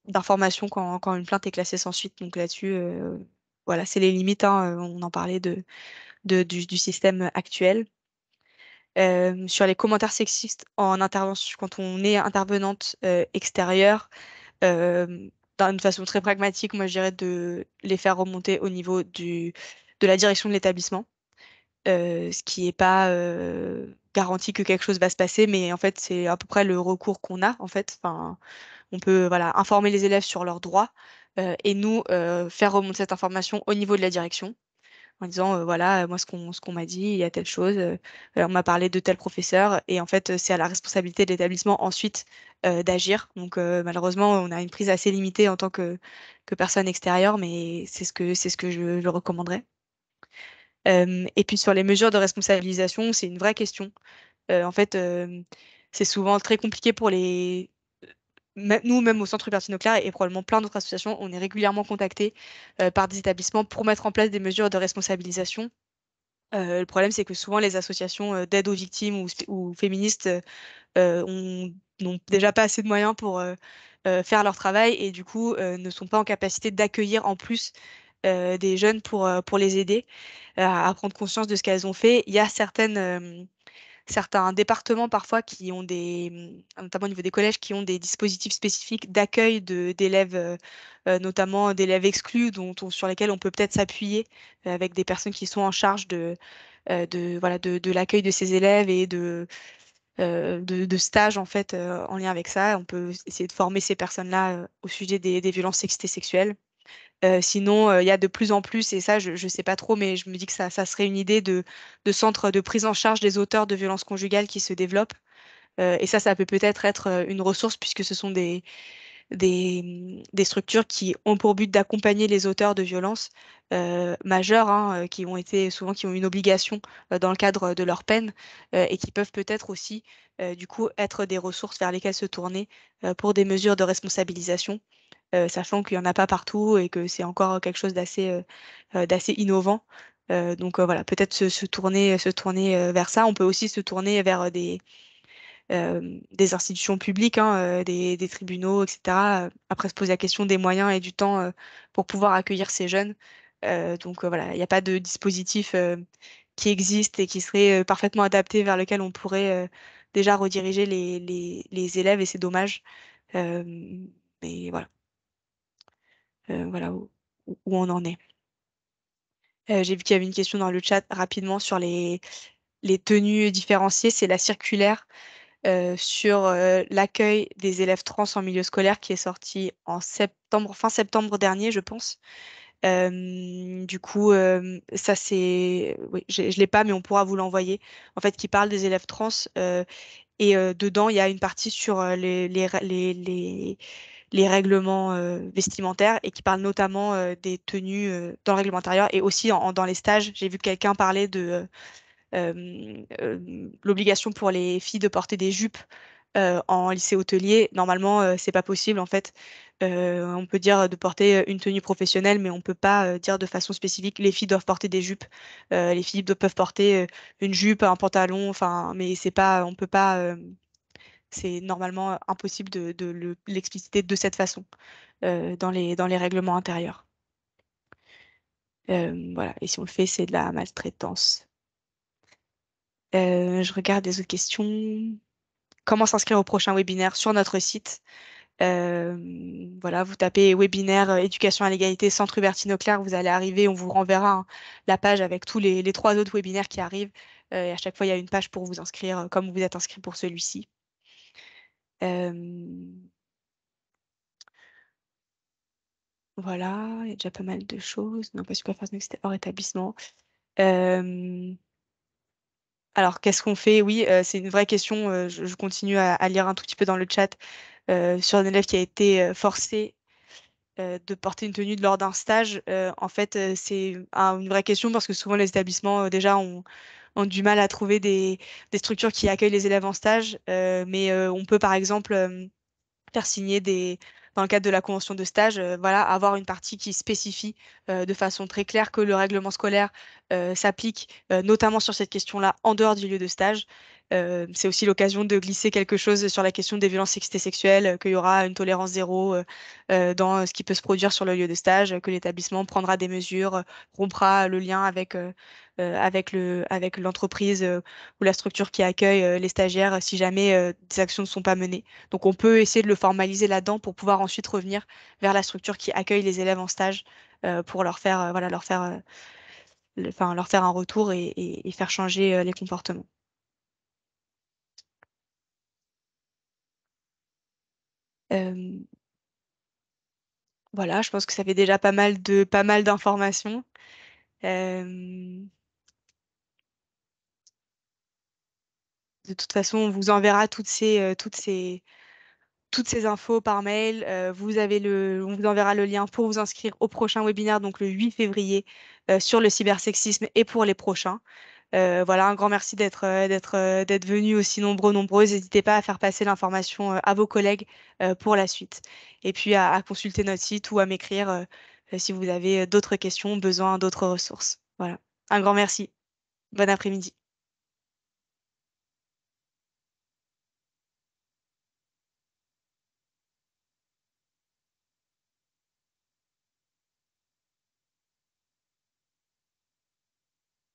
d'informations quand une plainte est classée sans suite. Donc là-dessus, voilà, c'est les limites, hein. On en parlait du système actuel. Sur les commentaires sexistes en intervention, quand on est intervenante extérieure, d'une façon très pragmatique, moi je dirais de les faire remonter au niveau de la direction de l'établissement, ce qui n'est pas garanti que quelque chose va se passer, mais en fait c'est à peu près le recours qu'on a en fait. Enfin, on peut voilà, informer les élèves sur leurs droits et nous faire remonter cette information au niveau de la direction en disant voilà, moi ce qu'on m'a dit, il y a telle chose, on m'a parlé de tel professeur, et en fait c'est à la responsabilité de l'établissement ensuite d'agir. Donc malheureusement, on a une prise assez limitée en tant que personne extérieure, mais c'est ce que je recommanderais. Et puis sur les mesures de responsabilisation, c'est une vraie question. En fait, c'est souvent très compliqué pour nous, même au Centre Hubertine Auclair et probablement plein d'autres associations, on est régulièrement contactés par des établissements pour mettre en place des mesures de responsabilisation. Le problème, c'est que souvent, les associations d'aide aux victimes ou féministes n'ont déjà pas assez de moyens pour faire leur travail et du coup ne sont pas en capacité d'accueillir en plus des jeunes pour les aider à prendre conscience de ce qu'elles ont fait. Il y a certains départements parfois qui ont notamment au niveau des collèges, qui ont des dispositifs spécifiques d'accueil d'élèves, notamment d'élèves exclus, sur lesquels on peut peut-être s'appuyer avec des personnes qui sont en charge voilà, de l'accueil de ces élèves et de stages en fait en lien avec ça. On peut essayer de former ces personnes-là au sujet des violences sexistes et sexuelles. Sinon, il y a de plus en plus, et ça, je ne sais pas trop, mais je me dis que ça serait une idée de centres de prise en charge des auteurs de violences conjugales qui se développent. Et ça peut peut-être être une ressource puisque ce sont des structures qui ont pour but d'accompagner les auteurs de violences majeures, hein, qui ont une obligation dans le cadre de leur peine et qui peuvent peut-être aussi, du coup, être des ressources vers lesquelles se tourner pour des mesures de responsabilisation, sachant qu'il n'y en a pas partout et que c'est encore quelque chose d'assez innovant. Donc voilà, peut-être se tourner vers ça. On peut aussi se tourner vers des institutions publiques, hein, des tribunaux, etc. Après, se poser la question des moyens et du temps pour pouvoir accueillir ces jeunes. Donc voilà, il n'y a pas de dispositif qui existe et qui serait parfaitement adapté vers lequel on pourrait déjà rediriger les élèves et c'est dommage. Euh, mais voilà, voilà où on en est. J'ai vu qu'il y avait une question dans le chat rapidement sur les tenues différenciées. C'est la circulaire sur l'accueil des élèves trans en milieu scolaire qui est sorti fin septembre dernier, je pense. Du coup, ça c'est, oui, je l'ai pas, mais on pourra vous l'envoyer. En fait, qui parle des élèves trans et dedans il y a une partie sur les règlements vestimentaires et qui parle notamment des tenues dans le règlement intérieur et aussi dans les stages. J'ai vu quelqu'un parler de l'obligation pour les filles de porter des jupes en lycée hôtelier. Normalement, c'est pas possible en fait. On peut dire de porter une tenue professionnelle, mais on peut pas dire de façon spécifique les filles doivent porter des jupes. Les filles peuvent porter une jupe, un pantalon, enfin, mais c'est pas, on peut pas. C'est normalement impossible de l'expliciter de cette façon dans les règlements intérieurs. Voilà. Et si on le fait, c'est de la maltraitance. Je regarde les autres questions. Comment s'inscrire au prochain webinaire sur notre site? Voilà, vous tapez webinaire éducation à l'égalité Centre Hubertine Auclair, vous allez arriver, on vous renverra hein, la page avec tous les 3 autres webinaires qui arrivent. Et à chaque fois, il y a une page pour vous inscrire, comme vous êtes inscrit pour celui-ci. Voilà, il y a déjà pas mal de choses. Non, pas super fast, c'était hors établissement. Alors, qu'est-ce qu'on fait? Oui, c'est une vraie question. Je continue à lire un tout petit peu dans le chat sur un élève qui a été forcé de porter une tenue lors d'un stage. En fait, c'est une vraie question parce que souvent les établissements déjà ont ont du mal à trouver des structures qui accueillent les élèves en stage, mais on peut par exemple faire signer dans le cadre de la convention de stage, voilà, avoir une partie qui spécifie de façon très claire que le règlement scolaire s'applique notamment sur cette question-là en dehors du lieu de stage. C'est aussi l'occasion de glisser quelque chose sur la question des violences sexistes et sexuelles, qu'il y aura une tolérance zéro dans ce qui peut se produire sur le lieu de stage, que l'établissement prendra des mesures, rompra le lien avec l'entreprise ou la structure qui accueille les stagiaires si jamais des actions ne sont pas menées. Donc on peut essayer de le formaliser là-dedans pour pouvoir ensuite revenir vers la structure qui accueille les élèves en stage pour leur faire, voilà, leur faire un retour et faire changer les comportements. Voilà, je pense que ça fait déjà pas mal d'informations. De toute façon, on vous enverra toutes ces infos par mail. On vous enverra le lien pour vous inscrire au prochain webinaire, donc le 8 février, sur le cybersexisme et pour les prochains. Voilà, un grand merci d'être venus aussi nombreuses. N'hésitez pas à faire passer l'information à vos collègues pour la suite. Et puis à consulter notre site ou à m'écrire si vous avez d'autres questions, besoin d'autres ressources. Voilà. Un grand merci. Bon après-midi.